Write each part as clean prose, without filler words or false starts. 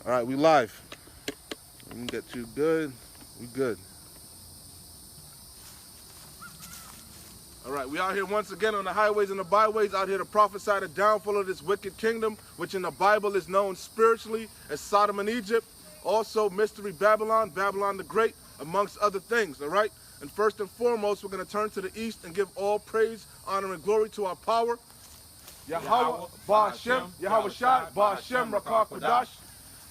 All right, we live. We can get you good. We good. All right, we out here once again on the highways and the byways, out here to prophesy the downfall of this wicked kingdom, which in the Bible is known spiritually as Sodom and Egypt. Also, Mystery Babylon, Babylon the Great, amongst other things, all right? And first and foremost, we're going to turn to the east and give all praise, honor, and glory to our power. Yahweh, Ba'ashem, Yahweh Shai, Ba'ashem, Rakah Kodash.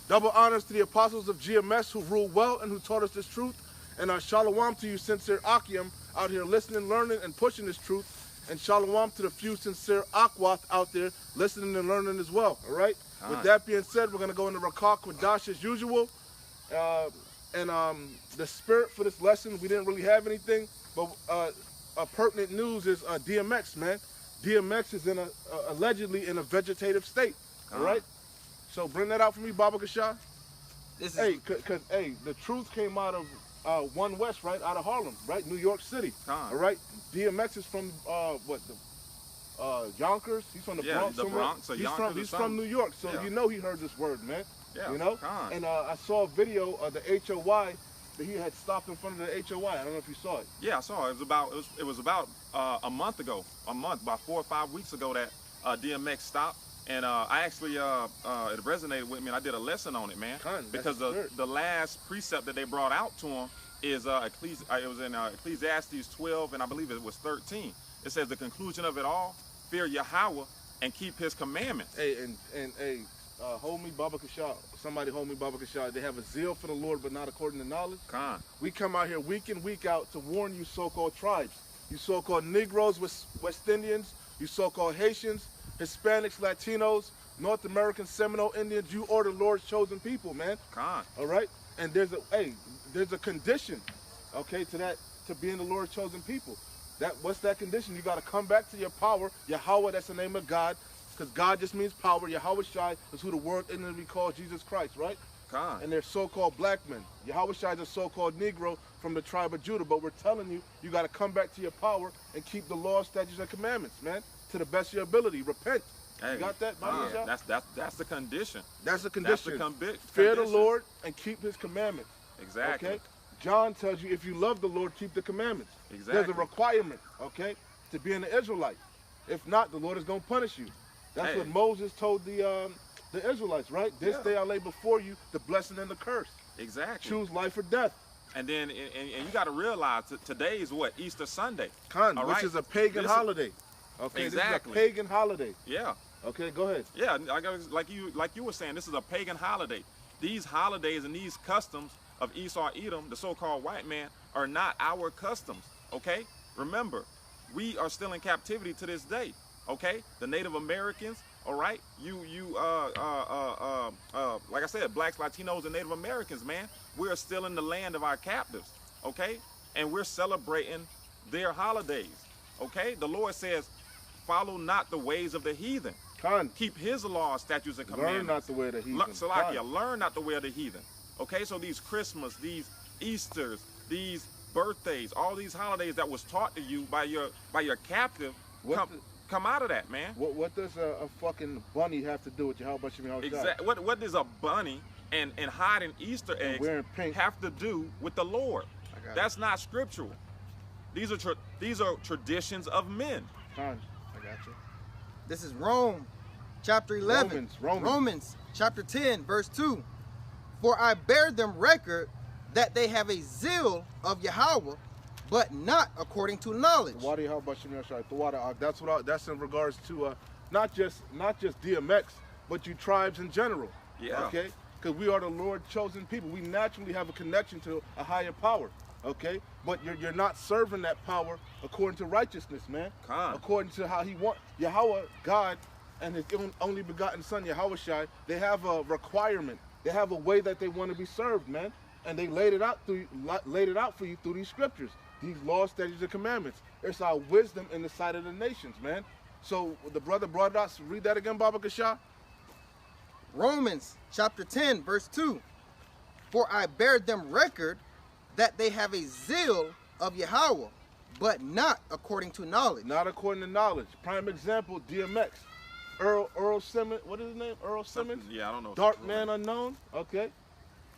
Double honors to the apostles of GMS who ruled well and who taught us this truth. And shalom to you, sincere Akim, out here listening, learning, and pushing this truth. And shalom to the few sincere Akwath out there listening and learning as well, all right? With that being said, we're going to go into Rakah Kodash as usual. The spirit for this lesson, we didn't really have anything, but pertinent news is DMX, man. DMX is in allegedly in a vegetative state, all right? So bring that out for me, Baba Kasha. Hey, because the truth came out of One West, right? Out of Harlem, right? New York City, all right? DMX is from, Yonkers? He's from the Bronx. The Bronx or Yonkers. He's from New York, so you know he heard this word, man. Yeah, you know? And I saw a video of the HOY that he had stopped in front of the HOY. I don't know if you saw it. Yeah, I saw it. It was about a month ago, about 4 or 5 weeks ago that DMX stopped. And I actually, it resonated with me, and I did a lesson on it, man. Because the last precept that they brought out to him is, it was in Ecclesiastes 12, and I believe it was 13. It says, the conclusion of it all, fear Yahweh and keep his commandments. Hey, hold me, Baba Kasha. Somebody hold me, Baba Kasha. They have a zeal for the Lord, but not according to knowledge. We come out here week in, week out to warn you so-called tribes. You so-called Negroes, West Indians, you so-called Haitians, Hispanics, Latinos, North American, Seminole Indians. You are the Lord's chosen people, man. All right? And there's a condition, okay, to being the Lord's chosen people. What's that condition? You got to come back to your power. Yahweh, that's the name of God. Because God just means power. Yahweh Shai is who the word ignorantly calls Jesus Christ, right? And they're so-called black men. Yahweh Shai is a so-called Negro from the tribe of Judah. But we're telling you, you got to come back to your power and keep the law, statutes, and commandments, man, to the best of your ability. Repent. Hey, you got that, that's the condition. That's the condition. That's the Fear the Lord and keep his commandments. Exactly. Okay? John tells you, if you love the Lord, keep the commandments. Exactly. There's a requirement, okay, to be an Israelite. If not, the Lord is going to punish you. That's what Moses told the Israelites, right? This day I lay before you the blessing and the curse. Exactly. Choose life or death. And then, and you got to realize that today is what? Easter Sunday. Which is a pagan holiday. Okay, exactly. This is a pagan holiday. Yeah. Okay, go ahead. Yeah, like you were saying, this is a pagan holiday. These holidays and these customs of Esau Edom, the so-called white man, are not our customs. Okay? Remember, we are still in captivity to this day. Okay? The Native Americans, all right? Like I said, blacks, Latinos, and Native Americans, man, we are still in the land of our captives. Okay? And we're celebrating their holidays. Okay? The Lord says, follow not the ways of the heathen. Keep his laws, statutes, and commandments. Learn not the way of the heathen. Learn not the way of the heathen. Okay, so these Christmas, these Easters, these birthdays, all these holidays that was taught to you by your captive, come out of that, man. What does a fucking bunny have to do with Yahweh Shai? Exactly. What does a bunny and hiding Easter eggs have to do with the Lord? That's not scriptural. These are traditions of men. I got you. This is Rome, chapter 11. Romans, chapter 10, verse 2. For I bear them record that they have a zeal of Yahweh, but not according to knowledge. That's in regards to not just DMX, but you tribes in general. Yeah. Okay? Because we are the Lord chosen people. We naturally have a connection to a higher power. Okay? But you're not serving that power according to righteousness, man. According to how he wants. Yahweh, God, and his only begotten son, Yahweh Shai, they have a requirement. They have a way that they want to be served, man. And they laid it out for you through these scriptures, these laws, statutes, and commandments. It's our wisdom in the sight of the nations, man. So the brother brought it out. So read that again, Baba Kasha. Romans chapter 10, verse 2. For I bear them record that they have a zeal of Yahweh, but not according to knowledge. Not according to knowledge. Prime example, DMX. Earl Simmons. What is his name? Earl Simmons? Yeah, I don't know. Dark Man Unknown. Okay.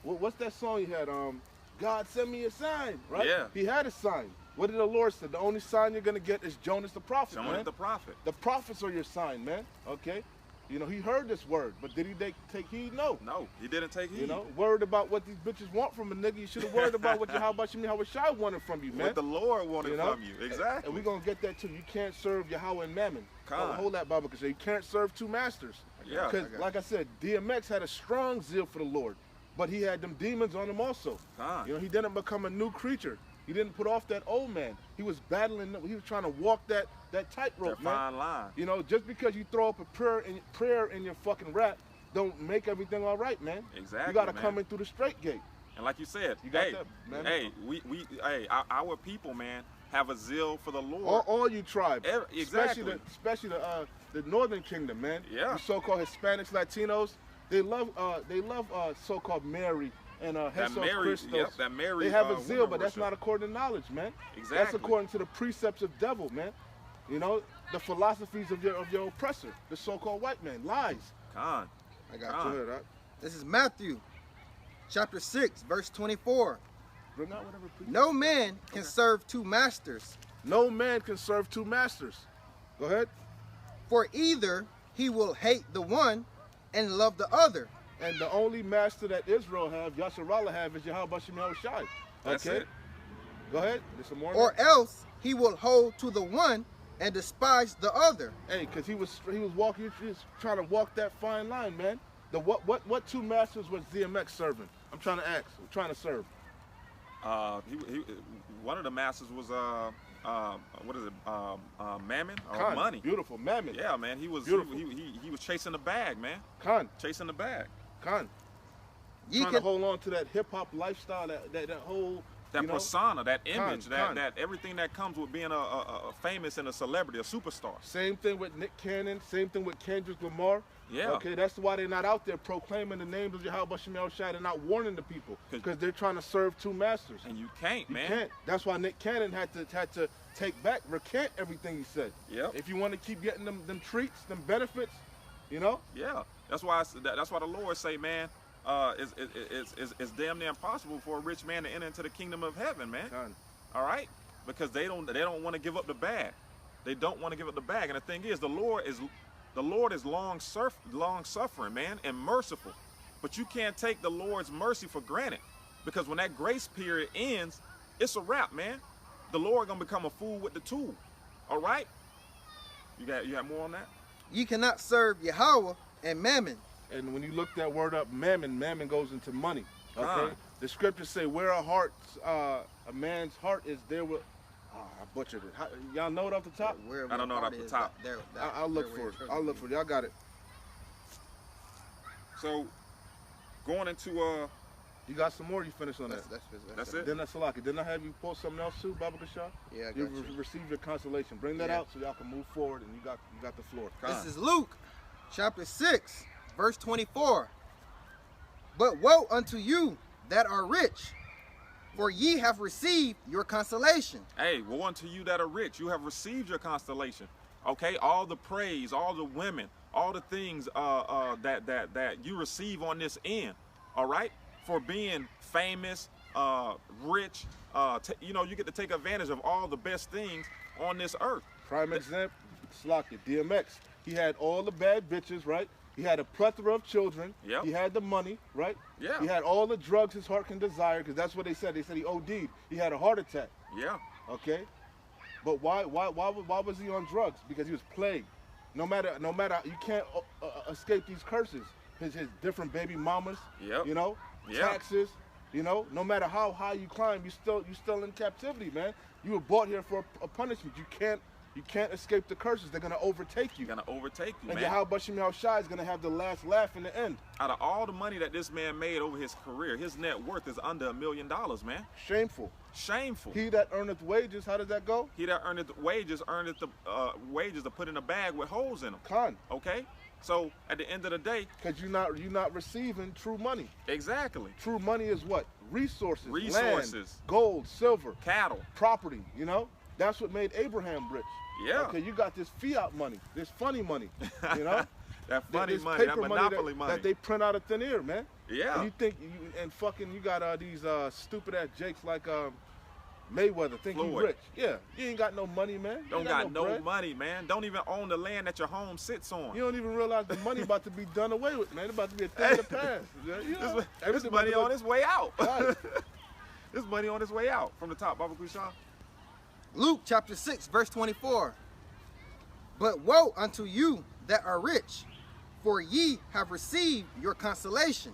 What's that song he had? God send me a sign, right? Yeah. He had a sign. What did the Lord say? The only sign you're gonna get is Jonas the prophet. Jonas the prophet. The prophets are your sign, man. Okay. You know, he heard this word, but did he take heed? No. No, he didn't take heed. You know, worried about what these bitches want from a nigga. You should have worried about what how Shai wanted from you, man. What the Lord wanted from you. Exactly. And we're going to get that too. You can't serve Yahweh and Mammon. Hold that, Baba, because you can't serve two masters. Yeah. Because, like I said, DMX had a strong zeal for the Lord, but he had them demons on him also. You know, he didn't become a new creature. He didn't put off that old man. He was battling. He was trying to walk that tightrope, man. Fine line. You know, just because you throw up a prayer in your fucking rap, don't make everything all right, man. Exactly. You got to come in through the straight gate. And like you said, you got that, man. Our people, man, have a zeal for the Lord. All you tribes, exactly. especially the Northern Kingdom, man. Yeah. The so-called Hispanics, Latinos, they love so-called Mary. And Jesus Christos. Yep, that Mary. They have a zeal, but that's not according to knowledge, man. Exactly. That's according to the precepts of devil, man. You know, the philosophies of your oppressor, the so-called white man, lies. I got you. This is Matthew, chapter 6, verse 24. Bring out whatever. No man can serve two masters. No man can serve two masters. Go ahead. For either he will hate the one and love the other. And the only master that Israel have, Yasharallah have, is Yahweh Shai. Okay? That's it. Go ahead. There's some more. Or else he will hold to the one and despise the other. Hey, because he was trying to walk that fine line, man. What two masters was DMX serving? I'm trying to ask. I'm trying to serve. One of the masters was what is it? Mammon or Khan, money. Beautiful, Mammon. Yeah, man. He was chasing the bag, man. Khan. Chasing the bag. Khan. Trying to hold on to that hip hop lifestyle, that whole persona, that image, that everything that comes with being a famous and a celebrity, a superstar. Same thing with Nick Cannon, same thing with Kendrick Lamar. Yeah. Okay, that's why they're not out there proclaiming the names of Yahweh Shai. They're not warning the people because they're trying to serve two masters. And you can't, man. You can't. That's why Nick Cannon had to take back, recant everything he said. Yep. If you want to keep getting them treats, them benefits, you know. Yeah. That's why the Lord say, man, it's damn near impossible for a rich man to enter into the kingdom of heaven, man. Khan. All right, because they don't want to give up the bag. They don't want to give up the bag. And the thing is, the Lord is long suffering, man, and merciful. But you can't take the Lord's mercy for granted, because when that grace period ends, it's a wrap, man. The Lord gonna become a fool with the tool. All right. You got more on that? You cannot serve Yahweh and Mammon. And when you look that word up, Mammon goes into money. Okay. The scriptures say, where a man's heart is, there will. I butchered it. Y'all know it off the top? I don't know it off the top. I'll look for it. I'll look for it. Y'all got it. So, going into you got some more? You finished on that? That's it. Then that's Salaki. Didn't I have you post something else too, Baba Kashah? Yeah, I got you. Received your consolation. Bring that out so y'all can move forward, and you got the floor. This is Luke, chapter 6, verse 24. But woe unto you that are rich, for ye have received your consolation. Hey, woe unto you that are rich. You have received your consolation. Okay, all the praise, all the women, all the things that you receive on this end. All right, for being famous, rich. You get to take advantage of all the best things on this earth. Prime example, Slaki, DMX. He had all the bad bitches, right? He had a plethora of children. Yep. He had the money, right? Yeah. He had all the drugs his heart can desire, because that's what they said. They said he OD'd. He had a heart attack. Yeah. Okay. But why was he on drugs? Because he was plagued. No matter, you can't escape these curses. His different baby mamas. Yep. You know, taxes. You know, no matter how high you climb, you still in captivity, man. You were brought here for a punishment. You can't escape the curses. They're gonna overtake you. They're gonna overtake you, and man. Yahweh Shai is gonna have the last laugh in the end. Out of all the money that this man made over his career, his net worth is under $1 million, man. Shameful. Shameful. He that earneth wages, how does that go? He that earneth wages, earneth the wages to put in a bag with holes in them. Khan. Okay? So at the end of the day, because you're not receiving true money. Exactly. True money is what? Resources. Resources. Land, gold, silver, cattle, property. You know, that's what made Abraham rich. Yeah. Okay, you got this fiat money, this funny money, you know? That funny money, that monopoly money. That they print out of thin air, man. Yeah. And you think, you got these stupid ass jakes like Mayweather think you rich. Yeah, you ain't got no money, man. Don't got no money, man. Don't even own the land that your home sits on. You don't even realize the money about to be done away with, man. It's about to be a thing of the past. You know, this money on its way out. Right. This money on its way out. From the top, Baba Kushan. Luke chapter 6, verse 24. But woe unto you that are rich, for ye have received your consolation.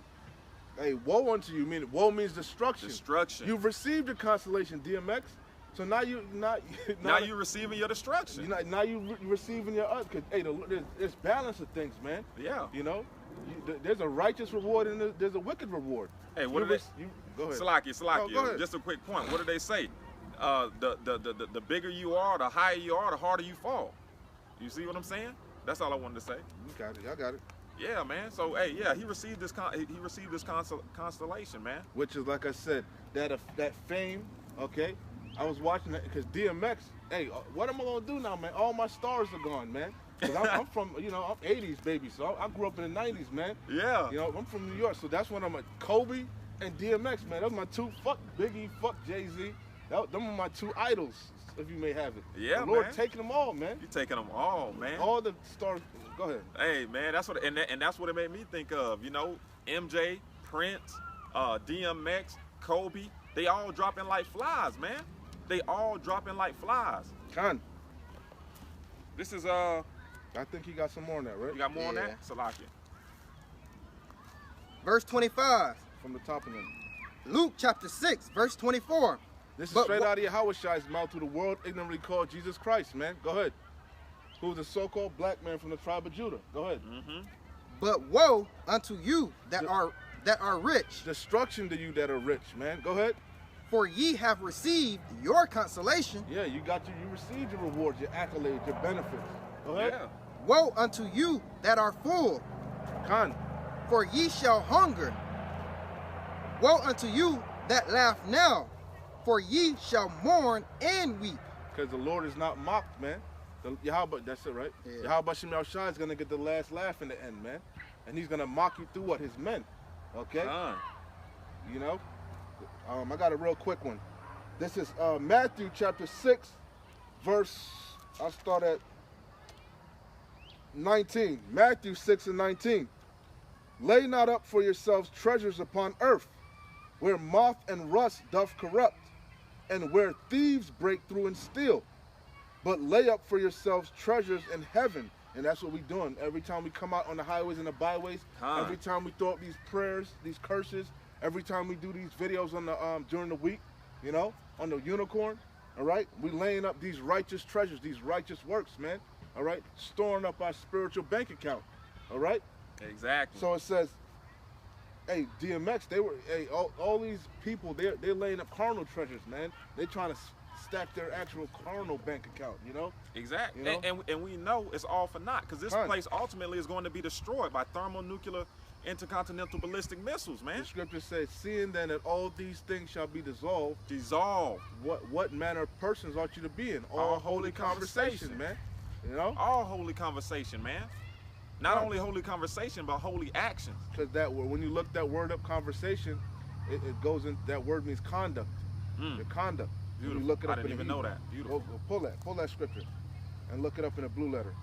Hey, woe unto you, meaning woe means destruction. Destruction. You've received your consolation, DMX. So now you're receiving your destruction. Now you receiving your cause hey, there's balance of things, man. Yeah. You know, there's a righteous reward and there's a wicked reward. Hey, what do they? Go ahead. Salakia. Go ahead. Just a quick point. What do they say? The bigger you are, the higher you are, the harder you fall. You see what I'm saying? That's all I wanted to say. You got it. I got it. Yeah, man. So, hey, yeah, he received this constellation, man. Which is, like I said, that fame. Okay, I was watching that because DMX. Hey, what am I gonna do now, man? All my stars are gone, man. Cause I'm from, I'm 80s baby, so I grew up in the 90s, man. Yeah. I'm from New York, so that's when I'm a Kobe and DMX, man. Those are my two. Fuck Biggie, fuck Jay-Z. Them are my two idols, if you may have it. Yeah, the Lord man. taking them all, man. You taking them all, man. All the stars. Go ahead. Hey, man, that's what it made me think of. MJ, Prince, DMX, Kobe. They all dropping like flies, man. They all dropping like flies. Khan. This is I think he got some more on that, right? You got more on that? Salakia. Verse 25. From the top of them. Luke chapter 6, verse 24. This is straight out of Yahushai's mouth to the world ignorantly called Jesus Christ, man. Go ahead. Who's a so-called black man from the tribe of Judah. Go ahead. Mm-hmm. But woe unto you that are rich. Destruction to you that are rich, man. Go ahead. For ye have received your consolation. Yeah, you received your rewards, your accolades, your benefits. Go ahead. Yeah. Woe unto you that are full. Khan. For ye shall hunger. Woe unto you that laugh now, for ye shall mourn and weep. Because the Lord is not mocked, man. That's it, right? Yeah. Yahweh Shem Yahushua is going to get the last laugh in the end, man. And he's going to mock you through what? His men. Okay? I got a real quick one. This is Matthew chapter 6, verse, I'll start at 19. Matthew 6 and 19. Lay not up for yourselves treasures upon earth, where moth and rust doth corrupt, and where thieves break through and steal. But lay up for yourselves treasures in heaven. And that's what we're doing. Every time we come out on the highways and the byways, every time we throw up these prayers, these curses, every time we do these videos on the during the week, on the unicorn, all right? We laying up these righteous treasures, these righteous works, man, all right? Storing up our spiritual bank account, all right? Exactly. So it says, hey, DMX, all these people, they're laying up carnal treasures, man. They're trying to stack their actual carnal bank account, Exactly. And we know it's all for naught, because this place ultimately is going to be destroyed by thermonuclear intercontinental ballistic missiles, man. The scripture says, seeing then that all these things shall be dissolved. What manner of persons ought you to be in? All holy conversation, man. All holy conversation, man. Not only holy conversation, but holy actions. Because when you look that word up, conversation, it goes in, that word means conduct. The conduct. Beautiful. You look it up I didn't even know that. Beautiful. Pull that scripture and look it up in a blue letter.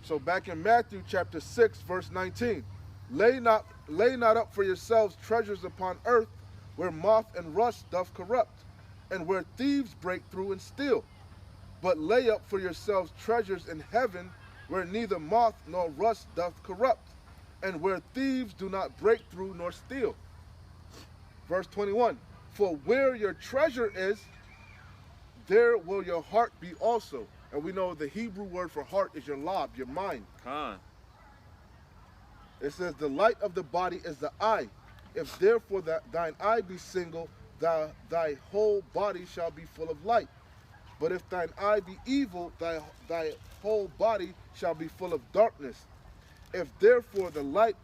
So back in Matthew chapter 6, verse 19, lay not up for yourselves treasures upon earth, where moth and rust doth corrupt, and where thieves break through and steal. But lay up for yourselves treasures in heaven, where neither moth nor rust doth corrupt, and where thieves do not break through nor steal. Verse 21, for where your treasure is, there will your heart be also. And we know the Hebrew word for heart is your lob, your mind. It says the light of the body is the eye. If therefore thine eye be single, thy whole body shall be full of light. But if thine eye be evil, thy whole body shall be full of darkness. If therefore the light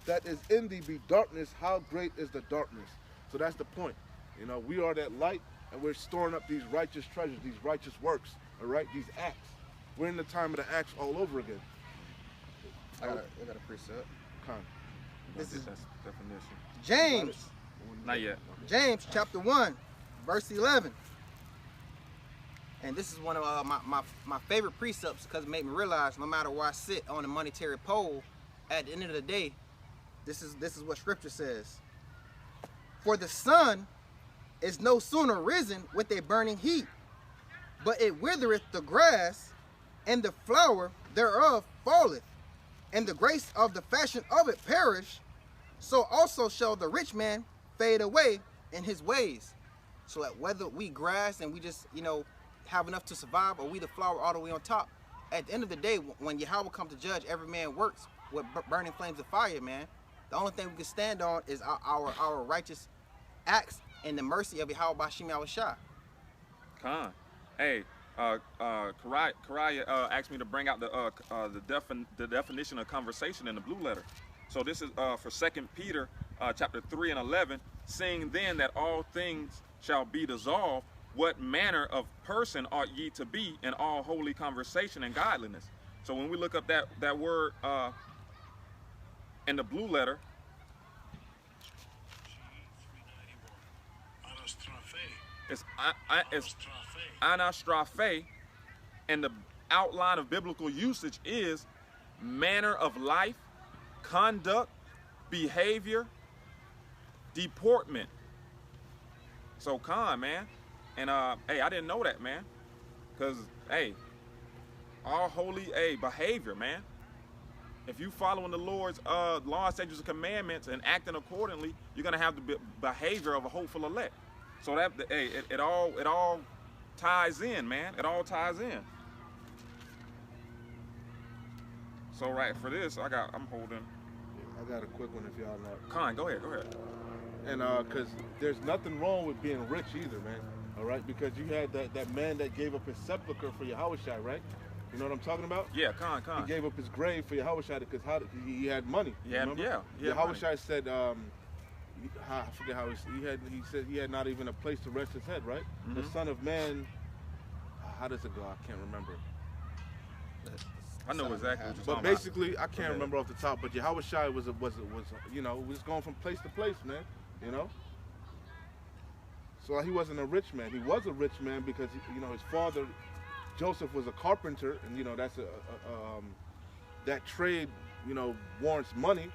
that is in thee be darkness, how great is the darkness? So that's the point. We are that light, and we're storing up these righteous treasures, these righteous works. All right, these acts. We're in the time of the acts all over again. I got a precept. This is definition. James. Not yet. James chapter 1, verse 11. And this is one of my favorite precepts because it made me realize no matter where I sit on the monetary pole, at the end of the day, this is what scripture says. For the sun is no sooner risen with a burning heat, but it withereth the grass, and the flower thereof falleth, and the grace of the fashion of it perish. So also shall the rich man fade away in his ways. So that whether we grass and we just, have enough to survive, or we the flower all the way on top, at the end of the day, when Yahweh comes to judge, every man works with burning flames of fire, man. The only thing we can stand on is our righteous acts and the mercy of Yahweh Bashim Yahushua. Khan. Hey, Karaya asked me to bring out the definition of conversation in the blue letter. So this is for 2 Peter chapter 3 and 11. Seeing then that all things shall be dissolved, what manner of person ought ye to be in all holy conversation and godliness? So when we look up that word in the blue letter, it's anastrophe, and the outline of biblical usage is manner of life, conduct, behavior, deportment. So Khan, man. And hey, I didn't know that, man. Cause hey, all holy behavior, man. If you following the Lord's law, statutes, and commandments and acting accordingly, you're gonna have the behavior of a hopeful elect. So that hey, it all ties in, man. It all ties in. So right for this, I'm holding. I got a quick one if y'all know. Khan, go ahead. And cause there's nothing wrong with being rich either, man. All right, because you had that man that gave up his sepulcher for Yahushua, right? You know what I'm talking about? Yeah, Khan. He gave up his grave for Yahushua because he had money. Yeah. Yahushua said, I forget how he said he had not even a place to rest his head, right? Mm-hmm. The Son of Man, how does it go? I can't remember. I know exactly what you're talking about. But basically, I can't remember off the top. But Yahushua was was going from place to place, man. You know. So he wasn't a rich man. He was a rich man because his father, Joseph, was a carpenter, and that's that trade warrants money,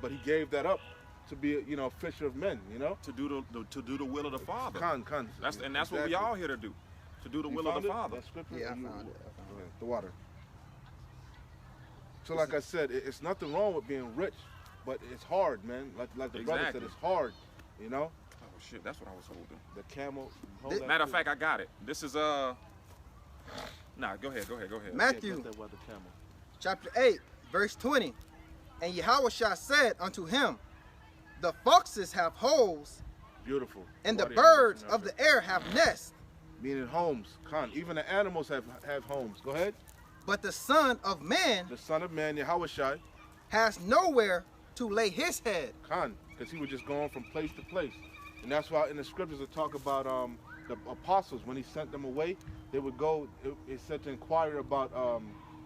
but he gave that up to be a fisher of men, to do the will of the Father. That's exactly. What we all here to do, to do the will of the Father. That scripture? Yeah, I found it. The water. So like I said, it's nothing wrong with being rich, but it's hard, man. Like the brother said, it's hard, Oh shit, that's what I was holding. The camel. Matter of fact, I got it. This is Nah, go ahead. Matthew chapter 8, verse 20. And Yahushua said unto him, the foxes have holes. Beautiful. And the birds of the air have nests. Meaning homes. Even the animals have homes. Go ahead. But the Son of Man, Yahushua, has nowhere to lay his head. Because he was just going from place to place. And that's why in the scriptures it talk about the apostles, when he sent them away, they would go, it said to inquire about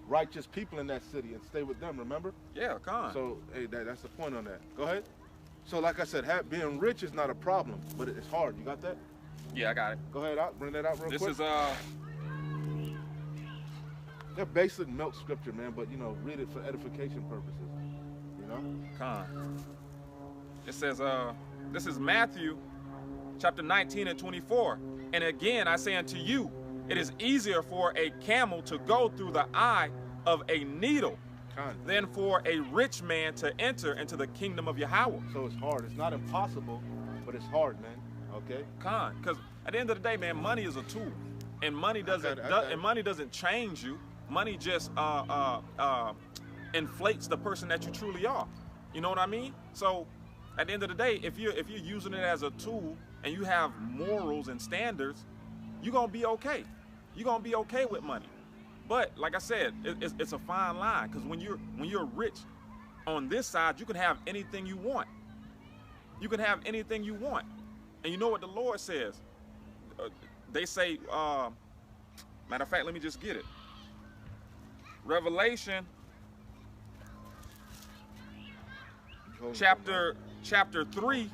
righteous people in that city and stay with them, remember? Yeah, So, hey, that's the point on that. Go ahead. So, like I said, being rich is not a problem, but it's hard. You got that? Yeah, I got it. Go ahead, bring that out real quick. This is, they're basic milk scripture, man, but, read it for edification purposes, It says, this is Matthew chapter 19 and 24. And again, I say unto you, it is easier for a camel to go through the eye of a needle than for a rich man to enter into the kingdom of Yahweh. So it's hard. It's not impossible, but it's hard, man. Okay? Because at the end of the day, man, money is a tool. And money doesn't change you. Money just inflates the person that you truly are. You know what I mean? So at the end of the day, if you're using it as a tool and you have morals and standards, you're gonna be okay. You're gonna be okay with money. But like I said, it's a fine line, because when you're rich on this side, you can have anything you want. You can have anything you want. And you know what the Lord says? They say, Matter of fact, let me just get it. Revelation chapter 3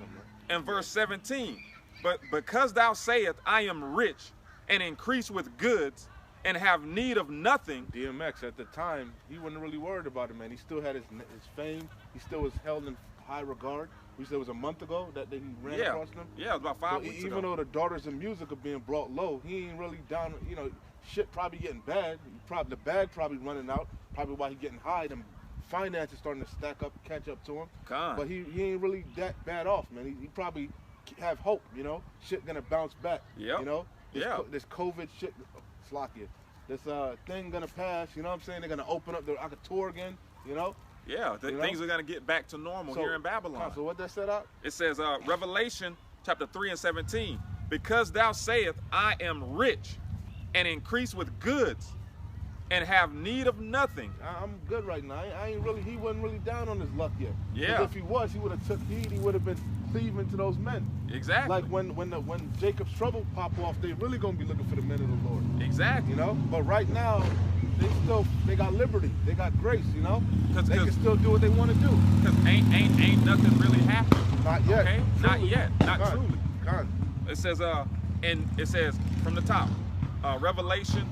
and verse 17. But because thou sayest, I am rich and increase with goods and have need of nothing. DMX at the time, he wasn't really worried about it, man. He still had his fame. He still was held in high regard. We said it was a month ago that he ran across them. Yeah, it was about 5 weeks ago. Even though the daughters of music are being brought low, he ain't really down, you know, shit probably getting bad. The bag probably running out. Probably why he getting high. Them finances starting to stack up, catch up to him. But he ain't really that bad off, man. He probably have hope, you know. Shit gonna bounce back. You know. This COVID shit, Slakia. This thing gonna pass. You know what I'm saying? They're gonna open up. I could tour again. You know. Yeah, things are gonna get back to normal here in Babylon. So what that said out? It says Revelation chapter 3 and 17. Because thou sayest, I am rich and increase with goods and have need of nothing. I'm good right now. He wasn't really down on his luck yet. Yeah. If he was, he would have took heed. He would have been cleaving to those men. Exactly. Like when Jacob's trouble pop off, they really gonna be looking for the men of the Lord. Exactly. You know. But right now, they got liberty. They got grace. You know. They can still do what they want to do. Cause ain't nothing really happened. Not yet. Okay. Truly. Not yet. Not God. truly. God. It says and it says from the top, Revelation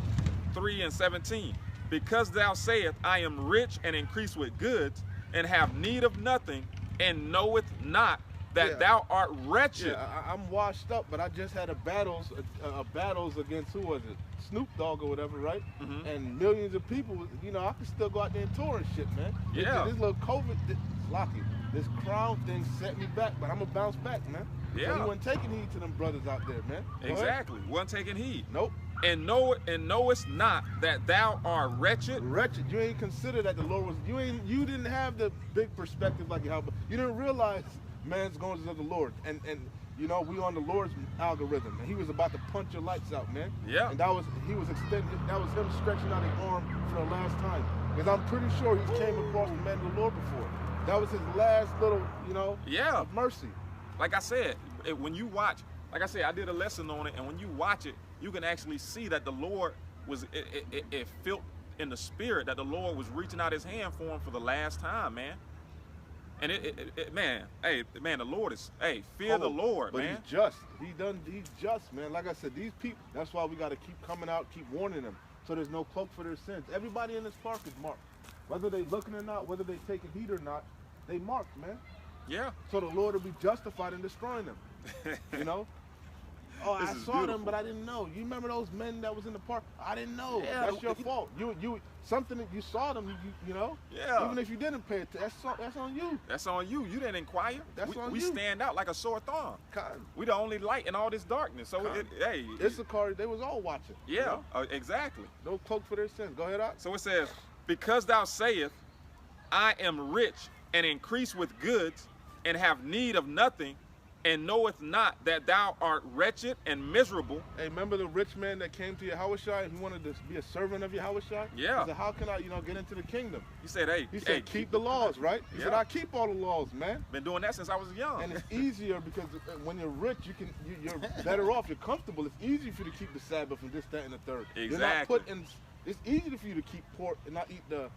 3 and 17. Because thou sayest, I am rich and increase with goods, and have need of nothing, and knoweth not that thou art wretched. Yeah, I'm washed up, but I just had battles against, who was it? Snoop Dogg or whatever, right? And millions of people, you know, I can still go out there and tour and shit, man. Yeah. This little COVID, this crown thing set me back, but I'm gonna bounce back, man. Yeah. So he wasn't taking heed to them brothers out there, man. Exactly. Wasn't taking heed. Nope. And knowest not that thou art wretched. Wretched. You ain't consider that the Lord was. You didn't have the big perspective like you have. You didn't realize man's going to the Lord, and you know we on the Lord's algorithm, and he was about to punch your lights out, man. Yeah. And that was him stretching out his arm for the last time, because I'm pretty sure he came across the man of the Lord before. That was his last little, you know. Yeah. Of mercy. Like I said, when you watch, like I said, I did a lesson on it, and when you watch it, you can actually see that the Lord it felt in the spirit that the Lord was reaching out his hand for him for the last time, man. And man, the Lord is, fear the Lord, but man. He's just. He's just, man. Like I said, these people, that's why we got to keep coming out, keep warning them, so there's no cloak for their sins. Everybody in this park is marked. Whether they looking or not, whether they taking heed or not, they marked, man. Yeah. So the Lord will be justified in destroying them. You know? Oh, I saw them, but I didn't know. You remember those men that was in the park? I didn't know. Yeah, that's your fault. You something that you saw them. You know. Yeah. Even if you didn't pay attention, that's on you. That's on you. You didn't inquire. That's on you. We stand out like a sore thumb. God. We the only light in all this darkness. So Issachar, they was all watching. Yeah. You know? Exactly. No cloak for their sins. Go ahead, out. So it says, because thou sayest, I am rich and increase with goods, and have need of nothing, and knoweth not that thou art wretched and miserable. Hey, remember the rich man that came to Yahushua and he wanted to be a servant of Yahushua? Yeah. He said, how can I, get into the kingdom? He said, keep the laws, right? He said, I keep all the laws, man. Been doing that since I was young. And it's easier because when you're rich, you're better off. You're comfortable. It's easy for you to keep the Sabbath and this, that, and the third. Exactly. You're not put in. It's easy for you to keep pork and not eat the.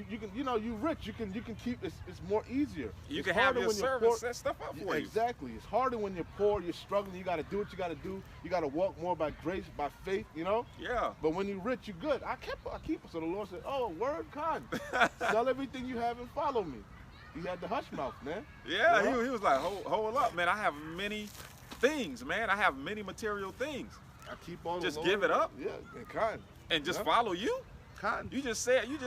You can, you rich. You can keep. It's more easier. You can have your servants set stuff up for you. Exactly. It's harder when you're poor. You're struggling. You got to do what you got to do. You got to walk more by grace, by faith. You know. Yeah. But when you're rich, you're good. I keep. So the Lord said, "Oh, word, God, sell everything you have and follow me." He had the hush mouth, man. Yeah. You know? He was like, hold up, man. I have many things, man. I have many material things. I keep all. Just the give it up. Yeah, and kind. And just follow you. Cotton. You just said you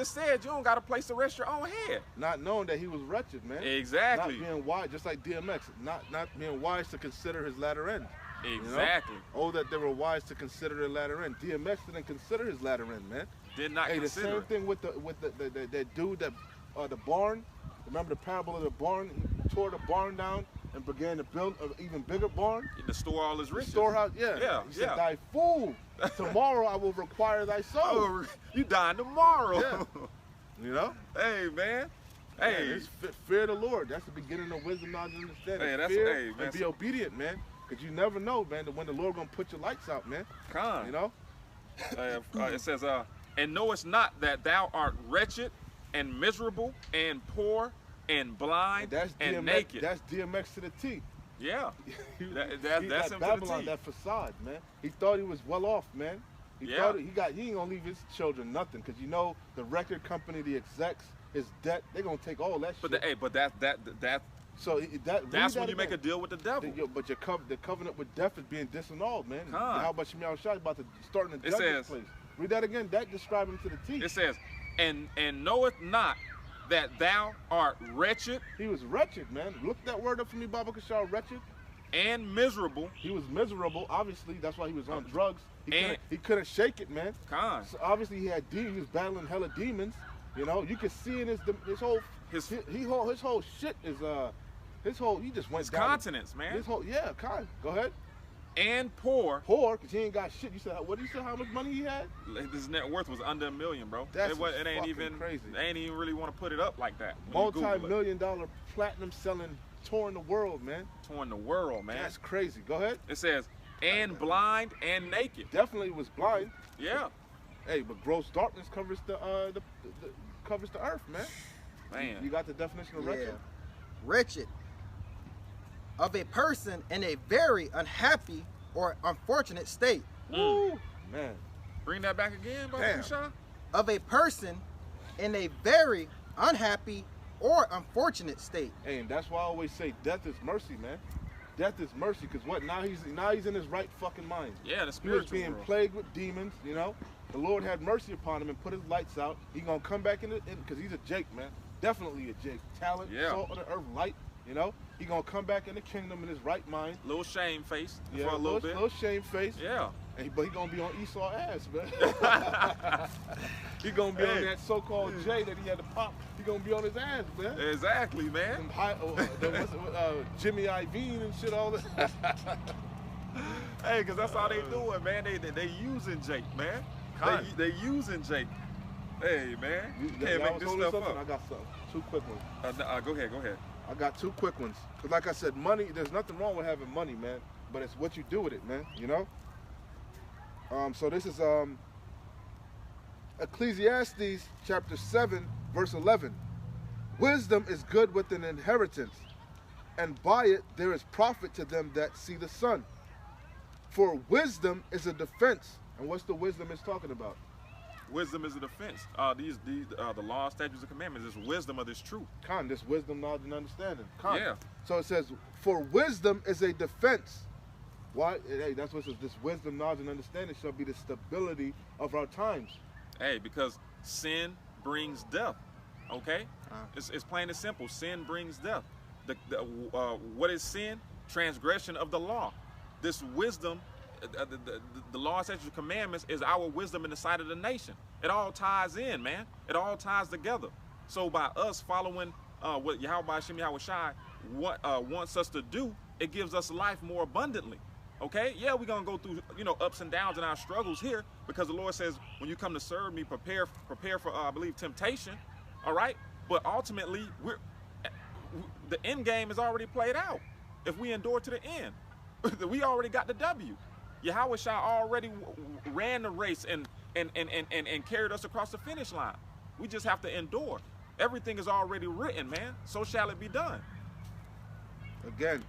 don't got a place to rest your own head. Not knowing that he was wretched, man. Exactly. Not being wise, just like DMX. Not being wise to consider his latter end. Exactly. You know? Oh, that they were wise to consider their latter end. DMX didn't consider his latter end, man. Did not consider. The same thing with that dude that the barn. Remember the parable of the barn? He tore the barn down and began to build an even bigger barn. To store all his riches. Storehouse, yeah. He said, "Thy fool, tomorrow I will require thy soul." Oh, you dying tomorrow. Yeah. You know? Hey, man. Hey. Yeah, fear the Lord. That's the beginning of wisdom, knowledge, and understanding. Hey, that's fear and be obedient, man. Because you never know, man, when the Lord going to put your lights out, man. Come. You know? It says, and knowest not that thou art wretched and miserable and poor and blind and naked. That's DMX to the T. Yeah, that's him Babylon, to the T. That facade, man. He thought he was well off, man. He thought he ain't gonna leave his children nothing, because you know the record company, the execs, his debt, they gonna take all that shit. But that. So that's when you make a deal with the devil. But the covenant with death is being disannulled, man. How about Shemiah Shai about to start in the judgment place? Read that again. That describes him to the T. It says, and knoweth not that thou art wretched. He was wretched, man. Look that word up for me, Baba Kashal. Wretched. And miserable. He was miserable. Obviously, that's why he was on drugs. He couldn't shake it, man. So obviously, he was battling hella demons. You know, you can see in his whole shit is he just went down. Continence, man. Go ahead. And poor, because he ain't got shit. You said, what did you say? How much money he had? His net worth was under $1 million, bro. It ain't even crazy. They ain't even really want to put it up like that. Multi-million-dollar platinum selling, touring the world, man. Touring the world, man. That's crazy. Go ahead. It says, and blind and naked. Definitely was blind. Yeah. Hey, but gross darkness covers the earth, man. Man, you got the definition of wretched. Wretched. Of a person in a very unhappy or unfortunate state. Woo, man. Bring that back again, Baba Kashal. Of a person in a very unhappy or unfortunate state. Hey, and that's why I always say death is mercy, man. Death is mercy, because what? Now he's in his right fucking mind. Yeah, the spiritual He was being plagued with demons, you know. The Lord had mercy upon him and put his lights out. He gonna come back in because he's a Jake, man. Definitely a Jake. Talent, salt of the earth, light. You know, he gonna come back in the kingdom in his right mind. Little shame face for a little bit. Little shame face. Yeah. But he gonna be on Esau ass, man. He gonna be on that so-called J that he had to pop. He gonna be on his ass, man. Exactly, man. Jimmy Iovine and shit, all that. Hey, cause that's how they do it, man. They using Jake, man. They using Jake. Hey, man. You can't make this stuff up. I got something. Two quick ones. Go ahead. I got two quick ones. Cause like I said, money. There's nothing wrong with having money, man. But it's what you do with it, man. You know. So this is Ecclesiastes chapter 7, verse 11. Wisdom is good with an inheritance, and by it there is profit to them that see the sun. For wisdom is a defense. And what's the wisdom it's talking about? Wisdom is a defense. The law, statutes, and commandments is wisdom of this truth. This wisdom, knowledge, and understanding. Yeah. So it says, for wisdom is a defense. Why? Hey, that's what it says. This wisdom, knowledge, and understanding shall be the stability of our times. Hey, because sin brings death. Okay? It's plain and simple. Sin brings death. What is sin? Transgression of the law. This wisdom, the law, statutes, and commandments is our wisdom in the sight of the nation. It all ties in, man. It all ties together. So by us following what Yahweh Hashem Yahweh Shai wants us to do, it gives us life more abundantly. Okay? Yeah, we're going to go through, ups and downs in our struggles here, because the Lord says, when you come to serve me, prepare for, I believe, temptation. All right? But ultimately, the end game is already played out. If we endure to the end, we already got the W. Yahweh Shai already ran the race and carried us across the finish line. We just have to endure. Everything is already written, man. So shall it be done. Again,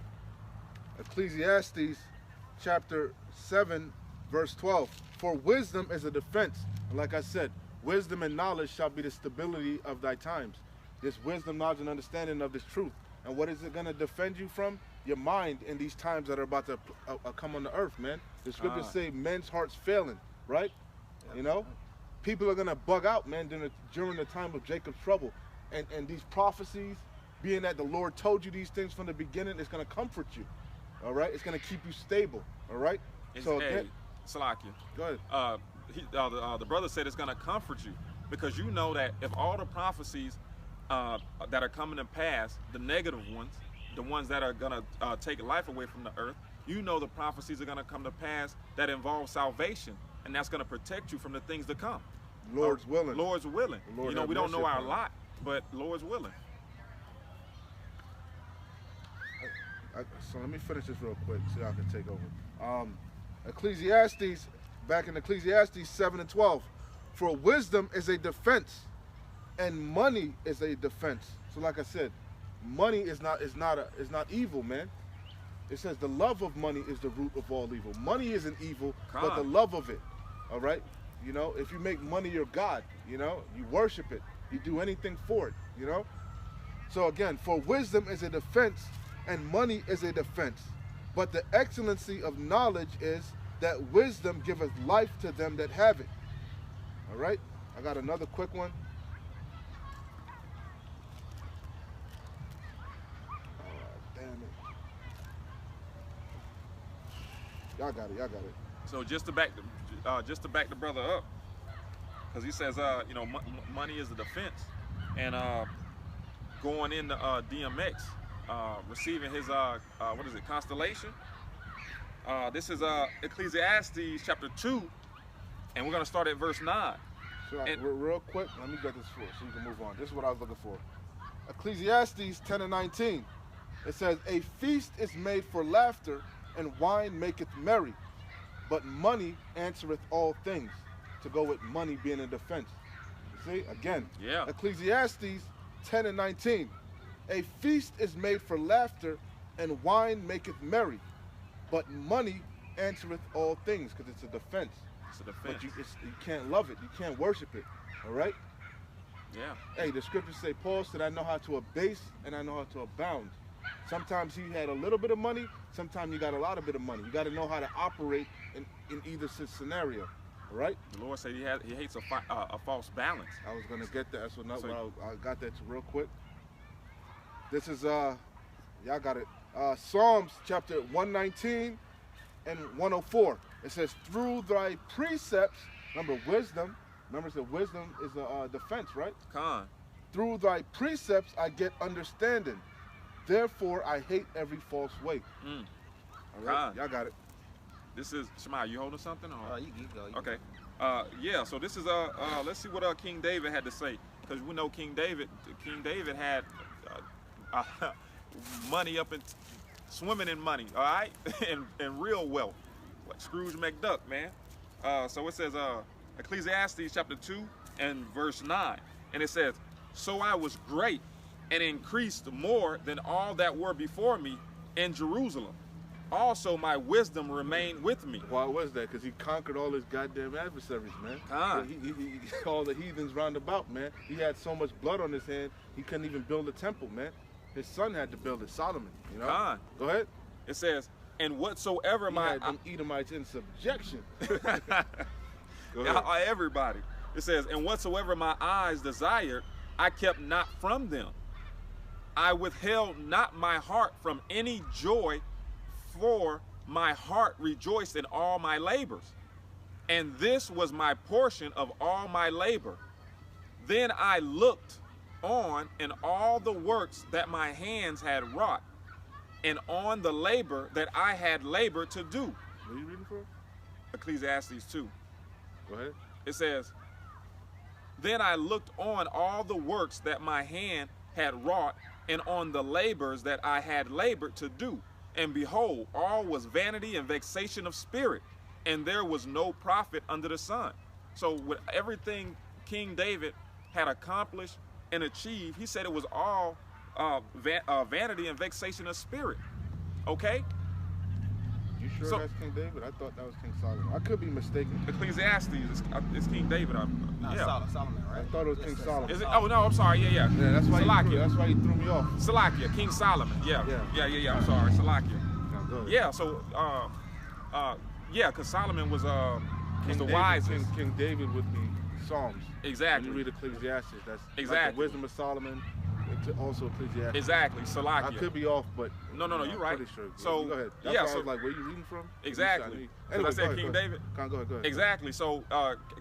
Ecclesiastes chapter 7, verse 12. For wisdom is a defense. And like I said, wisdom and knowledge shall be the stability of thy times. This wisdom, knowledge, and understanding of this truth. And what is it going to defend you from? Your mind in these times that are about to come on the earth, man. The scriptures say men's hearts failing, right? Yeah. People are going to bug out, man, during the time of Jacob's trouble. And these prophecies, being that the Lord told you these things from the beginning, it's going to comfort you, all right? It's going to keep you stable, all right? Salakia. Go ahead. The brother said it's going to comfort you, because you know that if all the prophecies that are coming to pass, the negative ones, the ones that are going to take life away from the earth, the prophecies are going to come to pass that involve salvation, and that's going to protect you from the things to come. Lord's willing. Lord's willing. Lord we don't know our lot, but Lord's willing. So let me finish this real quick so I can take over. Ecclesiastes back in Ecclesiastes 7 and 12. For wisdom is a defense, and money is a defense. So like I said, money is not evil, man. It says the love of money is the root of all evil. Money isn't evil, but the love of it. All right? You know, if you make money your God, you know, you worship it. You do anything for it, you know? So again, for wisdom is a defense, and money is a defense. But the excellency of knowledge is that wisdom giveth life to them that have it. All right? I got another quick one. Damn it. Y'all got it. Y'all got it. So just to back the brother up, because he says, you know, money is a defense, and going into DMX, receiving his what is it, constellation. This is Ecclesiastes chapter 2, and we're gonna start at verse 9. So real quick, let me get this for so you can move on. This is what I was looking for. Ecclesiastes 10 and 19. It says, a feast is made for laughter, and wine maketh merry, but money answereth all things. To go with money being a defense. You see, again, yeah. Ecclesiastes 10 and 19. A feast is made for laughter, and wine maketh merry, but money answereth all things, because it's a defense. It's a defense. But you can't love it. You can't worship it. All right? Yeah. Hey, the scriptures say, Paul said, I know how to abase and I know how to abound. Sometimes he had a little bit of money. Sometimes you got a lot of bit of money. You got to know how to operate in either scenario. All right? The Lord said he hates a false balance. I was going to get that. That's what I got that real quick. This is, y'all got it. Psalms chapter 119 and 104. It says, through thy precepts, remember wisdom. Remember it said wisdom is a defense, right? Con. Through thy precepts I get understanding. Therefore I hate every false way. All right, y'all got it. This is Shemaiah. You holding something? Or? You go. Okay. Yeah. So this is let's see what King David had to say, because we know King David had money up and swimming in money. All right, and real wealth, like Scrooge McDuck, man. So it says Ecclesiastes chapter 2 and verse 9, and it says, so I was great and increased more than all that were before me in Jerusalem. Also, my wisdom remained with me. Why was that? Because he conquered all his goddamn adversaries, man. He all the heathens round about, man. He had so much blood on his hand, he couldn't even build a temple, man. His son had to build it, Solomon, you know? Go ahead. It says, and whatsoever he had them Edomites in subjection. Go ahead. Everybody. It says, and whatsoever my eyes desired, I kept not from them. I withheld not my heart from any joy, for my heart rejoiced in all my labors. And this was my portion of all my labor. Then I looked on in all the works that my hands had wrought, and on the labor that I had labored to do. What are you reading for? Ecclesiastes 2. Go ahead. It says, then I looked on all the works that my hand had wrought, and on the labors that I had labored to do. And behold, all was vanity and vexation of spirit, and there was no profit under the sun. So with everything King David had accomplished and achieved, he said it was all vanity and vexation of spirit. Okay? You sure that's King David? I thought that was King Solomon. I could be mistaken. Ecclesiastes is King David. Yeah. Solomon, right? I thought it was King Solomon. Is it? Oh no, I'm sorry. Yeah. Yeah, that's why he threw me off. Salakia, King Solomon. Yeah. I'm sorry, Salakia. No, yeah. So, yeah, because Solomon was the wisest. King David would be Psalms. Exactly. When you read Ecclesiastes, that's exactly like the wisdom of Solomon. Also Ecclesiastes. Exactly, Salakia. I could be off, but no, you're right. Pretty sure. So go ahead. That's why I was like, where are you reading from? Exactly. Anyway, I said King David. Go ahead. Exactly. So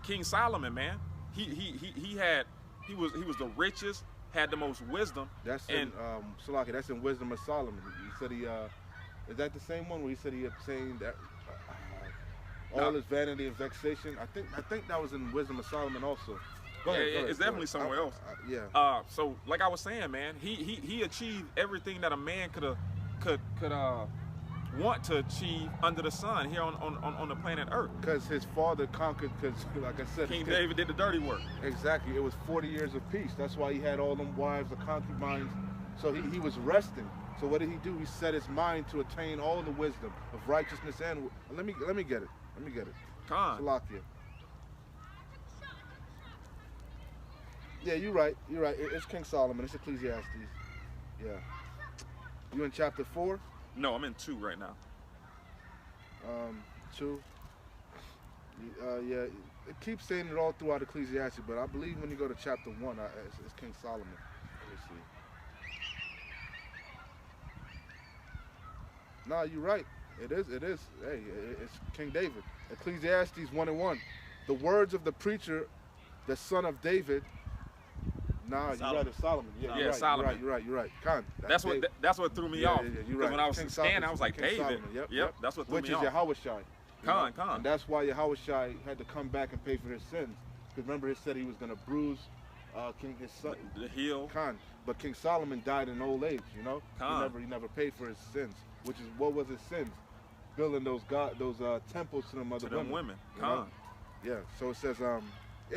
King Solomon, man, he was the richest, had the most wisdom. That's in Salaki. That's in Wisdom of Solomon. He said is that the same one where he said he obtained that all his vanity and vexation? I think that was in Wisdom of Solomon also. Go ahead, it's definitely somewhere else. Yeah. So like I was saying, man, he achieved everything that a man could want to achieve under the sun here on the planet Earth. Because his father conquered, because like I said, King David did the dirty work. Exactly. It was 40 years of peace. That's why he had all them wives, the concubines. So he was resting. So what did he do? He set his mind to attain all the wisdom of righteousness and let me get it. Let me get it. Khan. Salakia. Yeah, you're right. You're right. It's King Solomon. It's Ecclesiastes. Yeah. You in chapter 4? No, I'm in 2 right now. 2. Yeah. It keeps saying it all throughout Ecclesiastes, but I believe when you go to chapter 1, it's King Solomon. Let me see. No, you're right. It is. Hey, it's King David. Ecclesiastes 1:1. The words of the preacher, the son of David. Nah, you're right. It's Solomon. Yeah, you're right, Solomon. You're right. Khan. That's what threw me off. Yeah, you're right. When I was scanning, I was like, David. Yep. That's what threw me off. Which is Yahushai. Khan. And that's why Yahushai had to come back and pay for his sins. Because remember, he said he was going to bruise his son. The heel. Khan. But King Solomon died in old age. Khan. He never paid for his sins. Which is what was his sins? Building those temples to them other women. Khan. Yeah. So it says.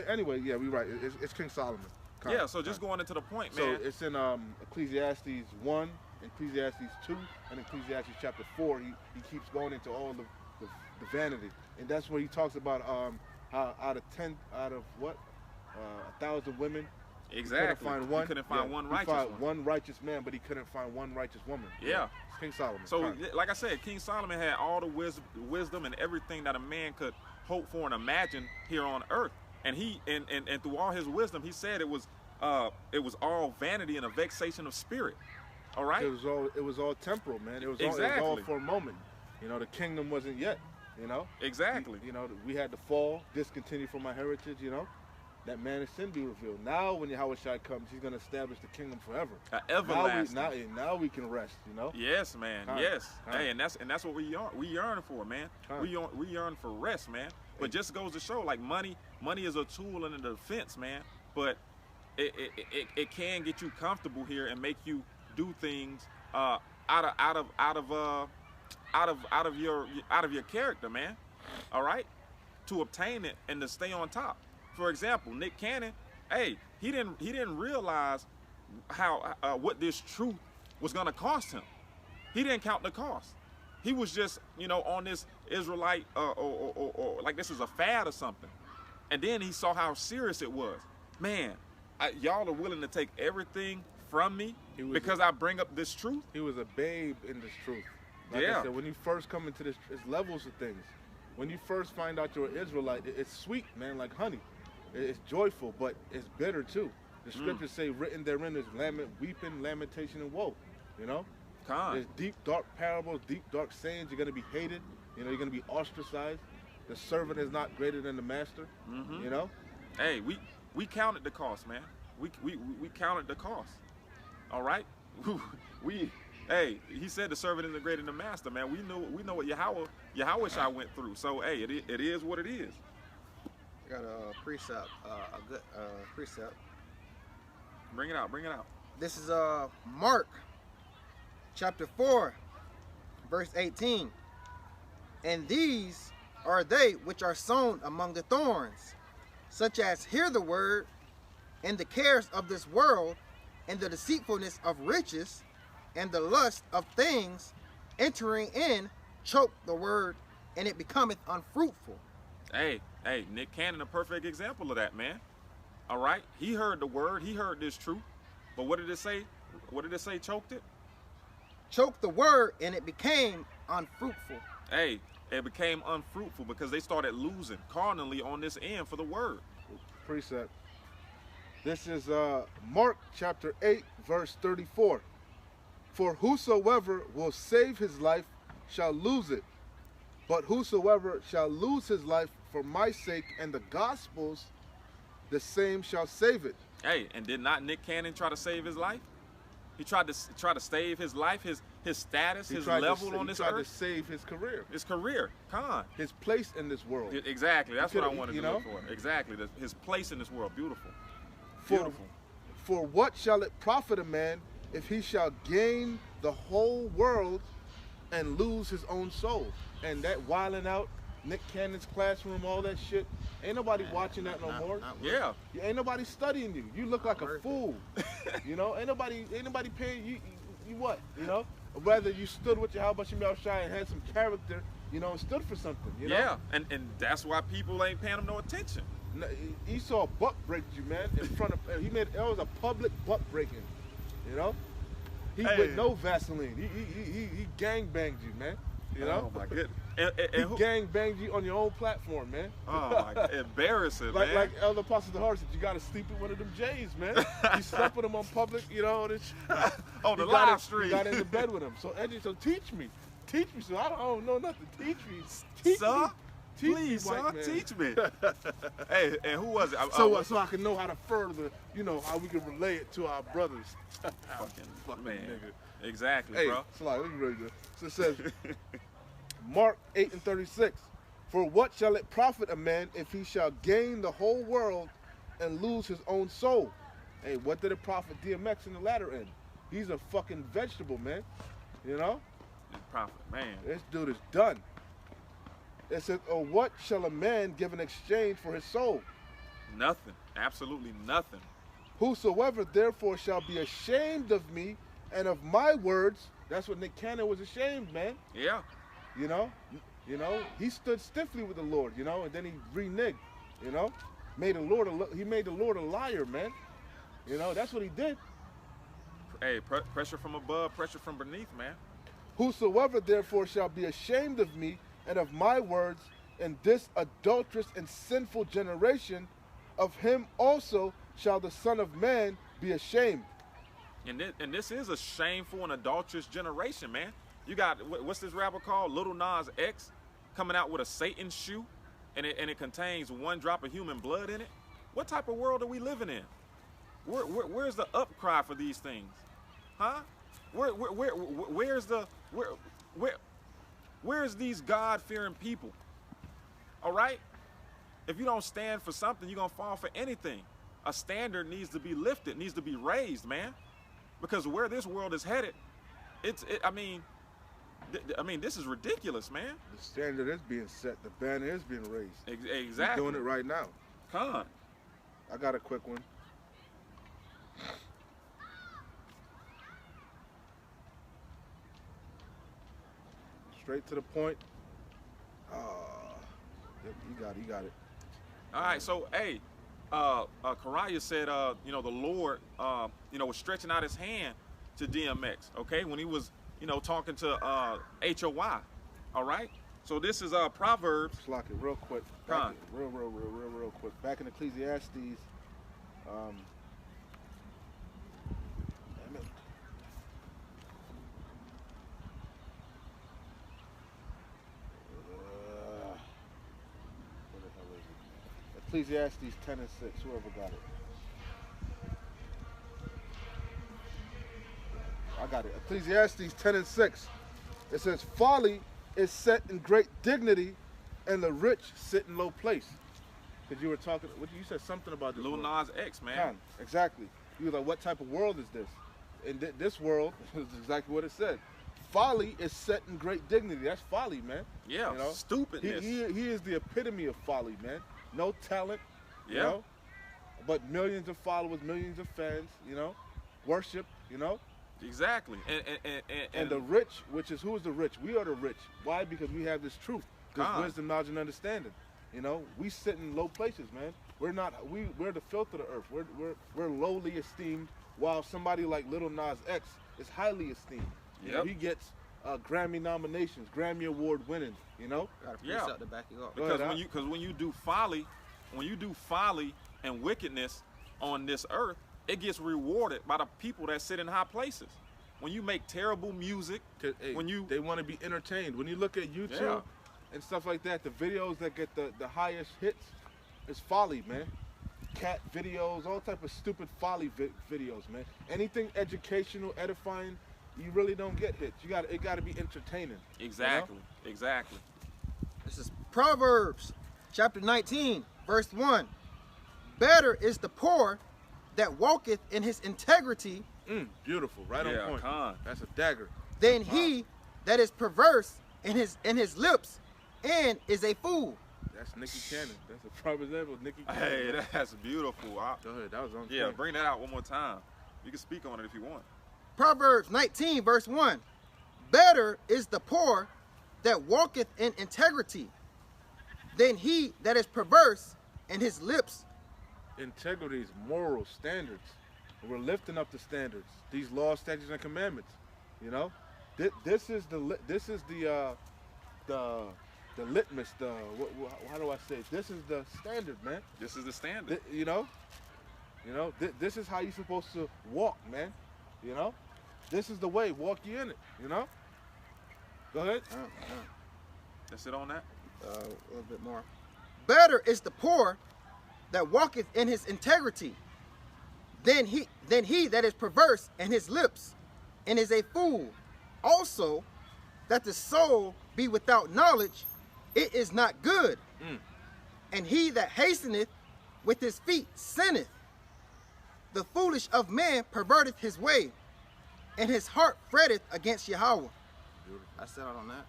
Anyway, yeah, we're right. It's King Solomon. Khan. Yeah. So just going into the point, man. So it's in Ecclesiastes 1, Ecclesiastes 2, and Ecclesiastes chapter 4. He keeps going into all the vanity, and that's where he talks about how out of 1,000 women. Exactly. He couldn't find one righteous one. He found one righteous man, but he couldn't find one righteous woman. Yeah. It's King Solomon. So, like I said, King Solomon had all the wisdom and everything that a man could hope for and imagine here on earth. And he and through all his wisdom, he said it was all vanity and a vexation of spirit. All right. It was all temporal, man. It was all for a moment. The kingdom wasn't yet. Exactly. We had the fall, discontinued from our heritage. That man of sin be revealed. Now, when Yahushua comes, he's going to establish the kingdom forever. Everlasting. Now we can rest. Yes, man. Yes. Hey, and that's what we yearn for, man. We yearn for rest, man. But just goes to show, like money is a tool in the defense, man. But it can get you comfortable here and make you do things out of your character, man. All right, to obtain it and to stay on top. For example, Nick Cannon, he didn't realize how what this truth was gonna cost him. He didn't count the cost. He was just on this Israelite or like this is a fad or something. And then he saw how serious it was. Man, y'all are willing to take everything from me because I bring up this truth. He was a babe in this truth. Like I said, when you first come into this, it's levels of things. When you first find out you're an Israelite, it's sweet, man, like honey. It's joyful, but it's bitter too. The scriptures say, written therein is weeping, lamentation, and woe. There's deep, dark parables, deep, dark sayings. You're gonna be hated. You're gonna be ostracized. The servant is not greater than the master. Hey, we counted the cost, man. We counted the cost. All right. Hey, he said the servant isn't greater than the master, man. We know what Yahushua went through. So hey, it is what it is. Got a precept, a good precept. Bring it out. This is Mark chapter 4, verse 18. And these are they which are sown among the thorns, such as hear the word, and the cares of this world, and the deceitfulness of riches, and the lust of things entering in choke the word, and it becometh unfruitful. Hey, Nick Cannon, a perfect example of that, man. All right, he heard the word, he heard this truth, but what did it say? What did it say? Choked it? Choked the word, and it became unfruitful. Hey, it became unfruitful because they started losing carnally on this end for the word. Precept. This is Mark chapter 8, verse 34. For whosoever will save his life shall lose it, but whosoever shall lose his life for my sake and the gospel's, the same shall save it. Hey, and did not Nick Cannon try to save his life? He tried to save his life, his status, his level on this earth. He tried to save his career. His career, his place in this world. Exactly, that's what I wanted to look for. Exactly, his place in this world. Beautiful. Beautiful. For what shall it profit a man if he shall gain the whole world and lose his own soul. And that wilding out, Nick Cannon's classroom, all that shit, ain't nobody watching that no more. Yeah. Ain't nobody studying you. You look like a fool. You know, ain't nobody paying you. You what? You know, whether you stood with your how about your mouth shy and had some character, you know, and stood for something. You know? Yeah, and that's why people ain't paying him no attention. He saw a butt break you, man, in front of. It was a public butt breaking. You know, he with no Vaseline. He gang banged you, man. You know? Oh my goodness. And he gang banged you on your own platform, man. Oh my God. Embarrassing, man. Like Elder Apostle DeHart said, you gotta sleep with one of them J's, man. You slept with him on public, you know, on the live stream. You got into bed with him. So Edgy, so teach me. Teach me. So I don't know nothing. Teach me. Teach son, me. Teach please, me, son, man. teach me. Hey, and who was it? So I can know how to further, you know, how we can relay it to our brothers. fucking man. Nigga. Exactly, hey, bro. So like, so it says, Mark 8:36. For what shall it profit a man if he shall gain the whole world and lose his own soul? Hey, what did it profit DMX in the latter end? He's a fucking vegetable, man. You know? Profit, man. This dude is done. It says, or what shall a man give in exchange for his soul? Nothing. Absolutely nothing. Whosoever therefore shall be ashamed of me and of my words, that's what Nick Cannon was ashamed, man. Yeah. You know, he stood stiffly with the Lord, you know, and then he reneged, you know, he made the Lord a liar, man. You know, that's what he did. Hey, pressure from above, pressure from beneath, man. Whosoever therefore shall be ashamed of me and of my words in this adulterous and sinful generation, of him also shall the Son of Man be ashamed. And this is a shameful and adulterous generation, man. You got, what's this rapper called? Lil Nas X coming out with a Satan shoe, and it contains 1 drop of human blood in it. What type of world are we living in? Where's the upcry for these things? Huh? Where's these God-fearing people? All right? If you don't stand for something, you're going to fall for anything. A standard needs to be lifted, needs to be raised, man. Because where this world is headed, I mean, this is ridiculous, man. The standard is being set. The banner is being raised. Exactly. We're doing it right now. Con. I got a quick one. Straight to the point. Yep, you got it. All right, so hey, Karaya said, you know, the Lord, you know, was stretching out his hand to DMX, okay, when he was, you know, talking to HOY, all right? So this is Proverbs. Just lock it real quick. Real quick. Back in Ecclesiastes, damn it. Where the hell is it? Ecclesiastes 10 and 6, whoever got it. I got it. Ecclesiastes 10 and 6. It says, folly is set in great dignity, and the rich sit in low place. Because you were talking, you said something about this Lil Nas X, man. Exactly. You were like, what type of world is this? And this world is exactly what it said. Folly is set in great dignity. That's folly, man. Yeah, you know? Stupidness. He is the epitome of folly, man. No talent, yeah. You know, but millions of followers, millions of fans, you know, worship, you know. Exactly. And the rich, who is the rich? We are the rich. Why? Because we have this truth, this wisdom, knowledge, and understanding. You know, we sit in low places, man. We're the filth of the earth. We're lowly esteemed, while somebody like Lil Nas X is highly esteemed. You know, he gets Grammy nominations, Grammy Award winning. You know, got to back you up. Because when you do folly and wickedness on this earth, it gets rewarded by the people that sit in high places. When you make terrible music, they want to be entertained. When you look at YouTube and stuff like that, the videos that get the highest hits is folly, man. Cat videos, all type of stupid folly videos, man. Anything educational, edifying, you really don't get hits. It got to be entertaining. Exactly. You know? Exactly. This is Proverbs chapter 19, verse 1. Better is the poor that walketh in his integrity. Beautiful, right on point. That's a dagger. Then he that is perverse in his lips and is a fool. That's Nikki Cannon. That's a prime example of Nikki Cannon. Hey, that's beautiful. Go ahead. That was on. Yeah, bring that out one more time. You can speak on it if you want. Proverbs 19, verse 1. Better is the poor that walketh in integrity than he that is perverse in his lips. Integrity is moral standards. We're lifting up the standards. These laws, statutes, and commandments. You know, this is the litmus. How do I say it? This is the standard, man. This is the standard. You know, this is how you're supposed to walk, man. You know, this is the way. Walk you in it. You know. Go ahead. That's it on that. A little bit more. Better is the poor that walketh in his integrity than he that is perverse in his lips and is a fool. Also, that the soul be without knowledge, it is not good. And he that hasteneth with his feet sinneth. The foolish of man perverteth his way, and his heart fretteth against Yahweh. Beautiful. I said it on that.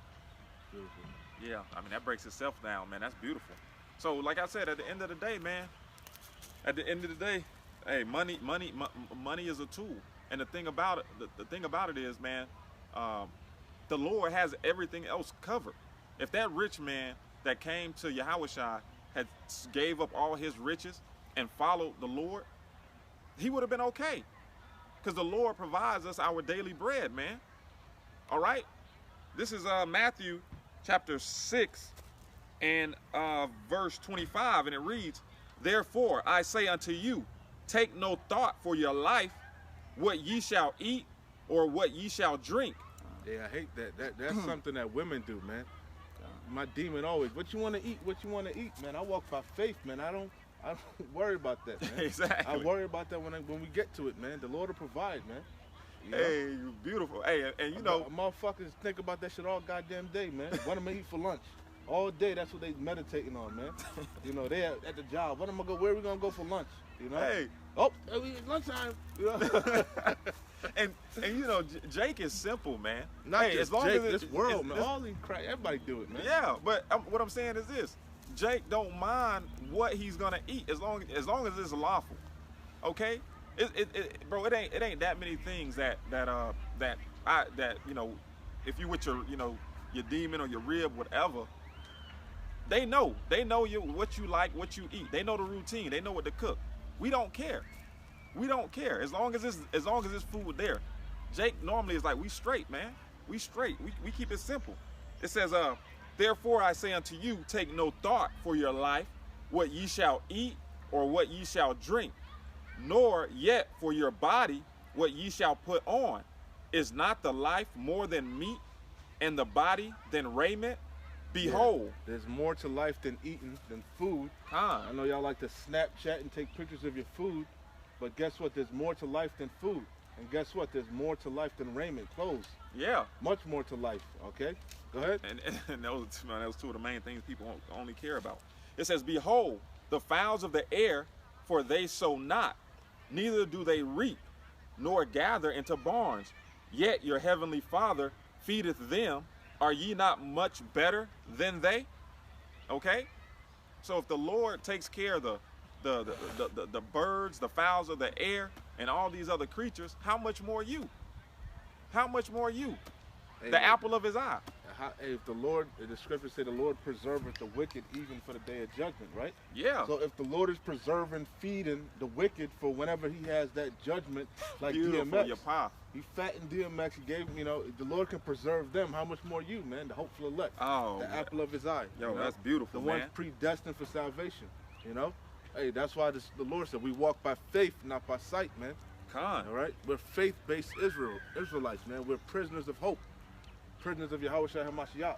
Beautiful. Yeah, I mean, that breaks itself down, man. That's beautiful. So, like I said, at the end of the day, man, hey, money is a tool. And the thing about it, the thing about it is, man, the Lord has everything else covered. If that rich man that came to Yahushua had gave up all his riches and followed the Lord, he would have been okay. Because the Lord provides us our daily bread, man. All right? This is Matthew chapter 6 and verse 25, and it reads, Therefore I say unto you, take no thought for your life, what ye shall eat or what ye shall drink. Yeah, I hate that. That's something that women do, man. My demon always, what you want to eat, man. I walk by faith, man. I don't worry about that, man. Exactly. I worry about that when we get to it, man. The Lord will provide, man. You know? Hey, you beautiful. Hey, and you know, motherfuckers think about that shit all goddamn day, man. What am I eat for lunch? All day, that's what they meditating on, man. You know, they at the job. Where are we gonna go for lunch? You know? Hey. Oh, lunchtime. You know? and you know, Jake is simple, man. Not hey, just as long Jake, as this world, man. All these crap, everybody do it, man. Yeah, but what I'm saying is this: Jake don't mind what he's gonna eat as long as it's lawful. Okay, bro, it ain't that many things that you know, if you with your your demon or your rib, whatever. They know what you like, what you eat. They know the routine. They know what to cook. We don't care. We don't care as long as it's food there. Jake normally is like, we straight, man. We straight. We keep it simple. It says, therefore I say unto you, take no thought for your life, what ye shall eat or what ye shall drink, nor yet for your body what ye shall put on. Is not the life more than meat, and the body than raiment? Behold, there's more to life than eating, than food. I know y'all like to Snapchat and take pictures of your food, but guess what? There's more to life than food. And guess what? There's more to life than raiment, clothes. Yeah. Much more to life, okay? Go ahead. And those two of the main things people only care about. It says, Behold, the fowls of the air, for they sow not, neither do they reap, nor gather into barns. Yet your heavenly Father feedeth them. Are ye not much better than they? Okay? So if the Lord takes care of the birds, the fowls of the air, and all these other creatures, how much more you? How much more you? Hey, the apple of his eye. If the scriptures say the Lord preserveth the wicked even for the day of judgment, right? Yeah. So if the Lord is preserving, feeding the wicked for whenever he has that judgment, like beautiful, DMX. Your pa. He fattened DMX, he gave, if the Lord can preserve them, how much more you, man? The hopeful elect. Oh, the apple of his eye. Yo, that's beautiful, the man. one predestined for salvation, Hey, that's why the Lord said we walk by faith, not by sight, man. Con. All right? We're faith-based Israelites, man. We're prisoners of hope. Prisoners of Yahushua HaMashiach.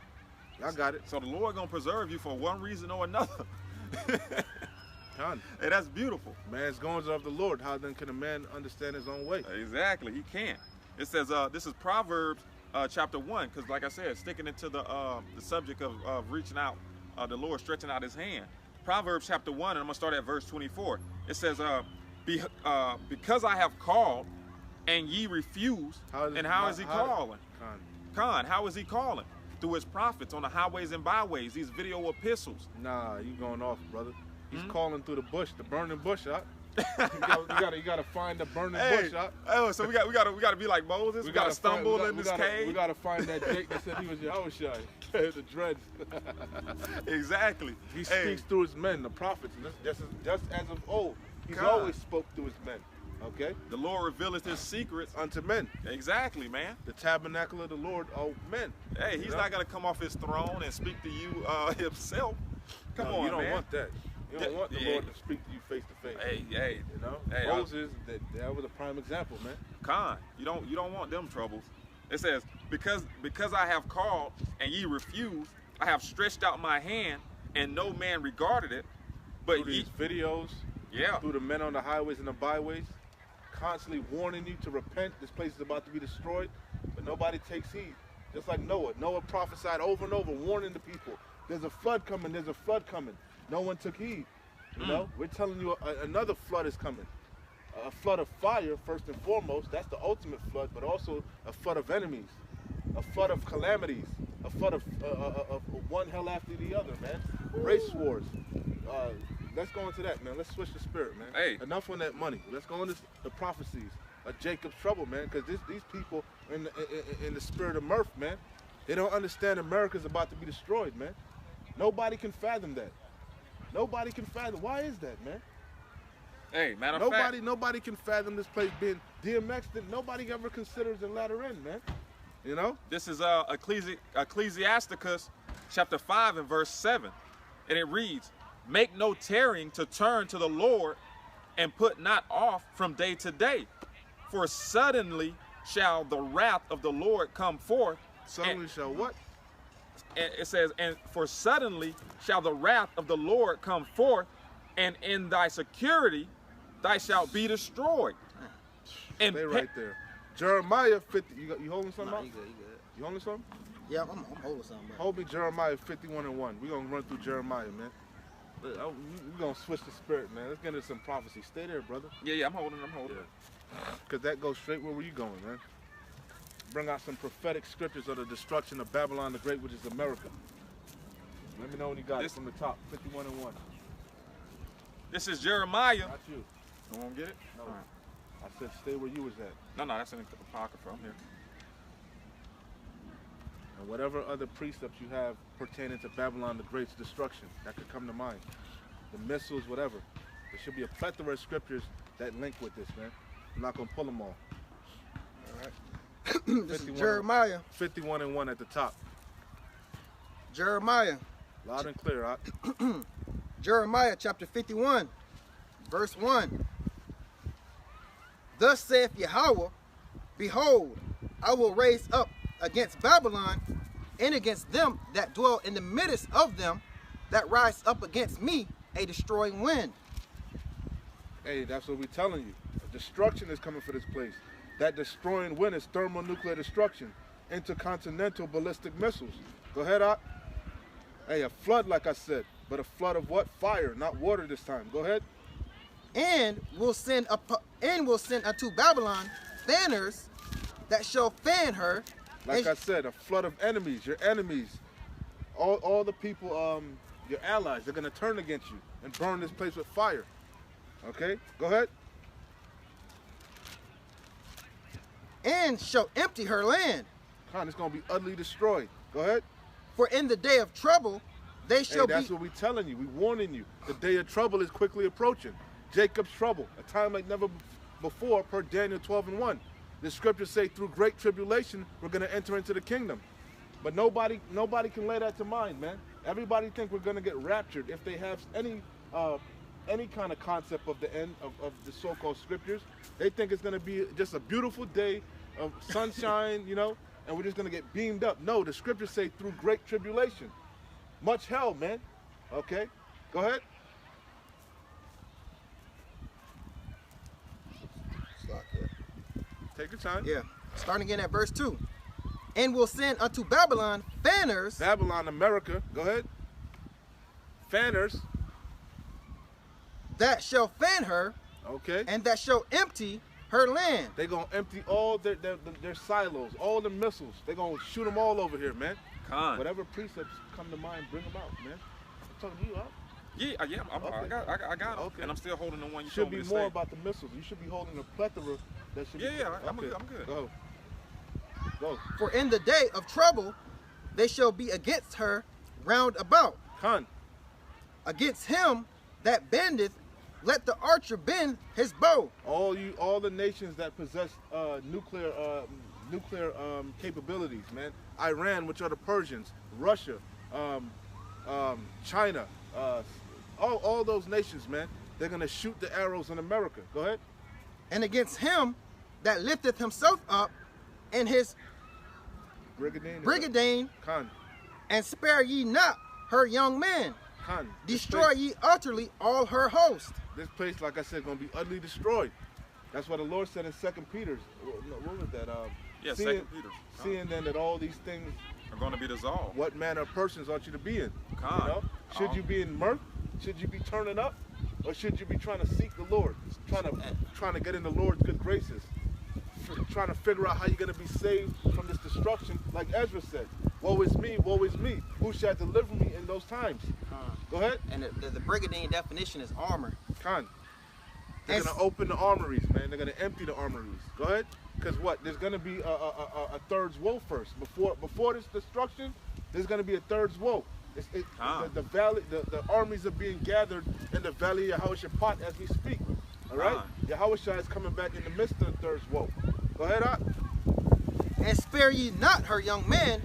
Y'all got it. So the Lord gonna preserve you for one reason or another. Con. Hey, that's beautiful. Man's goings are of the Lord. How then can a man understand his own way? Exactly, he can't. It says, this is Proverbs chapter 1, because like I said, sticking into the subject of reaching out, the Lord stretching out his hand. Proverbs chapter 1, and I'm gonna start at verse 24. It says, because I have called and ye refuse, and how is he calling? Khan, how is he calling? Through his prophets on the highways and byways, these video epistles. Nah, you going off, brother. He's calling through the bush, the burning bush, huh? you gotta find the burning bush, huh? Oh, so we gotta be like Moses. We gotta stumble in this cave. We gotta find that Jake that said he was Yahushua, the dreads. Exactly. He speaks through his men, the prophets, just as of old. He's always spoke through his men. Okay? The Lord revealeth his secrets unto men. Exactly, man. The tabernacle of the Lord, men. Hey, he's not gonna come off his throne and speak to you himself. Come on, you don't man. Want that. You don't want the Lord to speak to you face to face. Hey, you know. Hey, Moses, that was a prime example, man. Khan, you don't want them troubles. It says, because I have called and ye refused, I have stretched out my hand and no man regarded it. But through these videos, through the men on the highways and the byways, constantly warning you to repent. This place is about to be destroyed, but nobody takes heed. Just like Noah. Noah prophesied over and over, warning the people. There's a flood coming. There's a flood coming. No one took heed. You know, we're telling you another flood is coming. A flood of fire, first and foremost. That's the ultimate flood, but also a flood of enemies, a flood of calamities, a flood of one hell after the other, man. Race wars. Let's go into that, man. Let's switch the spirit, man. Hey. Enough on that money. Let's go into the prophecies of Jacob's trouble, man, because these people in the spirit of mirth, man, they don't understand America's about to be destroyed, man. Nobody can fathom that. Nobody can fathom. Why is that, man? Hey, matter of fact, nobody can fathom this place being DMX that nobody ever considers the latter end, man. You know? This is Ecclesiasticus chapter 5 and verse 7. And it reads, make no tarrying to turn to the Lord, and put not off from day to day. For suddenly shall the wrath of the Lord come forth. Suddenly shall what? And it says, and for suddenly shall the wrath of the Lord come forth, and in thy security thou shalt be destroyed. And stay right there. Jeremiah 50. You holding something up? You good. You holding something? Yeah, I'm holding something. Bro. Hold me Jeremiah 51 and 1. We're going to run through Jeremiah, man. We're going to switch the spirit, man. Let's get into some prophecy. Stay there, brother. Yeah, I'm holding. Because that goes straight where you going, man. Bring out some prophetic scriptures of the destruction of Babylon the Great, which is America. Let me know when you got it from the top. 51 and 1. This is Jeremiah. Not you. You won't get it? No. Right. I said stay where you was at. No, that's in the pocket from here. And whatever other precepts you have pertaining to Babylon the Great's destruction that could come to mind. The missiles, whatever. There should be a plethora of scriptures that link with this, man. I'm not going to pull them all. All right. This is Jeremiah. 51 and 1 at the top. Jeremiah. Loud and clear, huh? Jeremiah chapter 51, verse 1. Thus saith Yahweh, behold, I will raise up against Babylon and against them that dwell in the midst of them that rise up against me a destroying wind. Hey, that's what we're telling you. Destruction is coming for this place. That destroying wind is thermonuclear destruction, intercontinental ballistic missiles. Go ahead, Op. Hey, a flood, like I said, but a flood of what? Fire, not water this time. Go ahead. And will send unto Babylon fanners that shall fan her. Like I said, a flood of enemies, your enemies, all the people, your allies, they're gonna turn against you and burn this place with fire. Okay, go ahead. And shall empty her land. It's gonna be utterly destroyed. Go ahead. For in the day of trouble, they shall that's what we're telling you. We're warning you. The day of trouble is quickly approaching. Jacob's trouble, a time like never before, per Daniel 12 and 1. The scriptures say through great tribulation, we're going to enter into the kingdom. But nobody can lay that to mind, man. Everybody think we're going to get raptured if they have any kind of concept of the end of the so-called scriptures. They think it's going to be just a beautiful day of sunshine, you know, and we're just going to get beamed up. No, the scriptures say through great tribulation. Much hell, man. Okay, go ahead. Take your time. Yeah, starting again at verse 2. And will send unto Babylon fanners. Babylon, America. Go ahead. Fanners. That shall fan her. Okay. And that shall empty her land. They're going to empty all their silos, all the missiles. They're going to shoot them all over here, man. Whatever precepts come to mind, bring them out, man. I'm talking to you, huh? Yeah, I got them. Okay. And I'm still holding the one you should told me to be more say. about the missiles. You should be holding a plethora that should be... I'm good. Go. For in the day of trouble, they shall be against her round about. Against him that bendeth, let the archer bend his bow. All the nations that possess nuclear capabilities, man. Iran, which are the Persians, Russia, China, all those nations, man. They're gonna shoot the arrows in America. Go ahead. And against him that lifteth himself up in his brigadine, and spare ye not her young men. Destroy ye utterly all her host. This place, like I said, is going to be utterly destroyed. That's what the Lord said in 2 Peter. What was that? 2 Peter. Seeing then that all these things are going to be dissolved. What manner of persons ought you to be in? You know? Should you be in mirth? Should you be turning up? Or should you be trying to seek the Lord? Trying to get in the Lord's good graces? Trying to figure out how you're going to be saved from this destruction, like Ezra said. Woe is me, woe is me. Who shall deliver me in those times? Go ahead. And the brigadine definition is armor. They're going to open the armories, man. They're going to empty the armories. Go ahead. Because what? There's going to be a third woe first. Before this destruction, there's going to be a third woe. The armies are being gathered in the valley of Yehoshaphat as we speak. All right? Yahushua is coming back in the midst of the third woe. Go ahead, Ak. And spare ye not her young men,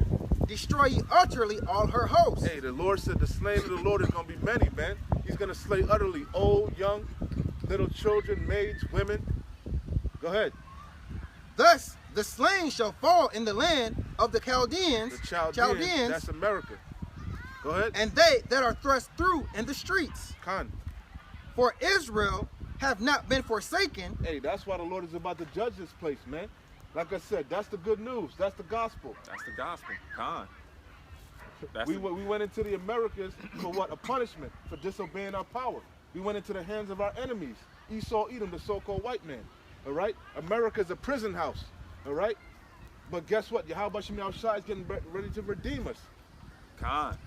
destroy ye utterly all her hosts. Hey, the Lord said the slain of the Lord is going to be many, man. He's going to slay utterly old, young, little children, maids, women. Go ahead. Thus the slain shall fall in the land of the Chaldeans. The Chaldeans. That's America. Go ahead. And they that are thrust through in the streets. For Israel have not been forsaken. Hey, that's why the Lord is about to judge this place, man. Like I said, that's the good news. That's the gospel. That's the gospel. We went into the Americas for what? A punishment for disobeying our power. We went into the hands of our enemies. Esau, Edom, the so-called white man. All right? America is a prison house. All right? But guess what? Yahweh Shem Yahushua is getting ready to redeem us.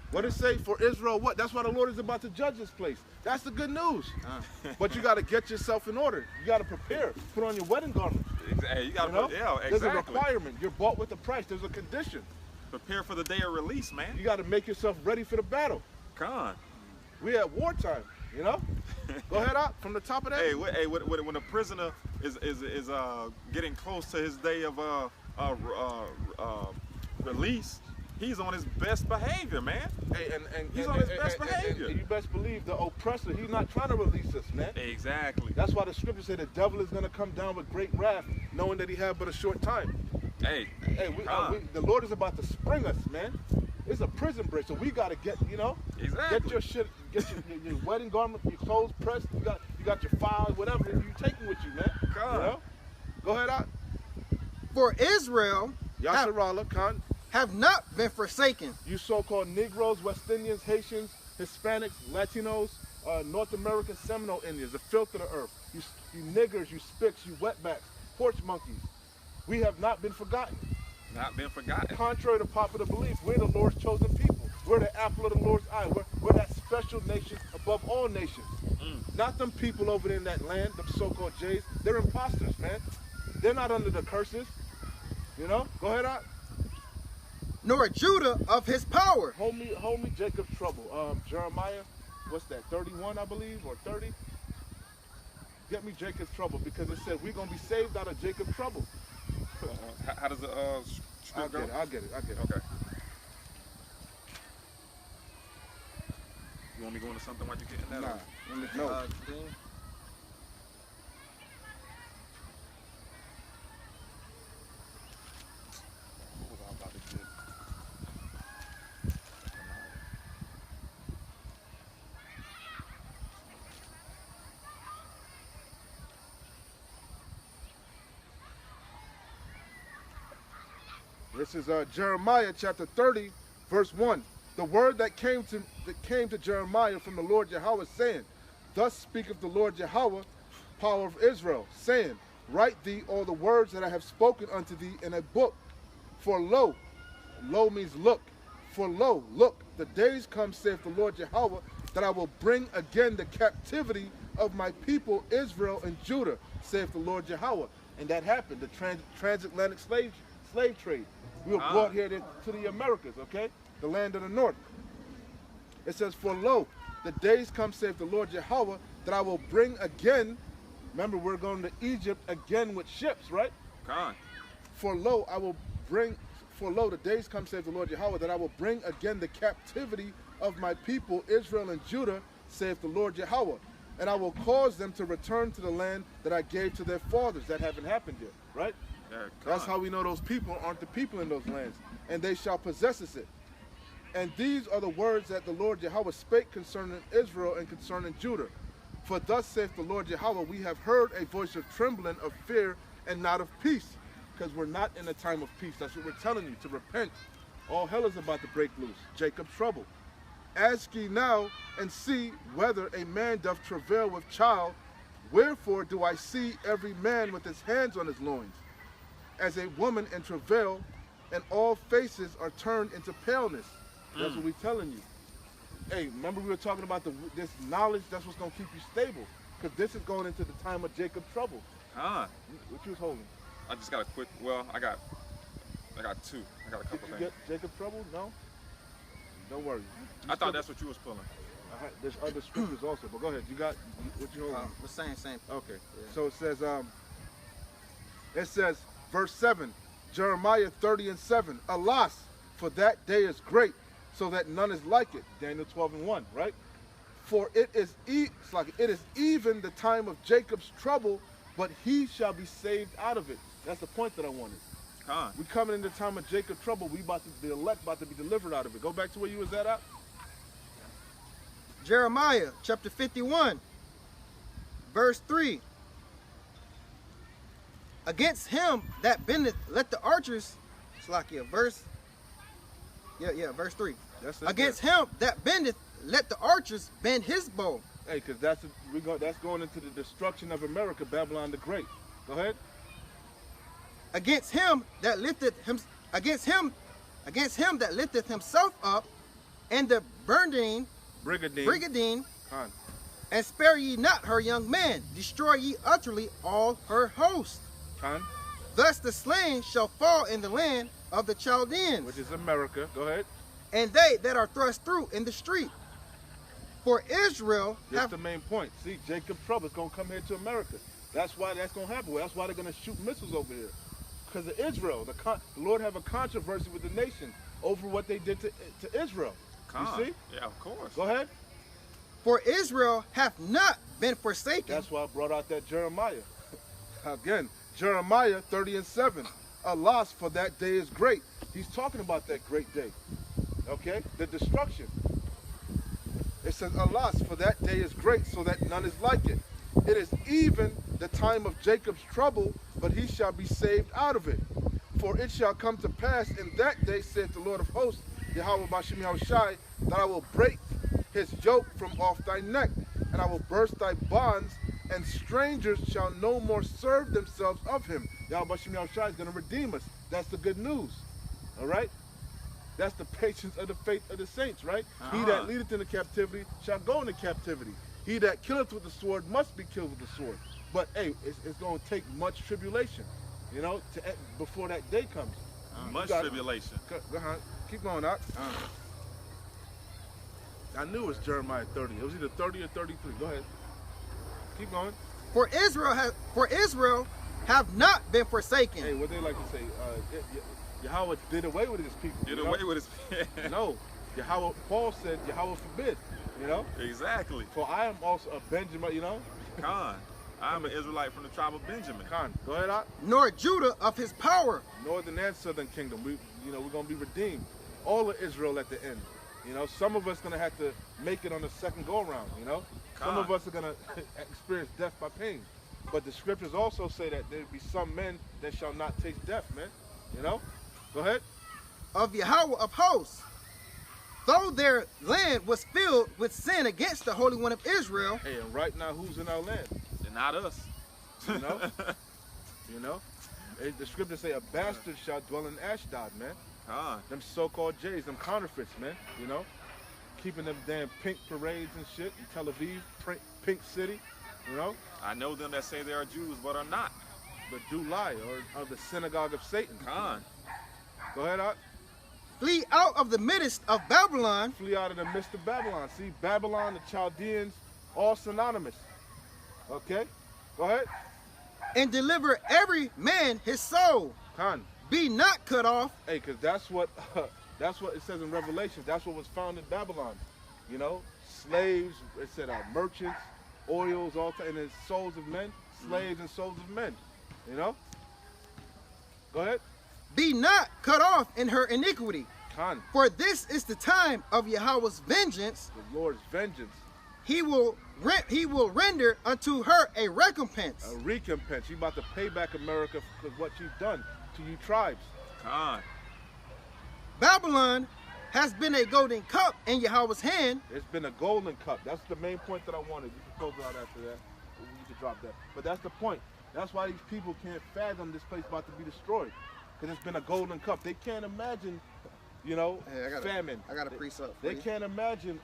What does it say for Israel? What? That's why the Lord is about to judge this place. That's the good news. But you got to get yourself in order. You got to prepare. Put on your wedding garment. Hey, you got to exactly. There's a requirement. You're bought with a price. There's a condition. Prepare for the day of release, man. You got to make yourself ready for the battle. We at wartime, you know? Go ahead out from the top of that. Hey, when a prisoner is getting close to his day of release, he's on his best behavior, man. Hey, he's on his best behavior. And you best believe the oppressor, he's not trying to release us, man. Exactly. That's why the scripture said the devil is going to come down with great wrath, knowing that he had but a short time. The Lord is about to spring us, man. It's a prison break, so we got to get, get your shit, get your wedding garment, your clothes pressed. You got your files, whatever you're taking with you, man. You know? Go ahead out. For Israel have not been forsaken. You so-called Negroes, West Indians, Haitians, Hispanics, Latinos, North American Seminole Indians, the filth of the earth. You niggers, you spicks, you wetbacks, porch monkeys. We have not been forgotten. Not been forgotten. Contrary to popular belief, we're the Lord's chosen people. We're the apple of the Lord's eye. We're that special nation above all nations. Not them people over there in that land, them so-called Jays. They're imposters, man. They're not under the curses. You know? Go ahead out. Nor Judah of his power. Hold me Jacob's trouble. Jeremiah, what's that, 31, I believe, or 30? Get me Jacob's trouble, because it says we're going to be saved out of Jacob's trouble. How does the script go? I'll get it. Okay. You want me going to something while you're getting that? Nah. No. This is Jeremiah chapter 30, verse 1. The word that came to Jeremiah from the Lord Yahweh, saying, Thus speaketh the Lord Yahweh, power of Israel, saying, write thee all the words that I have spoken unto thee in a book. For lo, lo means look. For lo, look, the days come, saith the Lord Yahweh, that I will bring again the captivity of my people Israel and Judah, saith the Lord Yahweh. And that happened, the transatlantic slave trade. We were brought here to the Americas, okay? The land of the north. It says, for lo, the days come, saith the Lord Yahweh, that I will bring again. Remember, we're going to Egypt again with ships, right? God. For lo, the days come, saith the Lord Yahweh, that I will bring again the captivity of my people Israel and Judah, saith the Lord Yahweh. And I will cause them to return to the land that I gave to their fathers. That haven't happened yet, right? That's how we know those people aren't the people in those lands. And they shall possess it. And these are the words that the Lord Yahweh spake concerning Israel and concerning Judah. For thus saith the Lord Yahweh, we have heard a voice of trembling, of fear, and not of peace. Because we're not in a time of peace. That's what we're telling you, to repent. All hell is about to break loose. Jacob's trouble. Ask ye now, and see whether a man doth travail with child. Wherefore do I see every man with his hands on his loins, as a woman in travail, and all faces are turned into paleness. That's what we're telling you. Hey, remember we were talking about this knowledge, that's what's going to keep you stable. Because this is going into the time of Jacob's trouble. What you was holding? I just got a quick, well, I got two. I got a couple things. Did you things. get Jacob's trouble? No? Don't worry. I thought that's what you was pulling. There's other scriptures also, but go ahead. You got, what you holding? The same. Okay. Yeah. So it says, verse 7, Jeremiah 30:7, alas, for that day is great, so that none is like it. Daniel 12:1, right? For it is even the time of Jacob's trouble, but he shall be saved out of it. That's the point that I wanted. We coming in the time of Jacob's trouble. The elect about to be delivered out of it. Go back to where you was at. Jeremiah chapter 51, verse 3. Against him that bendeth, let the archers, verse 3. Against him that bendeth, let the archers bend his bow. Hey, because that's going into the destruction of America, Babylon the Great. Go ahead. Against him that lifteth himself up, and the Brigadine, and spare ye not her young men, destroy ye utterly all her host. Thus the slain shall fall in the land of the Chaldeans, which is America. Go ahead. And they that are thrust through in the street. For Israel. That's the main point. See, Jacob's trouble is going to come here to America. That's why that's going to happen. That's why they're going to shoot missiles over here. Because of Israel. The Lord have a controversy with the nation over what they did to Israel. You see? Yeah, of course. Go ahead. For Israel hath not been forsaken. That's why I brought out that Jeremiah. Again, Jeremiah 30:7. Alas, for that day is great. He's talking about that great day. Okay? The destruction. It says, alas, for that day is great, so that none is like it. It is even the time of Jacob's trouble, but he shall be saved out of it. For it shall come to pass in that day, saith the Lord of hosts, Yahweh Bashim Yahushai, that I will break his yoke from off thy neck, and I will burst thy bonds, and strangers shall no more serve themselves of him. Yahweh Bashim Yahushai is going to redeem us. That's the good news. All right? That's the patience of the faith of the saints, right? He that leadeth into captivity shall go into captivity. He that killeth with the sword must be killed with the sword. But, hey, it's going to take much tribulation, you know, before that day comes. Much tribulation. Keep going out. I knew it was Jeremiah 30. It was either 30 or 33. Go ahead. Keep going. For Israel have not been forsaken. Hey, what they like to say, Yahweh did away with his people. Did away with his people. No. Yahweh, Paul said, Yahweh forbid. You know? Exactly. For I am also a Benjamin, you know? I'm an Israelite from the tribe of Benjamin. Go ahead, out. Nor Judah of his power. Northern and southern kingdom. We're going to be redeemed. All of Israel at the end. You know, some of us going to have to make it on the second go-around, you know? Some of us are going to experience death by pain. But the scriptures also say that there be some men that shall not taste death, man. You know? Go ahead. Of Yahweh of hosts. Though their land was filled with sin against the Holy One of Israel. Hey, and right now, who's in our land? Not us. You know? You know? The scriptures say a bastard shall dwell in Ashdod, man. Them so-called Jays, them counterfeits, man. You know? Keeping them damn pink parades and shit in Tel Aviv, pink city, you know? I know them that say they are Jews but are not. But do lie, or of the synagogue of Satan. Go ahead, Art. Flee out of the midst of Babylon. Flee out of the midst of Babylon. See, Babylon, the Chaldeans, all synonymous. Okay? Go ahead. And deliver every man his soul. Be not cut off. Hey, because that's what it says in Revelation. That's what was found in Babylon. You know, slaves, it said merchants, oils, all and then souls of men, slaves and souls of men. You know? Go ahead. Be not cut off in her iniquity. For this is the time of Yahweh's vengeance. The Lord's vengeance. He will render unto her a recompense. A recompense. You about to pay back America for what you've done to you tribes. Babylon has been a golden cup in Yahweh's hand. It's been a golden cup. That's the main point that I wanted. You can close out after that. You can drop that. But that's the point. That's why these people can't fathom this place about to be destroyed. Because it's been a golden cup. They can't imagine, you know, famine. I got a precept. They can't imagine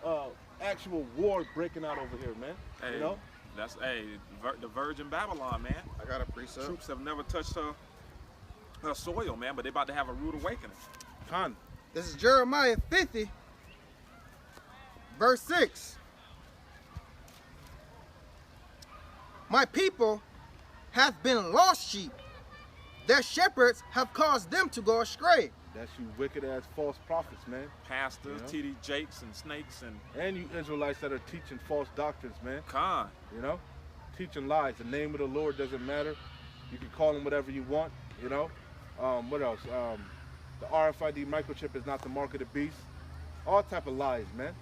actual war breaking out over here, man. Hey, you know? That's the Virgin Babylon, man. I got a precept. Troops have never touched her soil, man, but they about to have a rude awakening. This is Jeremiah 50, verse 6. My people hath been lost sheep. Their shepherds have caused them to go astray. That's you wicked ass false prophets, man. Pastors, TD Jakes and snakes and you Israelites that are teaching false doctrines, man. You know? Teaching lies. The name of the Lord doesn't matter. You can call him whatever you want, you know? What else? The RFID microchip is not the mark of the beast. All type of lies, man.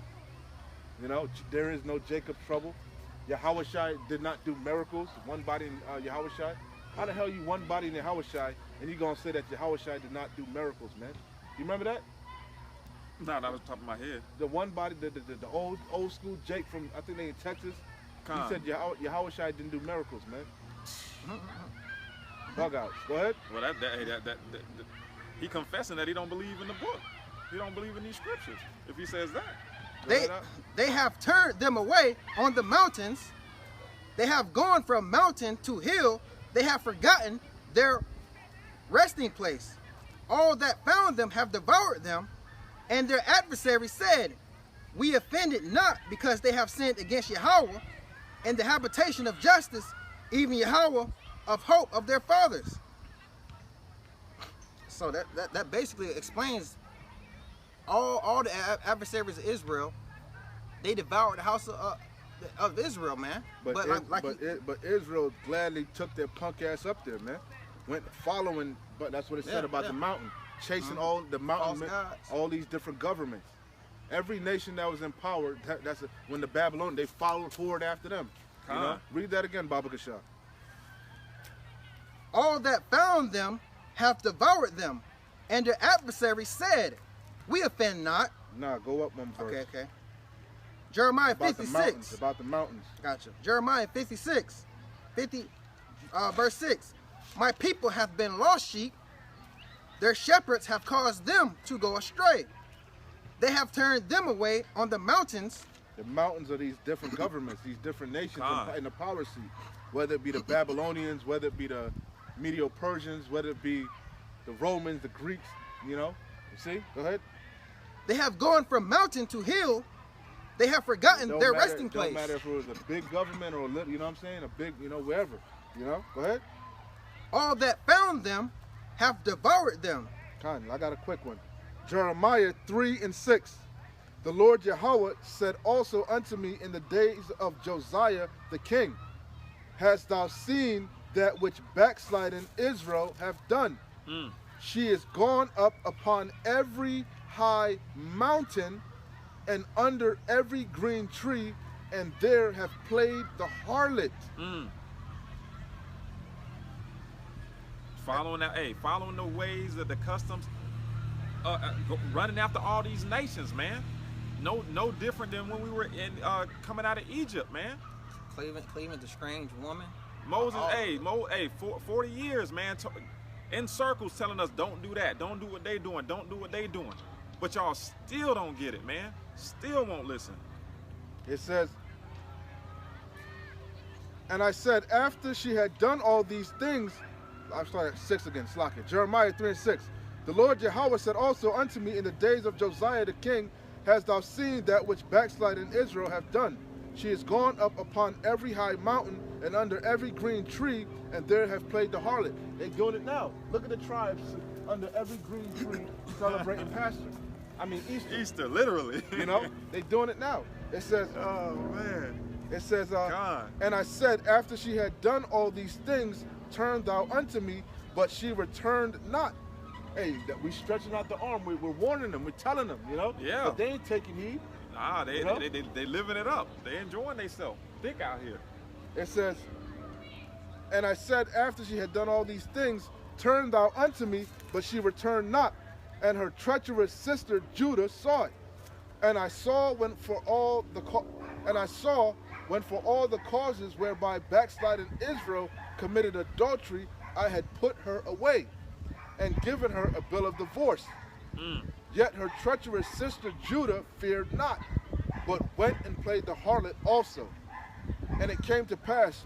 You know, there is no Jacob's trouble. Yahushai did not do miracles. One body in Yahushai. How the hell you one body in Yahushai and you gonna say that Yahushai did not do miracles, man? You remember that? No, that was top of my head. The one body, the old school Jake from, I think they in Texas. He said Yahushai didn't do miracles, man. Bug outs. Go ahead. Well, he confessing that he don't believe in the book. He don't believe in these scriptures. If he says that. They have turned them away on the mountains. They have gone from mountain to hill. They have forgotten their resting place. All that found them have devoured them, and their adversaries said, we offended not, because they have sinned against Yahweh and the habitation of justice, even Yahweh of hope of their fathers. So that basically explains all the adversaries of Israel. They devoured the house of Israel, man. But Israel gladly took their punk ass up there, man. Went following, but that's what it said about the mountain, chasing all the mountain, all these different governments. Every nation that was in power, when the Babylonians, they followed forward after them. You know? Read that again, Baba Kasha. All that found them have devoured them, and their adversaries said, we offend not. Nah, go up one verse. Okay. Jeremiah 56. About the mountains. Gotcha. Jeremiah 56, verse 6. My people have been lost sheep. Their shepherds have caused them to go astray. They have turned them away on the mountains. The mountains are these different governments, these different nations in the power seat. Whether it be the Babylonians, whether it be the Medo-Persians, whether it be the Romans, the Greeks, you know. You see? Go ahead. They have gone from mountain to hill. They have forgotten their resting place. Don't matter if it was a big government or a little, you know what I'm saying? A big, you know, wherever. You know? Go ahead. All that found them have devoured them. I got a quick one. Jeremiah 3:6. The Lord Yahweh said also unto me in the days of Josiah the king, hast thou seen that which backsliding Israel have done? She is gone up upon every high mountain and under every green tree, and there have played the harlot. Following the ways of the customs, running after all these nations, man. No different than when we were in coming out of Egypt, man. Cleaving the strange woman. Moses, 40 years, man, in circles telling us don't do that, don't do what they doing, don't do what they doing. But y'all still don't get it, man. Still won't listen. It says, and I said, after she had done all these things, I'm starting at 6 again, Slack it. Jeremiah 3:6. The Lord Yahweh said also unto me in the days of Josiah the king, hast thou seen that which backsliding Israel have done? She is gone up upon every high mountain and under every green tree, and there have played the harlot. They're doing it now. Look at the tribes under every green tree celebrating Pastor. I mean Easter. Easter, literally. You know, they're doing it now. It says, oh man. It says, and I said, after she had done all these things, turn thou unto me, but she returned not. Hey, that we stretching out the arm. We're warning them. We're telling them, you know. Yeah. But they ain't taking heed. Nah, they living it up. They enjoying themselves. Thick out here. It says, and I said, after she had done all these things, turn thou unto me, but she returned not. And her treacherous sister Judah saw it. And I saw when for all the causes whereby backsliding Israel committed adultery, I had put her away, and given her a bill of divorce. Yet her treacherous sister Judah feared not, but went and played the harlot also. And it came to pass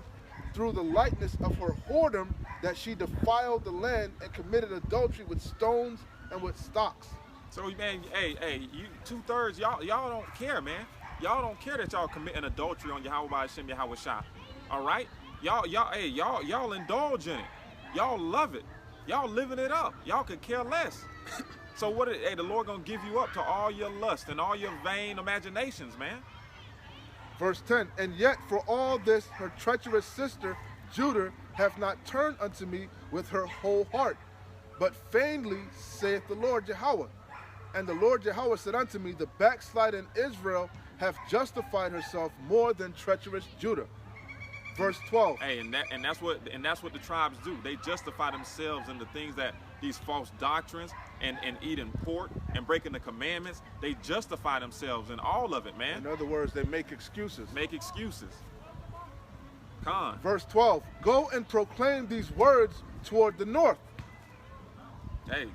through the lightness of her whoredom that she defiled the land and committed adultery with stones and with stocks. So man, hey, you 2/3 y'all don't care, man. Y'all don't care that y'all committing adultery on Yahweh Hashem Yahweh Shah. All right? Y'all indulge in it. Y'all love it. Y'all living it up. Y'all could care less. So what? The Lord gonna give you up to all your lust and all your vain imaginations, man. Verse 10. And yet for all this her treacherous sister Judah hath not turned unto me with her whole heart, but vainly saith the Lord Yahweh. And the Lord Yahweh said unto me, the backsliding Israel hath justified herself more than treacherous Judah. Verse 12. Hey, and that's what the tribes do. They justify themselves in the things that these false doctrines and eating pork and breaking the commandments. They justify themselves in all of it, man. In other words, they make excuses. Make excuses. Con. Verse 12. Go and proclaim these words toward the north. Hey.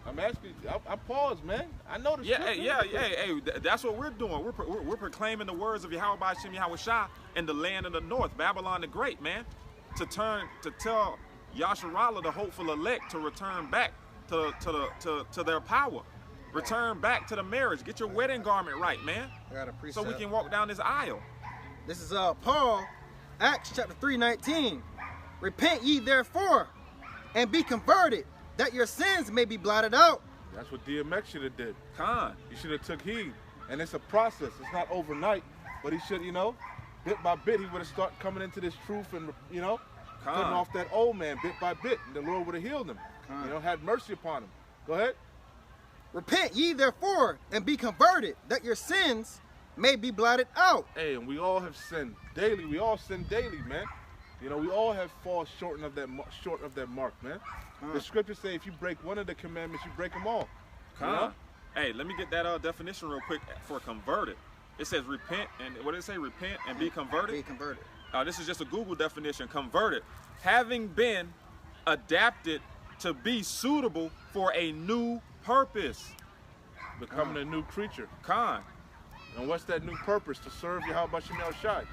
I'm asking. I paused, man. I know the Hey, that's what we're doing. We're proclaiming the words of Yahweh Hashem Yahweh Shah in the land of the north, Babylon the Great, man. To tell Yasharallah, the hopeful elect, to return back to their power. Return back to the marriage. Get your wedding garment right, man. I got a precept. So we can walk down this aisle. This is Paul, Acts chapter 3:19. Repent ye therefore, and be converted, that your sins may be blotted out. That's what DMX should have did. Con. He should have took heed. And it's a process. It's not overnight. But he should, bit by bit, he would have started coming into this truth and, cutting off that old man bit by bit. And the Lord would have healed him. Had mercy upon him. Go ahead. Repent ye therefore, and be converted, that your sins may be blotted out. Hey, and we all have sinned daily. We all sin daily, man. We all have fallen short of that mark, man. The scriptures say if you break one of the commandments, you break them all. Hey, let me get that definition real quick for converted. It says repent, and what did it say? Repent and be converted? Be converted. This is just a Google definition. Converted, having been adapted to be suitable for a new purpose. Becoming a new creature. Con. And what's that new purpose? To serve Yahweh Shem Shai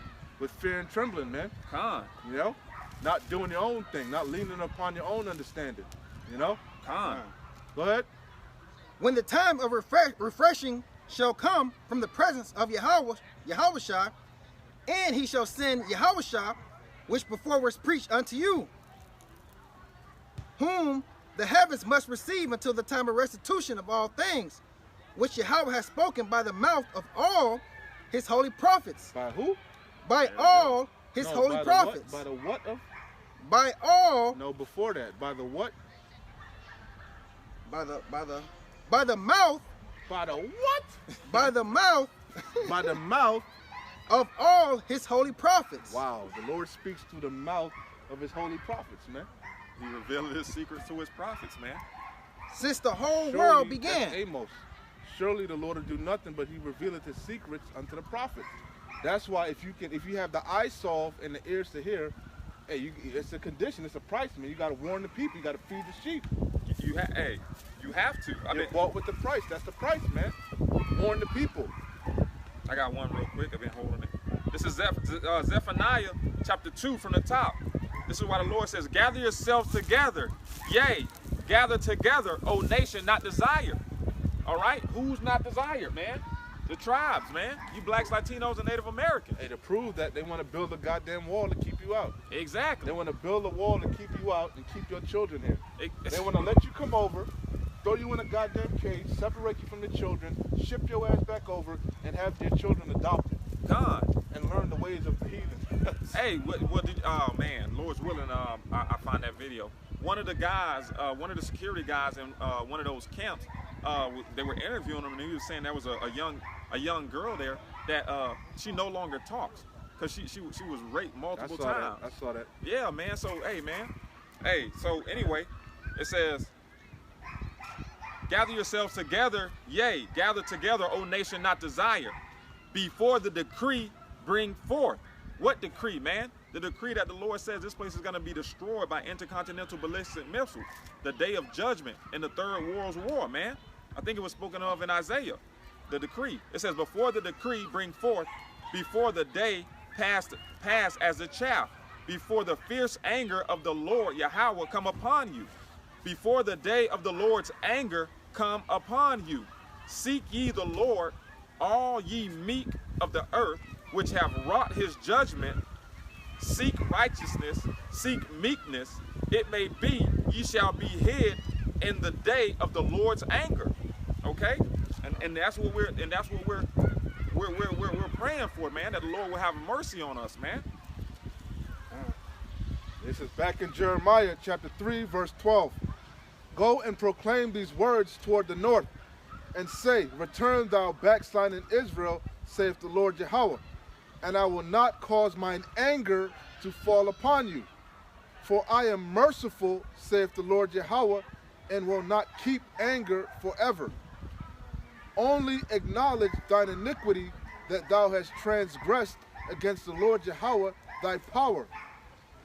with fear and trembling, man. Con. Not doing your own thing, not leaning upon your own understanding, Con. Go ahead. When the time of refreshing shall come from the presence of Yahweh Shah, and he shall send Yahweh Shah, which before was preached unto you, whom the heavens must receive until the time of restitution of all things, which Yahweh has spoken by the mouth of all his holy prophets. By who? By all his holy prophets. By the what of? By all. No, before that. By the what? By the mouth. By the what? By the mouth. By the mouth of all his holy prophets. Wow, the Lord speaks through the mouth of his holy prophets, man. He revealed his secrets to his prophets, man. Since the whole world began. Amos. Surely the Lord will do nothing, but he revealeth his secrets unto the prophets. That's why if you have the eyes soft and the ears to hear, hey, it's a condition, it's a price, man. You got to warn the people, you got to feed the sheep. You have to. I mean, bought with the price. That's the price, man. Warn the people. I got one real quick. I've been holding it. This is Zephaniah chapter 2 from the top. This is why the Lord says, gather yourselves together. Yea, gather together, O nation not desired. All right? Who's not desired, man? The tribes, man. You blacks, Latinos, and Native Americans. Hey, to prove that, they want to build a goddamn wall to keep you out. Exactly. They want to build a wall to keep you out and keep your children here. They want to let you come over, throw you in a goddamn cage, separate you from the children, ship your ass back over, and have your children adopted. God. And learn the ways of the heathen. Hey, oh man, Lord's willing, I find that video. One of the guys, one of the security guys in one of those camps, they were interviewing him, and he was saying there was a young girl there that she no longer talks because she was raped multiple times. I saw that. Yeah, man. So hey, man. Hey, so anyway, it says, gather yourselves together, yea, gather together, O nation not desired, before the decree bring forth. What decree, man? The decree that the Lord says this place is going to be destroyed by intercontinental ballistic missiles, the day of judgment in the Third World War, man. I think it was spoken of in Isaiah, the decree. It says, before the decree bring forth, before the day pass as a chaff, before the fierce anger of the Lord Yahweh come upon you, before the day of the Lord's anger come upon you. Seek ye the Lord, all ye meek of the earth, which have wrought his judgment. Seek righteousness, seek meekness. It may be ye shall be hid in the day of the Lord's anger. Okay, and that's what we're praying for, man. That the Lord will have mercy on us, man. This is back in Jeremiah chapter 3, verse 12. Go and proclaim these words toward the north, and say, return thou backsliding Israel, saith the Lord Yahweh, and I will not cause mine anger to fall upon you. For I am merciful, saith the Lord Yahweh, and will not keep anger forever. Only acknowledge thine iniquity, that thou hast transgressed against the Lord Yahweh thy power,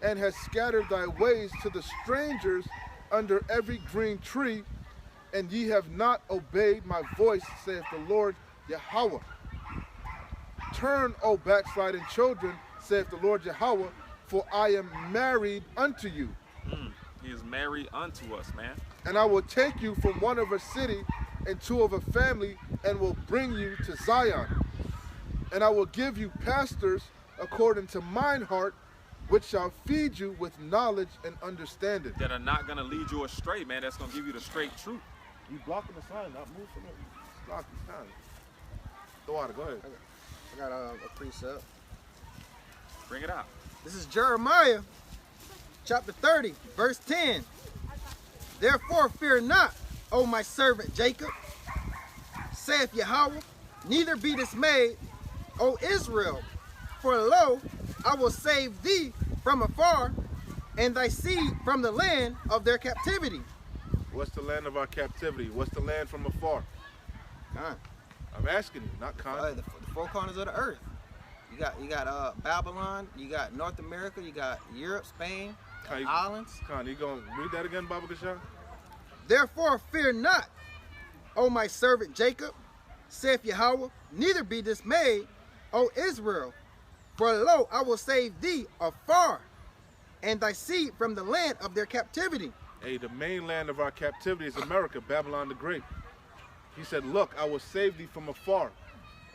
and hast scattered thy ways to the strangers under every green tree, and ye have not obeyed my voice, saith the Lord Yahweh. Turn, O backsliding children, saith the Lord Yahweh, for I am married unto you. He is married unto us, man. And I will take you from one of a city and two of a family, and will bring you to Zion. And I will give you pastors according to mine heart, which shall feed you with knowledge and understanding. That are not going to lead you astray, man. That's going to give you the straight truth. You blocking the sign, not move from it. Block the sign. The water, go ahead. I got a precept. Bring it out. This is Jeremiah chapter 30, verse 10. Therefore fear not, O my servant Jacob, saith Yahweh, neither be dismayed, O Israel, for lo, I will save thee from afar, and thy seed from the land of their captivity. What's the land of our captivity? What's the land from afar? Khan. I'm asking you, not Khan. The four corners of the earth. You got Babylon, you got North America, you got Europe, Spain, islands. Khan, you gonna read that again, Baba Kashan? Therefore fear not, O my servant Jacob, saith Yahweh, neither be dismayed, O Israel, for lo, I will save thee afar, and thy seed from the land of their captivity. Hey, the main land of our captivity is America, Babylon the Great. He said, look, I will save thee from afar.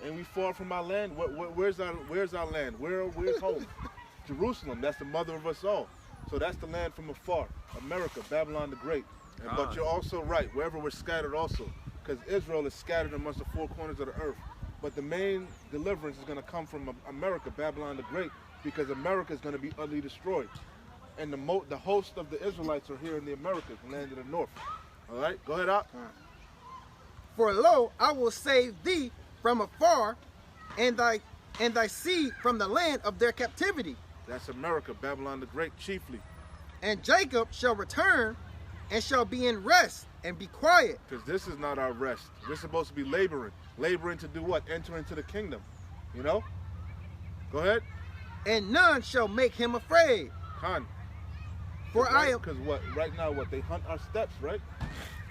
And we far from our land. Where's our land? Where's home? Jerusalem, that's the mother of us all. So that's the land from afar. America, Babylon the Great. But you're also right, wherever we're scattered also. Because Israel is scattered amongst the four corners of the earth. But the main deliverance is going to come from America, Babylon the Great, because America is going to be utterly destroyed. And the host of the Israelites are here in the Americas, the land of the north. All right, go ahead out. For lo, I will save thee from afar, and thy seed from the land of their captivity. That's America, Babylon the Great, chiefly. And Jacob shall return, and shall be in rest, and be quiet. Because this is not our rest. We're supposed to be laboring. Laboring to do what? Enter into the kingdom. You know? Go ahead. And none shall make him afraid. Khan. For I am. Because what? Right now, what? They hunt our steps, right?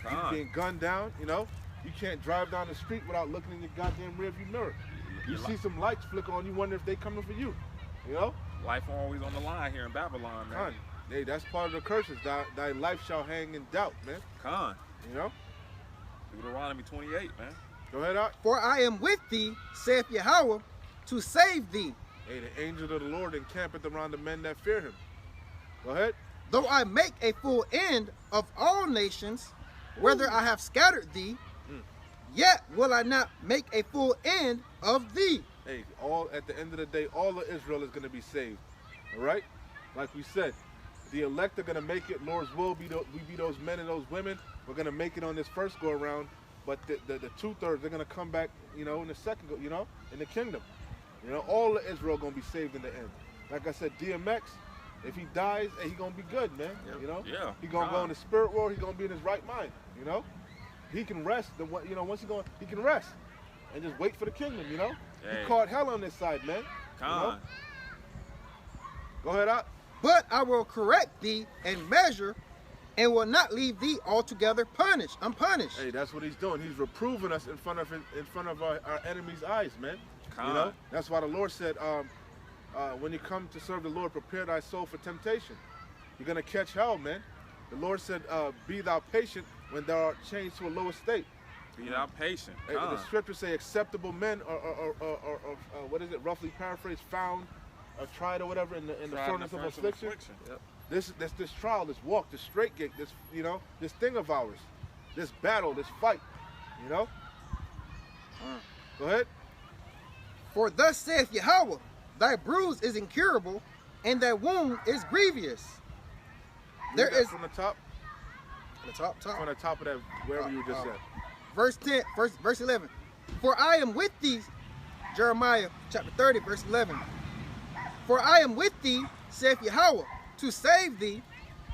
You getting gunned down, you know? You can't drive down the street without looking in your goddamn rearview mirror. You see some lights flicker on, you wonder if they coming for you, you know? Life always on the line here in Babylon, man. Khan. Hey, that's part of the curses. Thy life shall hang in doubt, man. Khan. You know? Deuteronomy 28, man. Go ahead, out. For I am with thee, saith Yahweh, to save thee. Hey, the angel of the Lord encampeth around the men that fear him. Go ahead. Though I make a full end of all nations, whether I have scattered thee, yet will I not make a full end of thee. Hey, all at the end of the day, all of Israel is going to be saved. All right? Like we said, the elect are going to make it. Lord's will be we be those men and those women. We're going to make it on this first go around. But the 2/3, they're going to come back, you know, in the second go, you know, in the kingdom. You know, all of Israel going to be saved in the end. Like I said, DMX, if he dies, hey, he going to be good, man. Yep. You know? Yeah. He going to go in the spirit world. He going to be in his right mind, you know? He can rest. You know, once he can rest and just wait for the kingdom, you know? Hey. He caught hell on this side, man. Come on. You know? Go ahead, out. But I will correct thee and measure and will not leave thee altogether unpunished. Hey, that's what he's doing. He's reproving us in front of our enemy's eyes, man. You know? That's why the Lord said, when you come to serve the Lord, prepare thy soul for temptation. You're going to catch hell, man. The Lord said, be thou patient when thou art changed to a lower state. Be thou patient. The scriptures say acceptable men are what is it, roughly paraphrased, found, tried or whatever in the furnace of affliction. Yep. This trial, this walk, this straight gate, this, you know, this thing of ours, this battle, this fight, you know? Go ahead. For thus saith Yahweh, thy bruise is incurable, and thy wound is grievous. There is from the top. The top. On the top of that, wherever you just said. Verse 10, verse 11. For I am with thee, Jeremiah chapter 30, verse 11. For I am with thee, saith Yahweh, to save thee,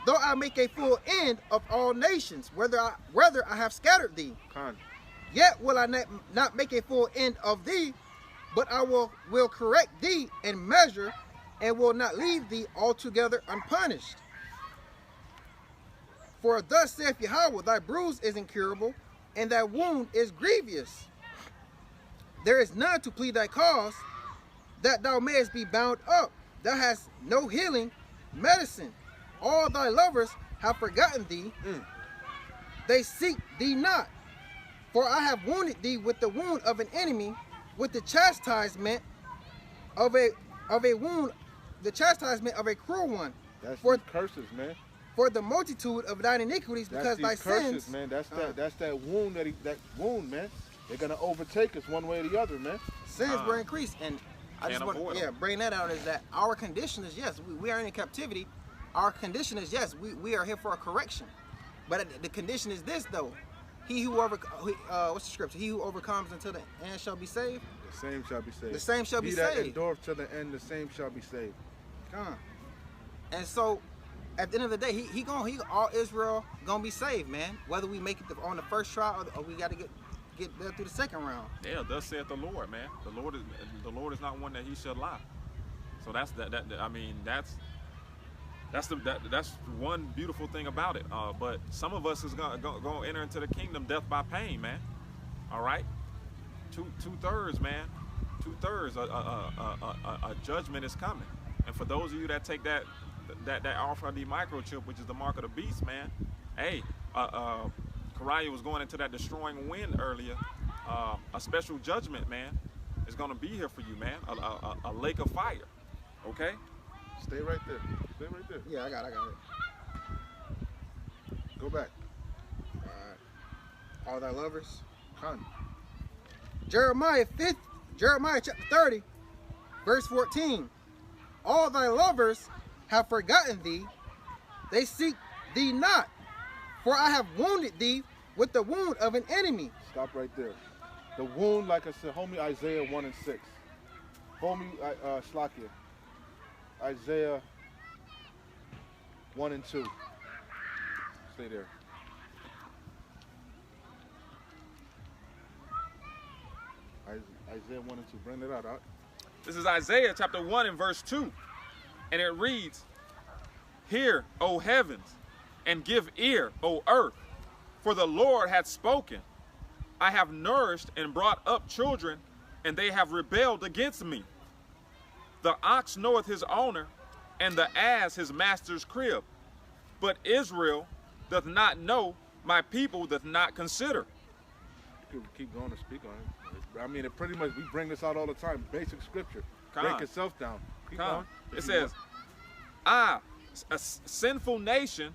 though I make a full end of all nations, whether I have scattered thee. Yet will I not make a full end of thee, but I will correct thee and measure, and will not leave thee altogether unpunished. For thus saith Yahweh, thy bruise is incurable, and thy wound is grievous. There is none to plead thy cause, that thou mayest be bound up. Thou hast no healing medicine. All thy lovers have forgotten thee. They seek thee not. For I have wounded thee with the wound of an enemy, with the chastisement of a wound, the chastisement of a cruel one. That's for curses, man. For the multitude of thine iniquities, because thy curses, sins, man. That's that wound that wound, man. They're gonna overtake us one way or the other, man. Sins were increased, and I just want to bring that out is that our condition is yes, we are in captivity. Our condition is yes, we are here for a correction, but the condition is this though: he who what's the scripture? He who overcomes until the end shall be saved. The same shall be saved. The same shall be saved. He that endureth to the end, the same shall be saved. And so, at the end of the day, all Israel gonna be saved, man. Whether we make it on the first trial or we got to get there through the second round. Yeah, thus saith the Lord, man. The Lord is not one that he shall lie. So that's I mean, that's one beautiful thing about it. But some of us is gonna enter into the kingdom death by pain, man. All right, two-thirds, man. 2/3 a judgment is coming. And for those of you that take that RFID microchip, which is the mark of the beast, man. Hey, Karaya was going into that destroying wind earlier. A special judgment, man, is going to be here for you, man. A lake of fire. Okay? Stay right there. Stay right there. Yeah, I got it. Go back. All thy lovers. Jeremiah chapter 30, verse 14. All thy lovers have forgotten thee. They seek thee not. For I have wounded thee with the wound of an enemy. Stop right there. The wound, like I said, homie, Isaiah 1 and 6. Homie, Slakia. Isaiah 1 and 2. Stay there. Isaiah 1 and 2. Bring that out. This is Isaiah chapter 1 and verse 2. And it reads, "Hear, O heavens, and give ear, O earth, for the Lord hath spoken. I have nourished and brought up children, and they have rebelled against me. The ox knoweth his owner, and the ass his master's crib. But Israel doth not know, my people doth not consider." You could keep going to speak on it. I mean, it pretty much, we bring this out all the time. Basic scripture. Break yourself down. Keep going. It says, "I, a sinful nation,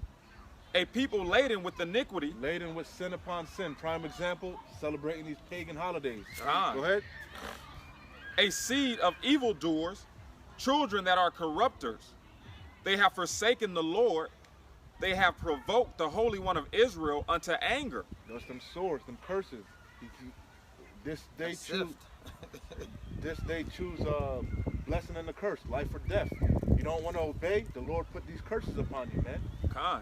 a people laden with iniquity." Laden with sin upon sin. Prime example, celebrating these pagan holidays. Go ahead. "A seed of evildoers, children that are corrupters. They have forsaken the Lord. They have provoked the Holy One of Israel unto anger." Those them swords, them curses. This day choose blessing and the curse, life or death. You don't want to obey, the Lord put these curses upon you, man.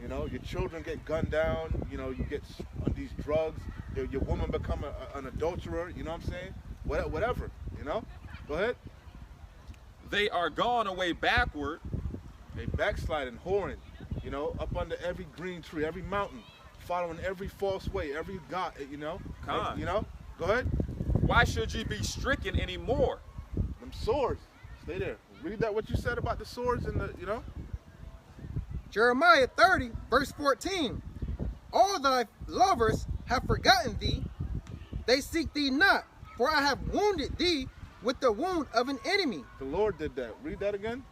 You know, your children get gunned down, you know, you get on these drugs, your woman become an adulterer, you know what I'm saying? Whatever, you know? Go ahead. "They are gone away backward." They backsliding, whoring, you know, up under every green tree, every mountain, following every false way, every God, you know? You know? Go ahead. "Why should ye be stricken anymore?" Them swords. Stay there. Read that, what you said about the swords and the, you know? Jeremiah 30, verse 14. "All thy lovers have forgotten thee. They seek thee not, for I have wounded thee with the wound of an enemy." The Lord did that. Read that again.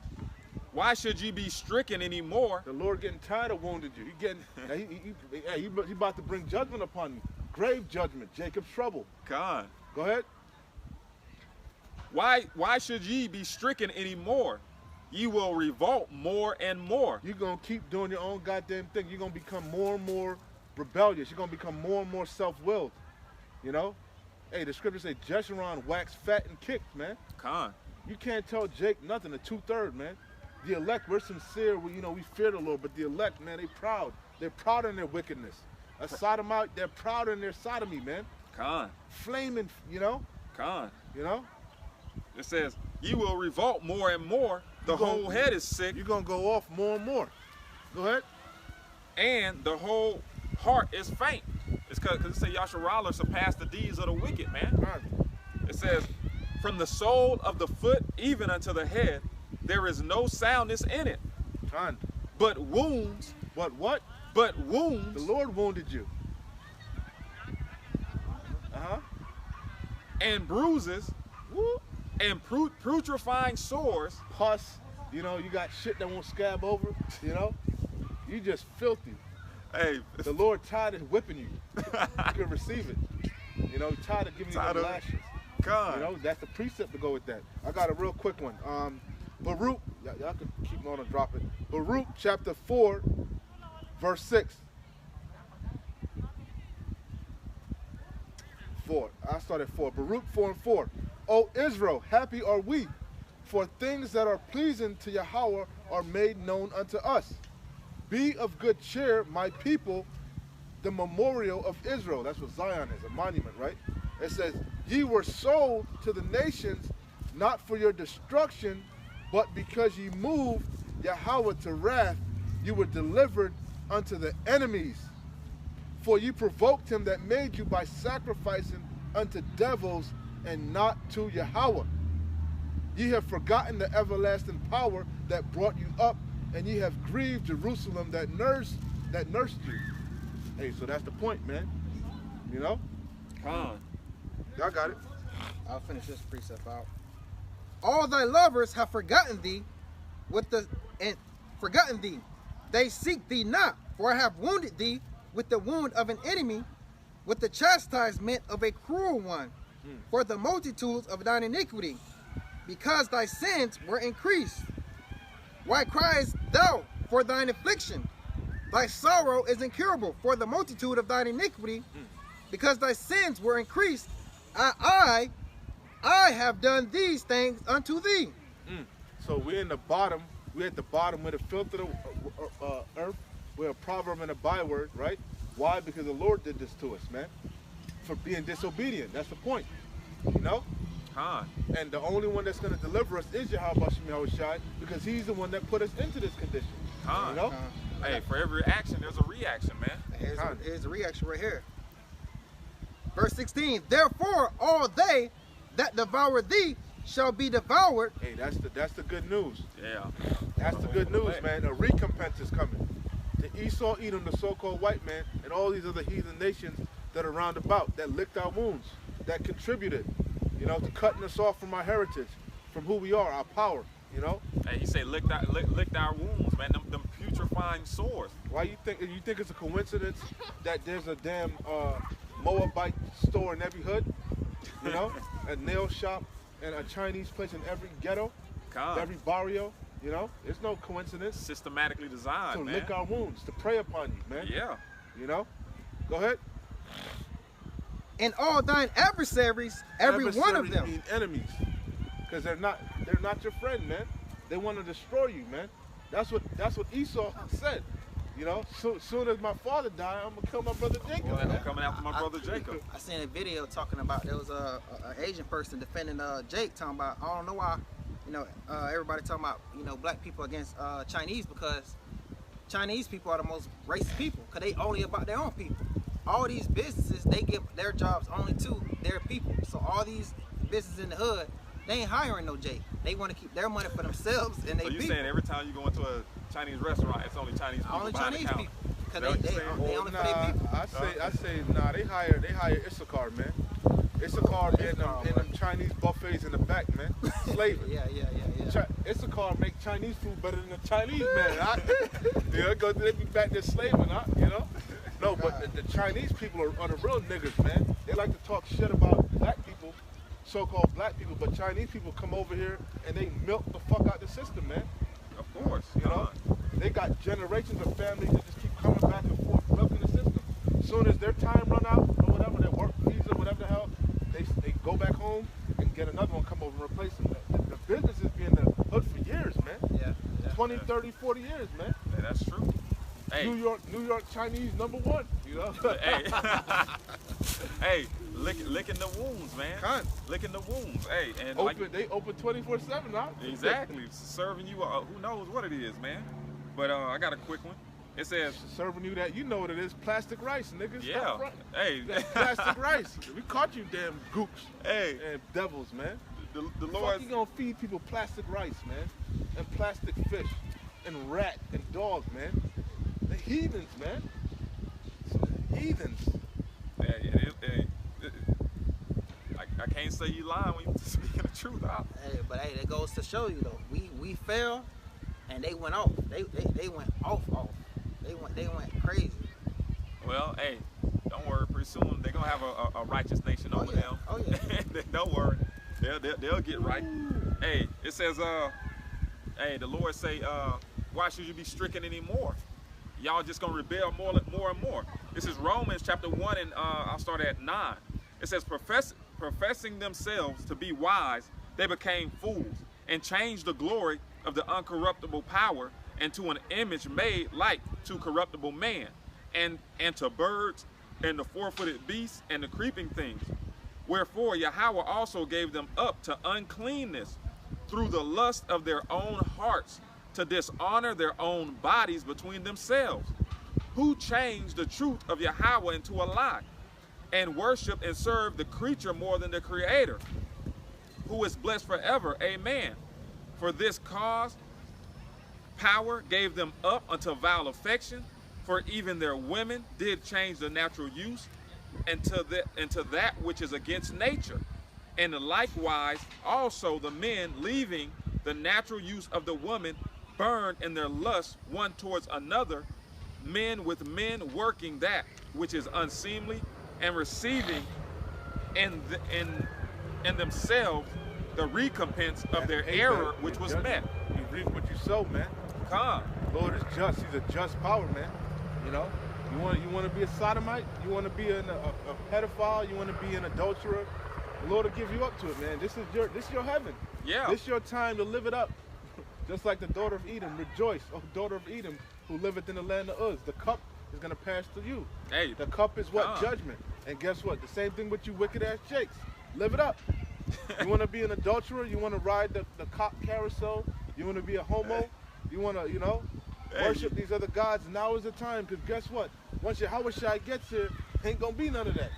"Why should ye be stricken anymore?" The Lord getting tired of wounded you. He getting, he about to bring judgment upon you. Grave judgment, Jacob's trouble. God. Go ahead. Why should ye be stricken anymore? Ye will revolt more and more." You're going to keep doing your own goddamn thing. You're going to become more and more rebellious. You're going to become more and more self-willed. You know? Hey, the scriptures say Jeshurun waxed fat and kicked, man. Con. You can't tell Jake nothing, a 2/3, man. The elect, we're sincere, we fear the Lord, but the elect, man, they proud. They're proud in their wickedness. A sodomite, they're proud in their sodomy, man. Con. Flaming, you know? Con. You know? It says, "You will revolt more and more. The whole head is sick." You're going to go off more and more. Go ahead. "And the whole heart is faint." It's because it says Yasharallah surpassed the deeds of the wicked, man. Con. It says, "From the sole of the foot even unto the head, there is no soundness in it. Con. But wounds." But what? "But wounds." The Lord wounded you. "And bruises." Woo. "And putrefying sores." Pus. You know, you got shit that won't scab over. You know? You just filthy. Hey. The Lord tired of whipping you. You can receive it. You know, tired of giving you the lashes. God. You know, that's the precept to go with that. I got a real quick one. Baruch, y'all can keep going and drop it. Baruch chapter 4, verse 6. 4. I start at 4. Baruch 4 and 4. "O Israel, happy are we, for things that are pleasing to Yahweh are made known unto us. Be of good cheer, my people, the memorial of Israel." That's what Zion is, a monument, right? It says, "Ye were sold to the nations, not for your destruction, but because ye moved Yahweh to wrath, you were delivered unto the enemies. For ye provoked him that made you by sacrificing unto devils and not to Yahweh. Ye have forgotten the everlasting power that brought you up, and ye have grieved Jerusalem that nursed you." Hey, so that's the point, man. You know? Y'all got it. I'll finish this precept out. "All thy lovers have forgotten thee forgotten thee. They seek thee not, for I have wounded thee with the wound of an enemy, with the chastisement of a cruel one, for the multitudes of thine iniquity, because thy sins were increased. Why criest thou for thine affliction? Thy sorrow is incurable for the multitude of thine iniquity, because thy sins were increased. I have done these things unto thee." So we're in the bottom. We're at the bottom with the filth of the earth. We're a proverb and a byword, right? Why? Because the Lord did this to us, man. For being disobedient. That's the point. You know? And the only one that's going to deliver us is Yahweh Shai, because he's the one that put us into this condition. You know? Hey, for every action, there's a reaction, man. Here's the reaction right here. Verse 16, therefore all they that devour thee shall be devoured. Hey, that's the good news. Yeah. That's the good news, man. A recompense is coming. To Esau, Edom, the so-called white man, and all these other heathen nations that are round about, that licked our wounds, that contributed, you know, to cutting us off from our heritage, from who we are, our power, you know? Hey, he say licked our wounds, man, them putrefying sores. Why you think it's a coincidence that there's a damn Moabite store in every hood, you know, a nail shop and a Chinese place in every ghetto, every barrio, you know? It's no coincidence. Systematically designed, to man. lick our wounds, to prey upon you, man. Yeah. You know? Go ahead. And all thine adversaries, every one of them. Mean enemies, because they're not your friend, man. They want to destroy you, man. That's what Esau said. You know, soon as my father died, I'm gonna kill my brother Jacob. Well, I'm coming after my brother Jacob. I seen a video talking about there was a Asian person defending Jake, talking about I don't know why, you know, everybody talking about, you know, black people against Chinese, because Chinese people are the most racist people, because they only about their own people. All these businesses, they give their jobs only to their people. So all these businesses in the hood, they ain't hiring no Jake. They want to keep their money for themselves and they. So you saying every time you go into a Chinese restaurant, it's only Chinese people? Only Chinese people, because they only for their people. I say nah. They hire Issachar, man. Issachar in them Chinese buffets in the back, man. Slaving. Yeah. Issachar make Chinese food better than the Chinese man. You know, they be back there slaving, you know. No, but the Chinese people are the real niggas, man. They like to talk shit about black people, so-called black people, but Chinese people come over here and they milk the fuck out the system, man. Of course. You know? They got generations of families that just keep coming back and forth milking the system. As soon as their time run out or whatever, their work visa, whatever the hell, they go back home and get another one come over and replace them. The business has been in the hood for years, man. Yeah. 20, 30, 40 years, man. Yeah, that's true. Hey. New York Chinese #1, you know? Hey, hey, licking the wounds, man. Licking the wounds. Hey, and they open 24/7, huh? Exactly. Serving you, who knows what it is, man. But I got a quick one. It says serving you that, you know what it is, plastic rice, niggas. Yeah. Hey, plastic rice. We caught you, damn gooks. Hey, and devils, man. The Lord. Fuck you gonna feed people plastic rice, man, and plastic fish, and rat and dog, man. The heathens, man. Heathens. I can't say you lying when you're speaking the truth. Hey, but hey, that goes to show you though. We fell, and they went off. They went off. They went crazy. Well, hey, don't worry. Pretty soon they're gonna have a righteous nation over them. Oh yeah. Don't worry. They'll get right. Hey, it says hey, the Lord say why should you be stricken anymore? Y'all just gonna rebel more and more. This is Romans chapter 1, and I'll start at 9. It says, professing themselves to be wise, they became fools, and changed the glory of the uncorruptible power into an image made like to corruptible man, and to birds, and the four-footed beasts, and the creeping things. Wherefore Yahweh also gave them up to uncleanness through the lust of their own hearts, to dishonor their own bodies between themselves, who changed the truth of Yahweh into a lie, and worship and serve the creature more than the Creator, who is blessed forever. Amen. For this cause, power gave them up unto vile affection, for even their women did change the natural use into that which is against nature. And likewise also the men, leaving the natural use of the woman, burned in their lust one towards another, men with men working that which is unseemly, and receiving in themselves the recompense of their error which was met. You reap what you sow, man. Lord is just. He's a just power, man. You know, you want to be a sodomite, you want to be a pedophile, you want to be an adulterer. The Lord will give you up to it, man. This is your heaven. Yeah. This is your time to live it up. Just like the daughter of Edom, rejoice, oh daughter of Edom, who liveth in the land of Uz. The cup is going to pass to you. Hey, the cup is what? Judgment. And guess what? The same thing with you wicked ass jakes. Live it up. You want to be an adulterer? You want to ride the cop carousel? You want to be a homo? You want to, you know, worship these other gods? Now is the time, because guess what? Once Yahweh Shai gets here, ain't going to be none of that.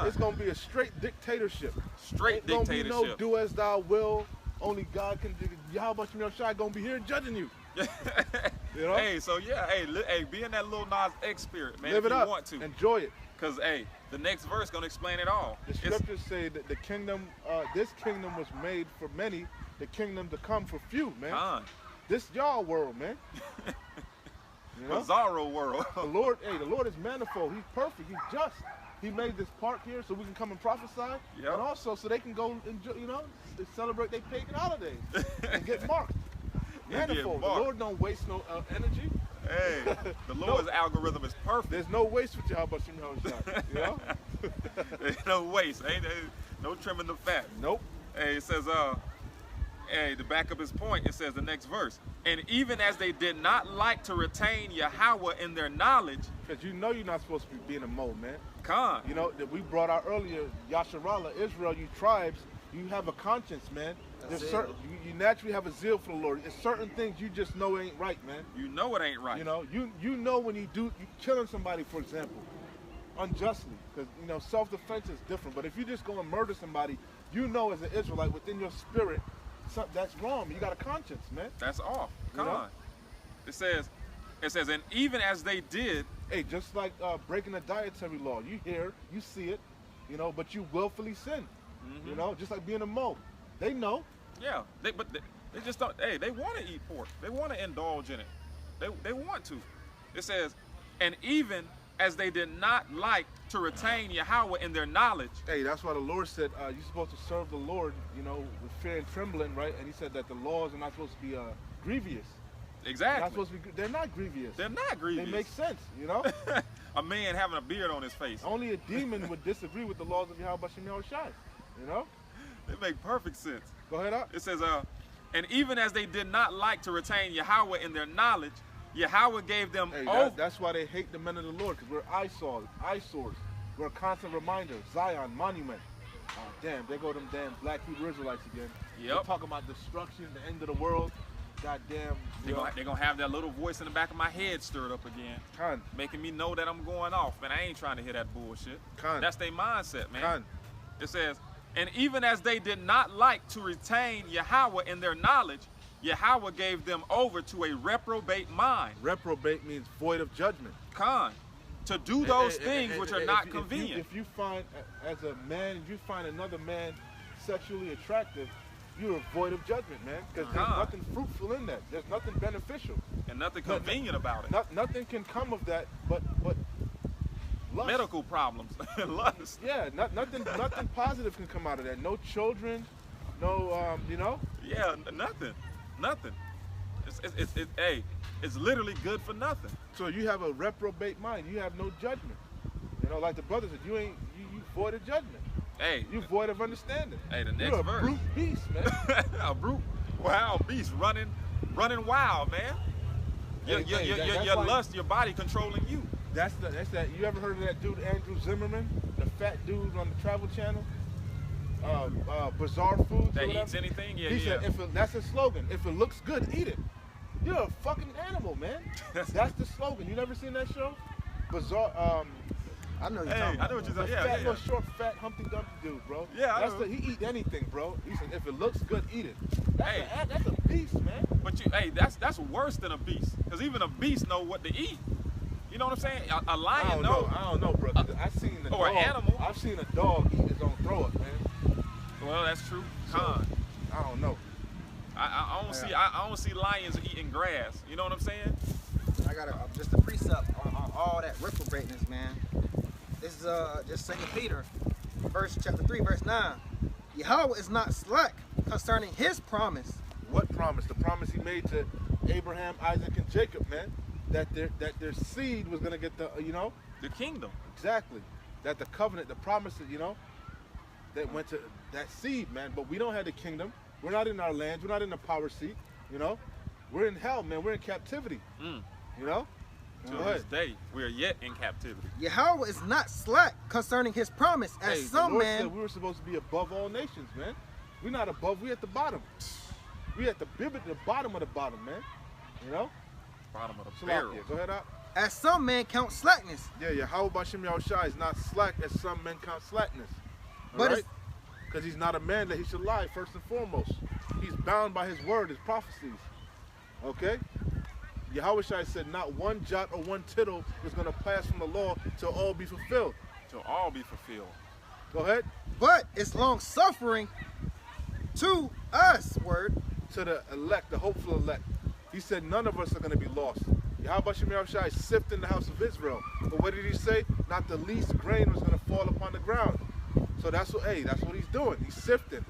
It's going to be a straight dictatorship. Straight dictatorship. Ain't going to be no do as thou will. Only God can do. Yahweh Shai going to be here judging you. You know? Hey, so yeah, hey, be in that Lil Nas X spirit, man. Live if it you up. Want to. Enjoy it. Because, hey, the next verse going to explain it all. The scriptures say that the kingdom, this kingdom was made for many, the kingdom to come for few, man. This y'all world, man. You know? Bizarro world. The Lord is manifold. He's perfect. He's just. He made this park here so we can come and prophesy, and also so they can go enjoy, you know, celebrate their pagan holidays and get marked. Manifold. The Lord don't waste no energy. Hey, the Lord's algorithm is perfect. There's no waste with Yahweh Shai, you know? There's no waste. Ain't no trimming the fat. Nope. Hey, it says, hey, to back up his point, it says the next verse. And even as they did not like to retain Yahweh in their knowledge. Because you know you're not supposed to be being a mole, man. You know, that we brought out earlier, Yasharallah, Israel, you tribes, you have a conscience, man. There's certain, you naturally have a zeal for the Lord. There's certain things you just know ain't right, man. You know it ain't right. You know, you know when you killing somebody, for example, unjustly, because, you know, self-defense is different. But if you just go and murder somebody, you know as an Israelite within your spirit, that's wrong. You got a conscience, man. That's off. Come on. It says, and even as they did. Hey, just like breaking a dietary law. You hear, you see it, you know, but you willfully sin. You know, just like being a Mo. They know. Yeah, but they just don't. Hey, they want to eat pork. They want to indulge in it. They want to. It says, and even as they did not like to retain Yahweh in their knowledge. Hey, that's why the Lord said you're supposed to serve the Lord, you know, with fear and trembling, right? And he said that the laws are not supposed to be grievous. Exactly. Not supposed to be. They're not grievous. They're not grievous. They make sense, you know. A man having a beard on his face. Only a demon would disagree with the laws of Yahweh Shai. You know. They make perfect sense. Go ahead up. It says, and even as they did not like to retain Yahweh in their knowledge, Yahweh gave them over. That's why they hate the men of the Lord, because we're eyesores. We're a constant reminder. Zion, monument. Oh, damn, there go them damn black Hebrew Israelites again. Yep. They're talking about destruction, the end of the world. Goddamn. They're going to have that little voice in the back of my head stirred up again. Making me know that I'm going off. Man, I ain't trying to hear that bullshit. That's their mindset, man. It says, and even as they did not like to retain Yahweh in their knowledge, Yahweh gave them over to a reprobate mind. Reprobate means void of judgment. To do those things which are not convenient. If you find, as a man, if you find another man sexually attractive, you're void of judgment, man. Because there's nothing fruitful in that. There's nothing beneficial. And nothing convenient about it. Nothing can come of that but lust. Medical problems. Lust. Yeah, nothing positive can come out of that. No children, no, you know? Yeah, nothing. It's literally good for nothing. So you have a reprobate mind. You have no judgment. You know, like the brother said, you void of judgment. Hey. You void of understanding. Hey, the next You're verse. a brute beast, man. A brute wild beast running wild, man. Your lust, your body controlling you. That's that. You ever heard of that dude Andrew Zimmerman, the fat dude on the Travel Channel? Bizarre Foods. That eats anything? Yeah, he said, that's his slogan. If it looks good, eat it. You're a fucking animal, man. That's the slogan. You never seen that show? Bizarre. I know you're talking about. I know what you're saying. Yeah, little short, fat, Humpty Dumpty dude, bro. Yeah, he eat anything, bro. He said, if it looks good, eat it. That's a beast, man. But that's worse than a beast. Because even a beast know what to eat. You know what I'm saying? A lion knows. I don't know, bro. I've seen a dog. Or an animal. I've seen a dog eat his own throw up, man. Well, that's true. I don't know. I don't see lions eating grass. You know what I'm saying? I got just a precept on all that reprobateness, man. This is just 2 Peter, chapter 3, verse 9. Yahweh is not slack concerning his promise. What promise? The promise he made to Abraham, Isaac, and Jacob, man. That their seed was gonna get the the kingdom. Exactly. That the covenant, the promises, that went to that seed, man. But we don't have the kingdom. We're not in our land. We're not in the power seat. We're in hell, man. We're in captivity. You know. To this day, we are yet in captivity. Yahweh is not slack concerning his promise, as some men. Said we were supposed to be above all nations, man. We're not above. We at the bottom. We at the bottom of the bottom, man. You know. Bottom of the barrel. Go ahead, out. As some men count slackness. Yeah, Yahweh B'Shem Yahushua is not slack as some men count slackness. But right? Because he's not a man that he should lie, first and foremost. He's bound by his word, his prophecies. Okay? Yahweh said not one jot or one tittle is going to pass from the law till all be fulfilled. Till all be fulfilled. Go ahead. But it's long suffering to us, word. To the elect, the hopeful elect. He said none of us are going to be lost. Yahweh Shai is sifting the house of Israel. But what did he say? Not the least grain was going to fall upon the ground. So that's what he's doing. He's sifting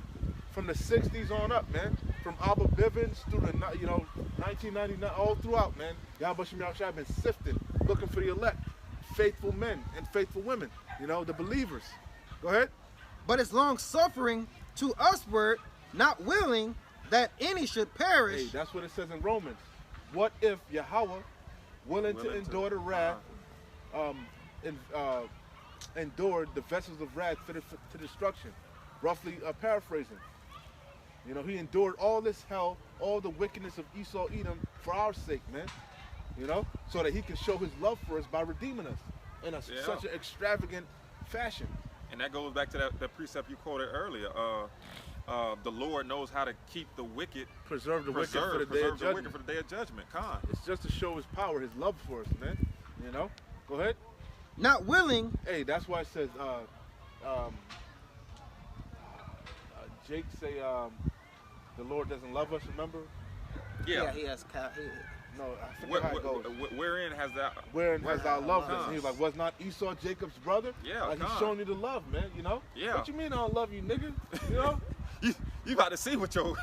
from the 60s on up, man. From Abba Bivens through the 1999, all throughout, man. Yahweh Shai been sifting, looking for the elect, faithful men and faithful women. You know, the believers. Go ahead. But it's long suffering to us, word, not willing that any should perish. Hey, that's what it says in Romans. What if Yahweh, willing to endure the wrath, endured the vessels of wrath to destruction? Roughly paraphrasing. You know, he endured all this hell, all the wickedness of Esau, Edom for our sake, man. You know, so that he can show his love for us by redeeming us in such an extravagant fashion. And that goes back to that precept you quoted earlier. The Lord knows how to keep the wicked, preserve the wicked for the day of judgment. Khan. It's just to show his power, his love for us, man. You know? Go ahead. Not willing. Hey, that's why it says, Jake say, the Lord doesn't love us, remember? Yeah, he has. No, I forget how it goes. Wherein has that? Wherein has thou loved us? And he was like, was not Esau Jacob's brother? Yeah, like he's showing you the love, man. You know? Yeah. What you mean I don't love you, nigga? You know? You about to see what your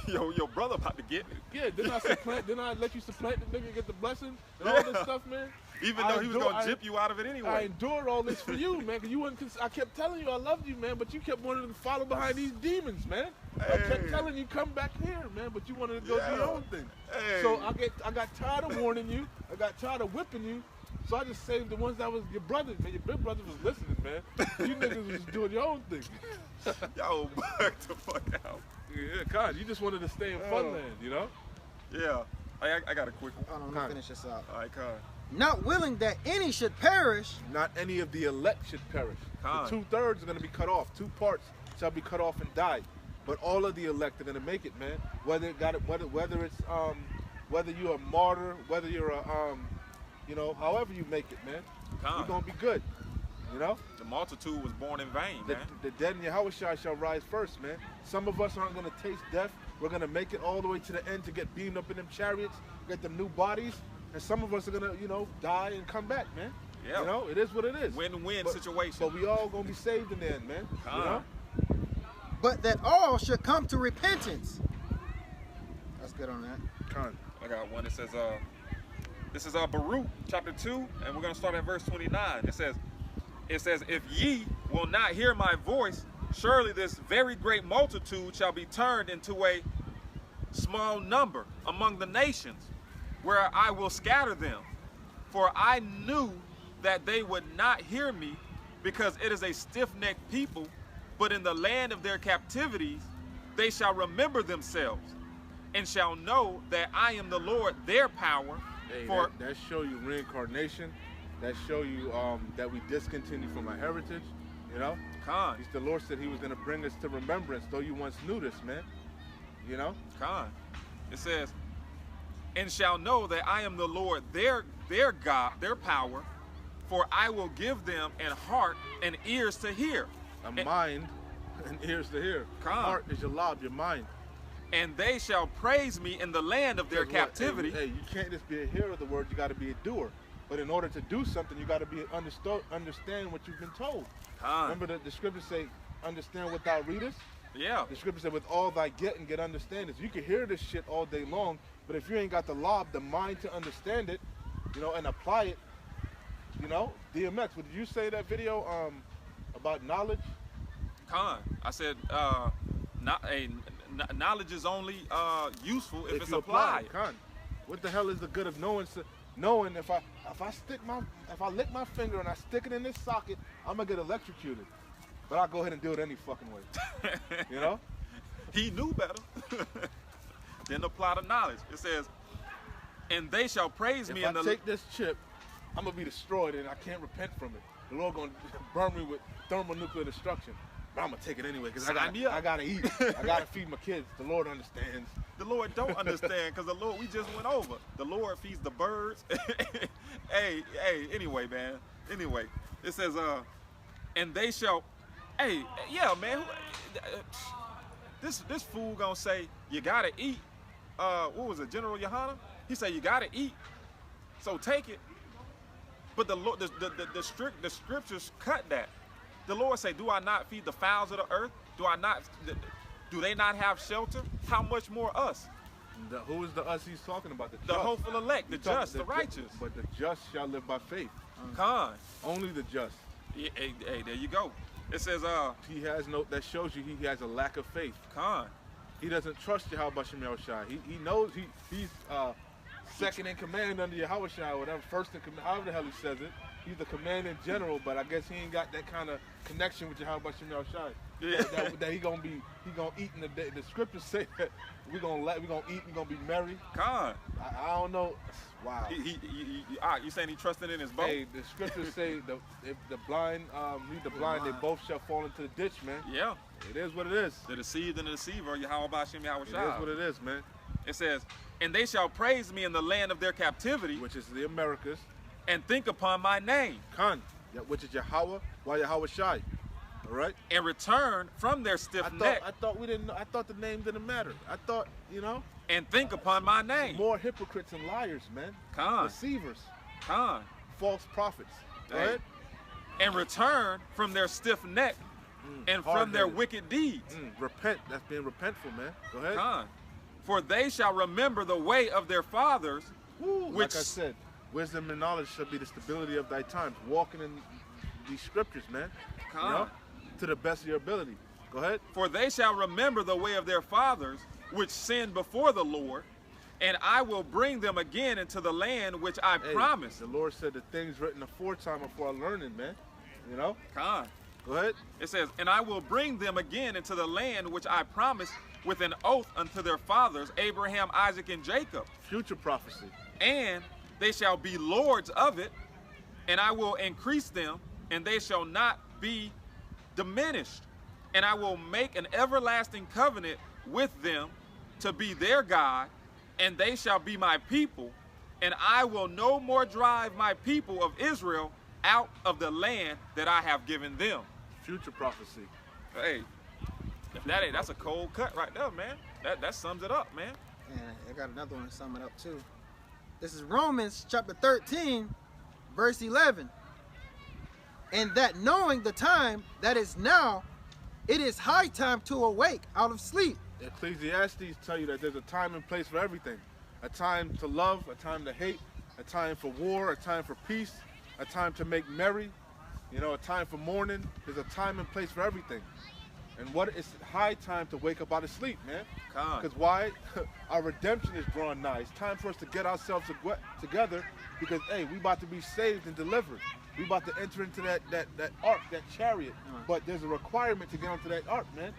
brother about to get. Yeah, didn't I let you supplant the nigga and get the blessing and all this stuff, man? Even though he was gonna jip you out of it anyway. I endured all this for you, man. Cause you wouldn't. I kept telling you I loved you, man, but you kept wanting to follow behind these demons, man. Hey. I kept telling you come back here, man, but you wanted to go do your own thing. Hey. So I got tired of warning you. I got tired of whipping you. So I just saved the ones that was your brothers, man. Your big brother was listening, man. You niggas was doing your own thing. Y'all back the fuck out. Yeah, God, you just wanted to stay in Funland, you know? Yeah. I got a quick one. Hold on, let me finish this out. All right, Con. Not willing that any should perish. Not any of the elect should perish. The 2/3 are going to be cut off. 2 parts shall be cut off and die. But all of the elect are going to make it, man. Whether you're a martyr, whether you're a you know, however you make it, man, you're going to be good. You know? The multitude was born in vain, man. The dead in Yahweh shall rise first, man. Some of us aren't going to taste death. We're going to make it all the way to the end to get beamed up in them chariots, get them new bodies. And some of us are going to, you know, die and come back, man. Yeah. You know, it is what it is. Win-win situation. But we all going to be saved in the end, man. You know? But that all should come to repentance. That's good on that. I got one that says, this is Baruch chapter 2, and we're going to start at verse 29. It says, if ye will not hear my voice, surely this very great multitude shall be turned into a small number among the nations, where I will scatter them. For I knew that they would not hear me, because it is a stiff-necked people, but in the land of their captivities they shall remember themselves, and shall know that I am the Lord their power. Hey, that show you reincarnation. That show you that we discontinue from our heritage, you know? The Lord said he was going to bring us to remembrance, though you once knew this, man. You know? It says, and shall know that I am the Lord their God, their power, for I will give them an heart and ears to hear. A mind and ears to hear. Heart is your lob, your mind. And they shall praise me in the land of their captivity. Hey, you can't just be a hearer of the word, you got to be a doer. But in order to do something, you got to be understand what you've been told. Remember the scriptures say, understand what thou readest? Yeah. The scripture said, with all thy getting, get understanding. So you can hear this shit all day long, but if you ain't got the lob, the mind to understand it, you know, and apply it, you know, DMX, what did you say that video about knowledge? I said, knowledge is only useful if it's applied. What the hell is the good of knowing? knowing if I lick my finger and I stick it in this socket, I'm gonna get electrocuted. But I'll go ahead and do it any fucking way. You know? He knew better. Then apply the knowledge. It says, and they shall praise me in the... If I take this chip, I'm going to be destroyed and I can't repent from it. The Lord going to burn me with thermonuclear destruction. But I'm going to take it anyway because I got to eat. I got to feed my kids. The Lord understands. The Lord don't understand because the Lord, we just went over. The Lord feeds the birds. Hey, anyway, man. Anyway, it says, and they shall... Hey, yeah, man. This fool going to say, you got to eat. What was it, General Yohana? He said, you got to eat, so take it. But the Lord, the scriptures cut that. The Lord say, do I not feed the fowls of the earth? Do they not have shelter? How much more us? Who is the us he's talking about? The hopeful elect, the just, the righteous. But the just shall live by faith. Con. Only the just. Hey, there you go. It says, he has that shows you he has a lack of faith. Con. He doesn't trust Yahweh Shem Yahushai. He knows he's second in command under Yahweh Shai, whatever, first in command, however the hell he says it. He's the commanding general, but I guess he ain't got that kind of connection with Yahweh Shem Yahushai. Yeah. That he gonna eat in the day. The scriptures say that we gonna eat, we gonna be merry. Con. I don't know. Wow. You saying he trusted in his boat? Hey, the scriptures say if the blind lead the blind, they both shall fall into the ditch, man. Yeah. It is what it is. The deceived and the deceiver, Yahweh Shem Yahushai. It is what it is, man. It says, and they shall praise me in the land of their captivity, which is the Americas, and think upon my name. Khan, which is Yahweh, Yahweh Shai. All right. And return from their stiff neck. I thought we didn't. I thought the name didn't matter. I thought, And think upon my name. More hypocrites and liars, man. Khan. Deceivers. Khan. False prophets. Go ahead. And return from their stiff neck. And from their wicked deeds. Repent. That's being repentful, man. Go ahead. Khan. For they shall remember the way of their fathers. Which, like I said, wisdom and knowledge shall be the stability of thy times. Walking in these scriptures, man. Khan. To the best of your ability. Go ahead. For they shall remember the way of their fathers, which sinned before the Lord, and I will bring them again into the land which I promised. The Lord said the things written aforetime for our learning, man. Khan. Go ahead. It says, and I will bring them again into the land which I promised with an oath unto their fathers, Abraham, Isaac, and Jacob. Future prophecy. And they shall be lords of it, and I will increase them, and they shall not be diminished. And I will make an everlasting covenant with them to be their God, and they shall be my people, and I will no more drive my people of Israel out of the land that I have given them. Future prophecy. Hey, if that ain't, that's a cold cut right there, man. That sums it up, man. And I got another one to sum it up too. This is Romans chapter 13, verse 11. And that knowing the time that is now, it is high time to awake out of sleep. Ecclesiastes tell you that there's a time and place for everything. A time to love, a time to hate, a time for war, a time for peace, a time to make merry, a time for mourning. There's a time and place for everything. And it's high time to wake up out of sleep, man. Because why? Our redemption is drawing nigh. It's time for us to get ourselves together because, hey, we about to be saved and delivered. We about to enter into that ark, that chariot. But there's a requirement to get onto that ark, man.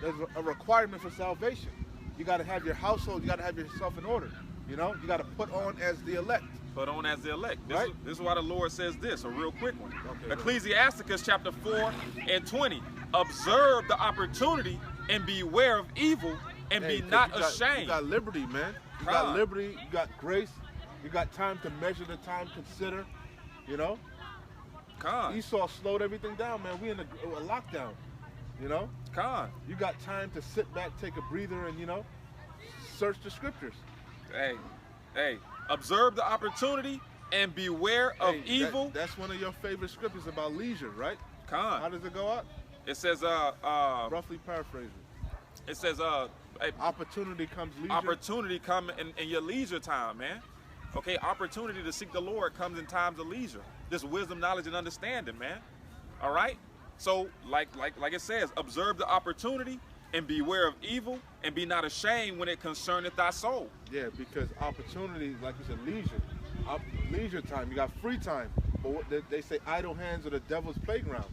There's a requirement for salvation. You got to have your household. You got to have yourself in order. You got to put on as the elect. Put on as the elect. This is why the Lord says this, a real quick one. Okay, Ecclesiasticus chapter 4 and 20. Observe the opportunity and beware of evil and be not ashamed. You got liberty, man. You got liberty. You got grace. You got time to measure the time, consider. Esau slowed everything down, man. We in a lockdown. You got time to sit back, take a breather, and search the scriptures. Hey, observe the opportunity and beware of evil. That's one of your favorite scriptures about leisure, right? How does it go out? It says roughly paraphrasing. It says opportunity comes leisure. Opportunity come in your leisure time, man. Okay, opportunity to seek the Lord comes in times of leisure. This wisdom, knowledge, and understanding, man. All right? So, like it says, observe the opportunity and beware of evil and be not ashamed when it concerneth thy soul. Yeah, because opportunity, like you said, leisure. leisure time. You got free time. But what they say idle hands are the devil's playground.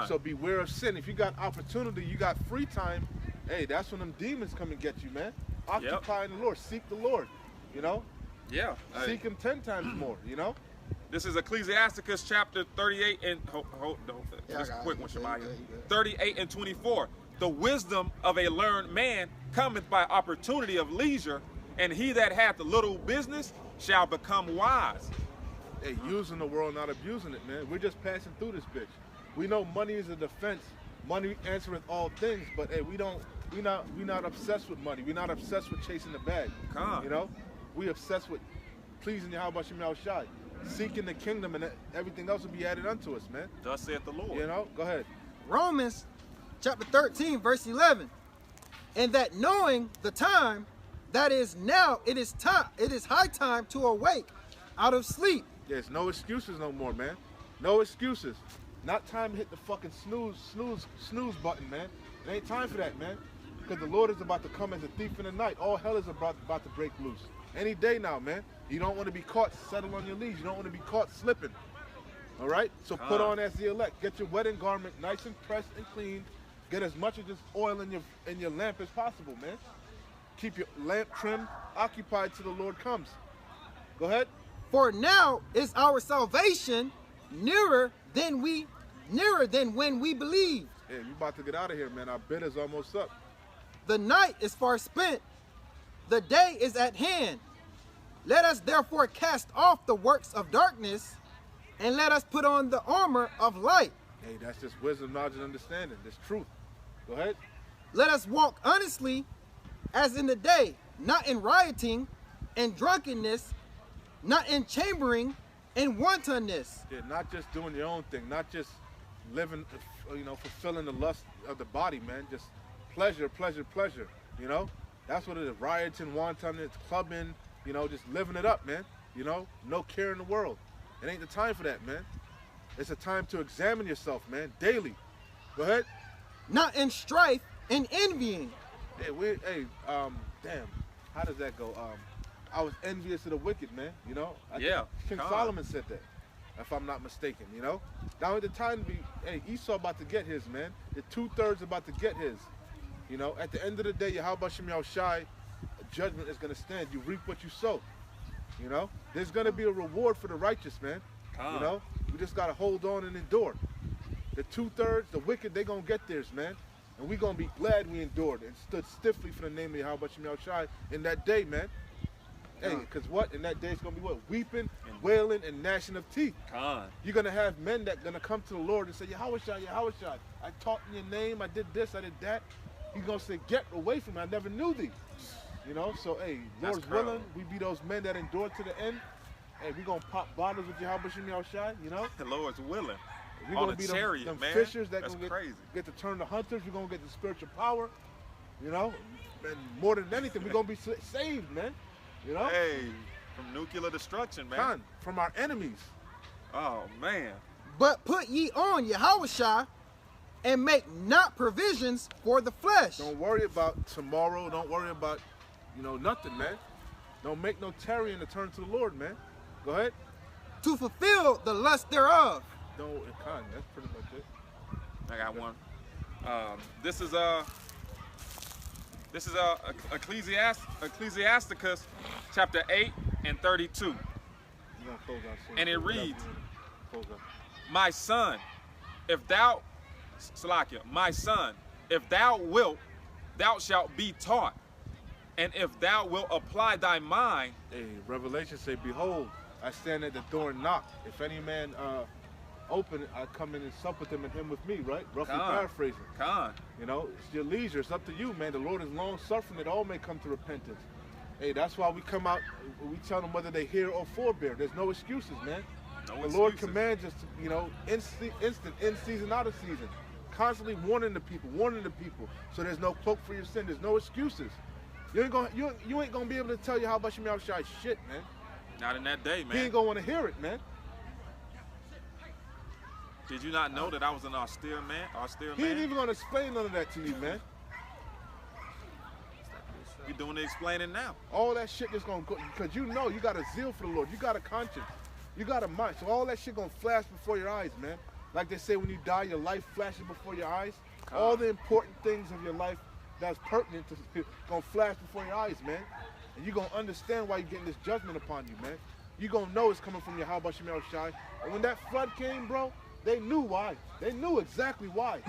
So beware of sin. If you got opportunity, you got free time, hey, that's when them demons come and get you, man. Occupy in the Lord. Seek the Lord, you know? Yeah. Seek him 10 times more, you know? This is Ecclesiasticus chapter 38 and, just a quick one, Shemaiah. 38 and 24. The wisdom of a learned man cometh by opportunity of leisure, and he that hath a little business shall become wise. Hey, using the world, not abusing it, man. We're just passing through this bitch. We know money is a defense. Money answereth all things, but hey, we not obsessed with money. We're not obsessed with chasing the bag. You know? We obsessed with pleasing Yahweh Shem Yahushai. Seeking the kingdom, and everything else will be added unto us, man. Thus saith the Lord. You know? Go ahead. Romans chapter 13, verse 11. And that knowing the time, that is now, it is high time to awake out of sleep. There's no excuses no more, man. No excuses. Not time to hit the fucking snooze button, man. It ain't time for that, man. Because the Lord is about to come as a thief in the night. All hell is about to break loose. Any day now, man. You don't want to be caught settled on your leash. You don't want to be caught slipping. All right? So put on as the elect. Get your wedding garment nice and pressed and clean. Get as much of this oil in your lamp as possible, man. Keep your lamp trimmed, occupied till the Lord comes. Go ahead. For now is our salvation nearer than when we believed. Yeah, you about to get out of here, man. Our bid is almost up. The night is far spent. The day is at hand. Let us therefore cast off the works of darkness, and let us put on the armor of light. Hey, that's just wisdom, knowledge, and understanding. That's truth. Go ahead. Let us walk honestly as in the day, not in rioting and drunkenness, not in chambering and wantonness. Yeah, not just doing your own thing, not just living, fulfilling the lust of the body, man. Just pleasure, you know? That's what it is. Rioting, wantonness, clubbing, just living it up, man. No care in the world. It ain't the time for that, man. It's a time to examine yourself, man, daily. Go ahead. Not in strife and envying. Hey, damn, how does that go? I was envious of the wicked, man, King Solomon said that, if I'm not mistaken, Now at the time to be, Esau about to get his, man. The 2/3 about to get his. At the end of the day, Yahweh Shem Yahushai, judgment is going to stand. You reap what you sow. There's going to be a reward for the righteous, man. We just got to hold on and endure. The 2/3, the wicked, they going to get theirs, man. And we going to be glad we endured and stood stiffly for the name of Yahweh Shem Yahushai in that day, man. Hey, because what? In that day, it's going to be what? Weeping, wailing, and gnashing of teeth. You're going to have men that going to come to the Lord and say, Yahushai, I taught in your name, I did this, I did that. He's going to say, get away from me, I never knew thee. So, hey, Lord's willing, we be those men that endure to the end. Hey, we going to pop bottles with Yahweh Shem Yahushai, The Lord's willing. We're going to be them fishers that going to get to turn to hunters. We're going to get the spiritual power, And more than anything, we're going to be saved, man. Hey, from nuclear destruction, man. From our enemies. Oh, man. But put ye on Yahushua and make not provisions for the flesh. Don't worry about tomorrow. Don't worry about, nothing, man. Don't make no tarrying to turn to the Lord, man. Go ahead. To fulfill the lust thereof. That's pretty much it. I got one. This is Ecclesiasticus chapter 8 and 32. And it reads, my son, if thou wilt, thou shalt be taught. And if thou wilt apply thy mind. Hey, Revelation say, behold, I stand at the door and knock. If any man open it, I come in and sup with him and him with me, right? Roughly paraphrasing. It's your leisure. It's up to you, man. The Lord is long suffering that all may come to repentance. Hey, that's why we come out, we tell them whether they hear or forbear. There's no excuses, man. The Lord commands us to, instant, in season, out of season. Constantly warning the people. So there's no cloak for your sin. There's no excuses. You ain't gonna be able to tell Yahweh Shem Yahushai shit, man. Not in that day, man. He ain't gonna want to hear it, man. Did you not know that I was an austere man? He ain't even gonna explain none of that to me, man. doing the explaining now. All that shit is gonna go, because you know you got a zeal for the Lord. You got a conscience. You got a mind. So all that shit gonna flash before your eyes, man. Like they say, when you die, your life flashes before your eyes. All the important things of your life that's pertinent to gonna flash before your eyes, man. And you're gonna understand why you're getting this judgment upon you, man. You're gonna know it's coming from your Yahweh Shem Shai. And when that flood came, bro, they knew why. They knew exactly why.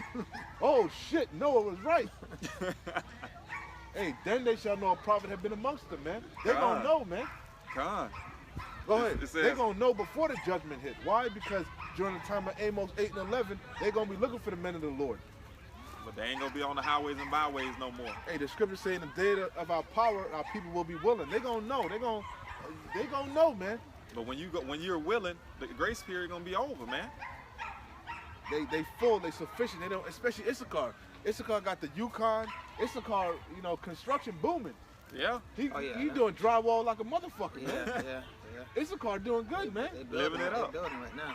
Oh shit, Noah was right. Hey, then they shall know a prophet had been amongst them, man. They gonna know, man. Go ahead. They're gonna know before the judgment hit. Why? Because during the time of Amos 8 and 11, they're gonna be looking for the men of the Lord. But they ain't gonna be on the highways and byways no more. Hey, the scripture saying the day of our power, our people will be willing. They gonna know. They gonna know, man. But when you're willing, the grace period gonna be over, man. They full. They sufficient. They don't. Especially Issachar. Issachar got the Yukon. Issachar, you know, construction booming. Yeah. He doing drywall like a motherfucker, man. Yeah. Issachar doing good, man. Living it up. They're building right now.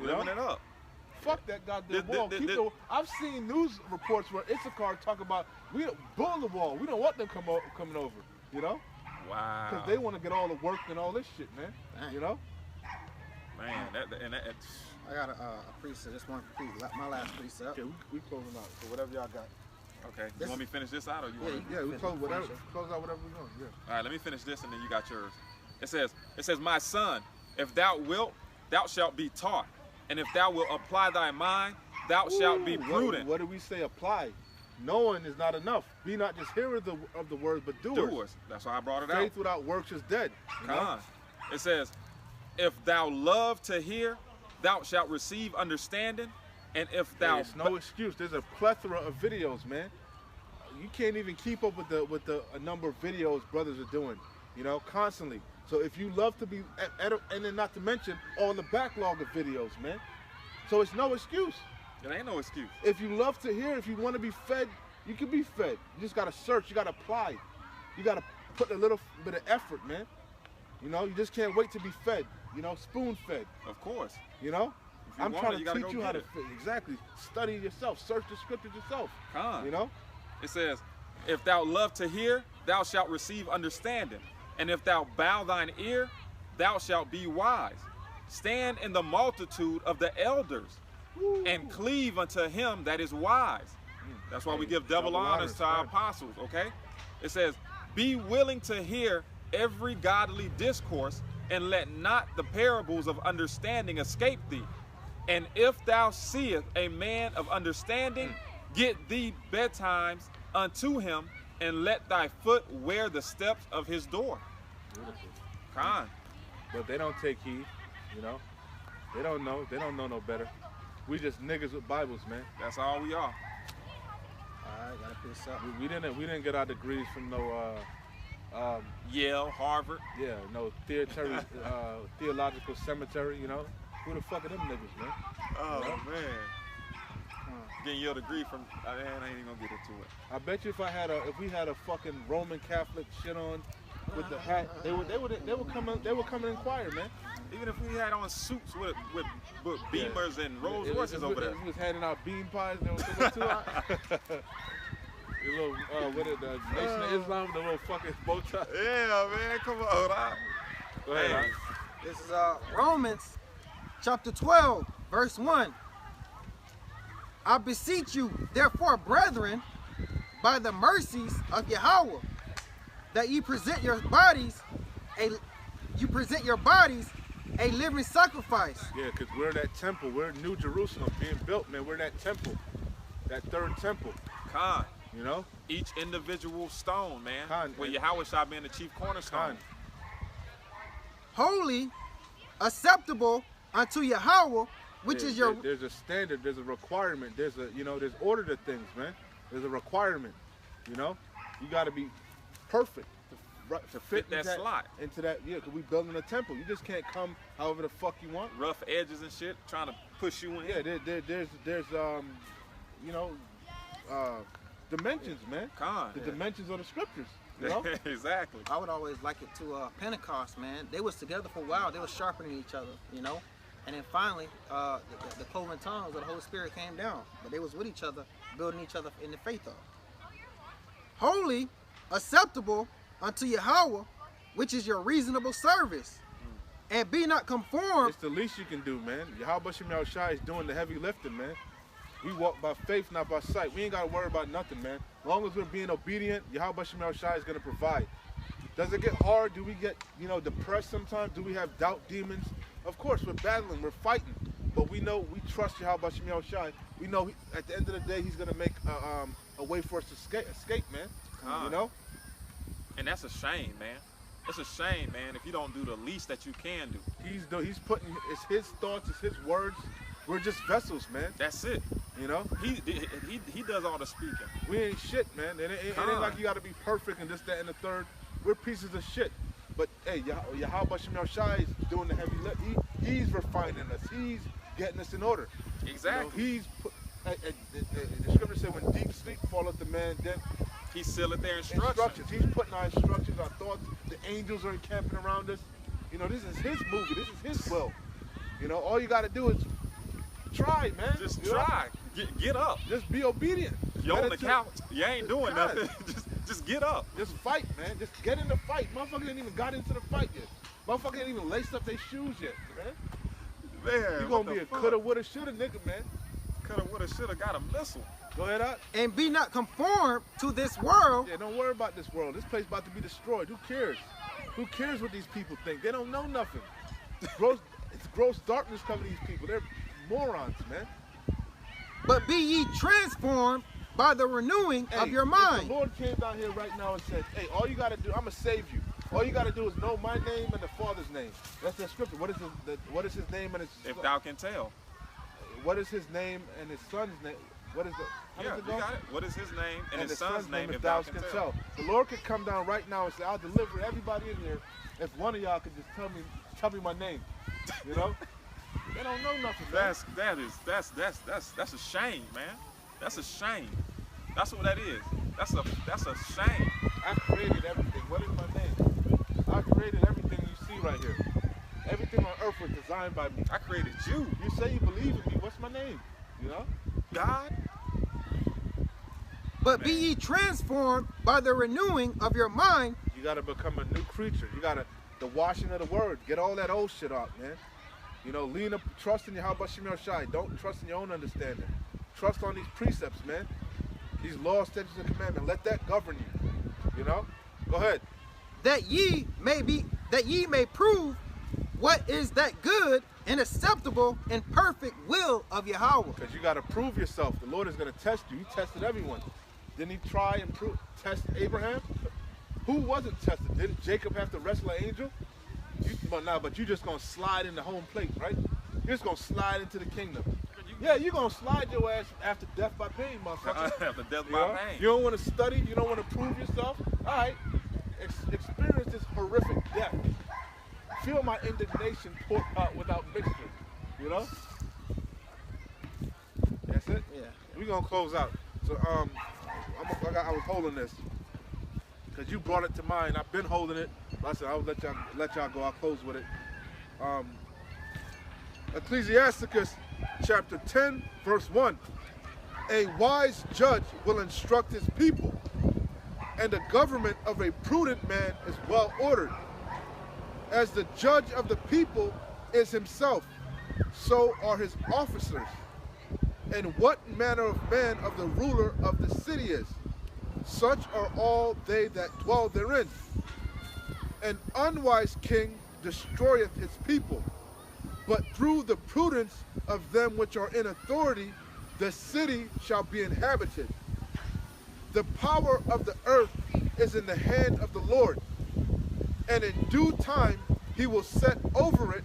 Living it up. Fuck that goddamn wall. I've seen news reports where Issachar talk about we build the wall. We don't want them coming over. You know? Wow. Because they want to get all the work and all this shit, man. You know? Man, I got a precept. This one, my last precept. Okay, we closing out. So whatever y'all got. Okay. You want me to finish this out, or you want? Yeah, we close whatever. Close out whatever we're doing. Yeah. All right. Let me finish this, and then you got yours. It says, my son, if thou wilt, thou shalt be taught. And if thou wilt apply thy mind, thou shalt be prudent. What do we say apply? Knowing is not enough. Be not just hearers of the word, but doers. Doers. That's why I brought it out. Faith without works is dead. Come on. It says, if thou love to hear, thou shalt receive understanding. And if thou... There's no excuse. There's a plethora of videos, man. You can't even keep up with the number of videos brothers are doing, you know, constantly. So if you love to be, and then not to mention all the backlog of videos, man. So it's no excuse. It ain't no excuse. If you love to hear, if you want to be fed, you can be fed. You just got to search. You got to apply. You got to put a little bit of effort, man. You know, you just can't wait to be fed. You know, spoon fed. Of course. You know? I'm trying to teach you how to fit. Exactly. Study yourself. Search the scriptures yourself. You know? It says, if thou love to hear, thou shalt receive understanding. And if thou bow thine ear, thou shalt be wise. Stand in the multitude of the elders and cleave unto him that is wise. That's why we give double honors to our apostles, okay? It says, be willing to hear every godly discourse, and let not the parables of understanding escape thee. And if thou seest a man of understanding, get thee betimes unto him, and let thy foot wear the steps of his door. Beautiful. But they don't take heed, you know? They don't know. They don't know no better. We just niggas with Bibles, man. That's all we are. Alright, gotta put this up. We didn't get our degrees from no Yale, Harvard. Yeah, no theological cemetery, you know? Who the fuck are them niggas, man? Oh, you know? Man. Getting your degree from, I ain't even gonna get into it. I bet you if we had a fucking Roman Catholic shit on with the hat, they would come and inquire, man. Even if we had on suits with Beamers and Rolls Royces over there. We was handing out bean pies and there was too hot. The little, the Nation of Islam, the little fucking bow tie. Yeah, man, come on, right? Go ahead, right? This is Romans chapter 12, verse 1. I beseech you, therefore, brethren, by the mercies of Yahweh, that ye present your bodies a living sacrifice. Yeah, because we're that temple. We're New Jerusalem being built, man. We're that temple, that third temple. You know? Each individual stone, man. With Yahweh Shai being the chief cornerstone. Holy, acceptable unto Yahweh, which is your... There's a standard, there's a requirement, there's order to things, man. There's a requirement, you know? You got to be perfect to fit that slot. Into that, yeah, because we building a temple. You just can't come however the fuck you want. Rough edges and shit, trying to push you in. Yeah, there's dimensions, man. The dimensions of the scriptures. You know? Exactly. I would always like it to Pentecost, man. They was together for a while. They was sharpening each other, you know? And then finally, the cloven tongues of the Holy Spirit came down. But they was with each other, building each other in the faith of. Holy, acceptable unto Yahweh, which is your reasonable service. And be not conformed. It's the least you can do, man. Yahweh Shem Yahushai is doing the heavy lifting, man. We walk by faith, not by sight. We ain't got to worry about nothing, man. As long as we're being obedient, Yahweh Shem Yahushai is going to provide. Does it get hard? Do we get, depressed sometimes? Do we have doubt demons? Of course, we're battling, we're fighting. But we know, we trust Yahweh Shem Yahushai. We know at the end of the day, he's going to make a way for us to escape, man. And that's a shame, man. It's a shame, man, if you don't do the least that you can do. He's putting, it's his thoughts, it's his words. We're just vessels, man. That's it. He does all the speaking. We ain't shit, man. It ain't like you got to be perfect and this, that, and the third. We're pieces of shit. But hey, Yahweh Shem Yahushai is doing the heavy lift. He's refining us. He's getting us in order. Exactly. The scripture said, when deep sleep falleth the man, then he sealeth their instructions. He's putting our instructions, our thoughts. The angels are encamping around us. This is his movie. This is his will. All you got to do is try, man. Just try. Get up. Just be obedient. You're on the couch. You ain't doing nothing. Just get up. Just fight, man. Just get in the fight. Motherfucker ain't even got into the fight yet. Motherfucker ain't even laced up their shoes yet, man. Man, you gonna be a coulda, woulda, shoulda nigga, man. Coulda, woulda, shoulda got a missile. Go ahead, out. And be not conformed to this world. Yeah, don't worry about this world. This place about to be destroyed. Who cares? Who cares what these people think? They don't know nothing. It's gross darkness covering these people. They're morons, man. But be ye transformed by the renewing of your mind. If the Lord came down here right now and said, hey, all you got to do, I'm going to save you. All you got to do is know my name and the Father's name. That's the scripture. What is his name and his son? If thou can tell. What is his name and his son's name? What is it? You got it. What is his name and his son's name if thou can tell? The Lord could come down right now and say, I'll deliver everybody in here if one of y'all could just tell me my name. They don't know nothing, man. That's a shame, man. That's a shame. That's what that is. That's a shame. I created everything. What is my name? I created everything you see right here. Everything on earth was designed by me. I created you. You say you believe in me. What's my name? God. But be ye transformed by the renewing of your mind. You got to become a new creature. You got to, the washing of the word. Get all that old shit out, man. Lean up, trust in Yahweh Shem Yahushai. Don't trust in your own understanding. Trust on these precepts, man. These laws, statutes, and commandments. Let that govern you. Go ahead. That ye may prove what is that good and acceptable and perfect will of Yahweh. Because you got to prove yourself. The Lord is going to test you. He tested everyone. Didn't he try and test Abraham? Who wasn't tested? Didn't Jacob have to wrestle an angel? But you just going to slide in the home plate, right? You're just going to slide into the kingdom. Yeah, you're going to slide your ass after death by pain, motherfucker. After death by pain. You don't want to study? You don't want to prove yourself? All right. Experience this horrific death. Feel my indignation pour out without mixture. That's it? Yeah. We're going to close out. So, I was holding this because you brought it to mind. I've been holding it. I said I'll let y'all go. I'll close with it. Ecclesiasticus chapter 10, verse 1. A wise judge will instruct his people, and the government of a prudent man is well ordered. As the judge of the people is himself, so are his officers. And what manner of man of the ruler of the city is, such are all they that dwell therein. An unwise king destroyeth his people, but through the prudence of them which are in authority, the city shall be inhabited. The power of the earth is in the hand of the Lord, and in due time he will set over it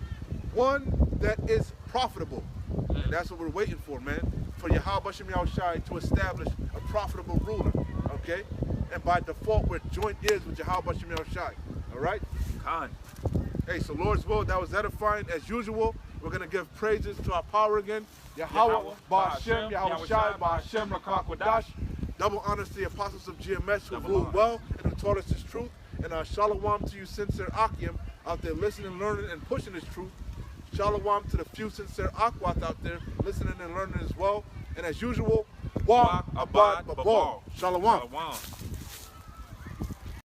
one that is profitable. And that's what we're waiting for, man. For Yahweh Shem Yahushai to establish a profitable ruler, okay? And by default, we're joint ears with Yahweh Shem Yahushai, all right? Khan. Hey, so Lord's will, that was edifying. As usual, we're going to give praises to our power again. Yahweh, Ba'ashem, Yahushai, Ba'ashem, Rakakwadash. Double honors to the apostles of GMS who ruled well and who taught us this truth. And shalom to you sincere Akim out there listening, learning, and pushing this truth. Shalom to the few sincere Akwat out there listening and learning as well. And as usual, Wa Abad Babal. Shalom.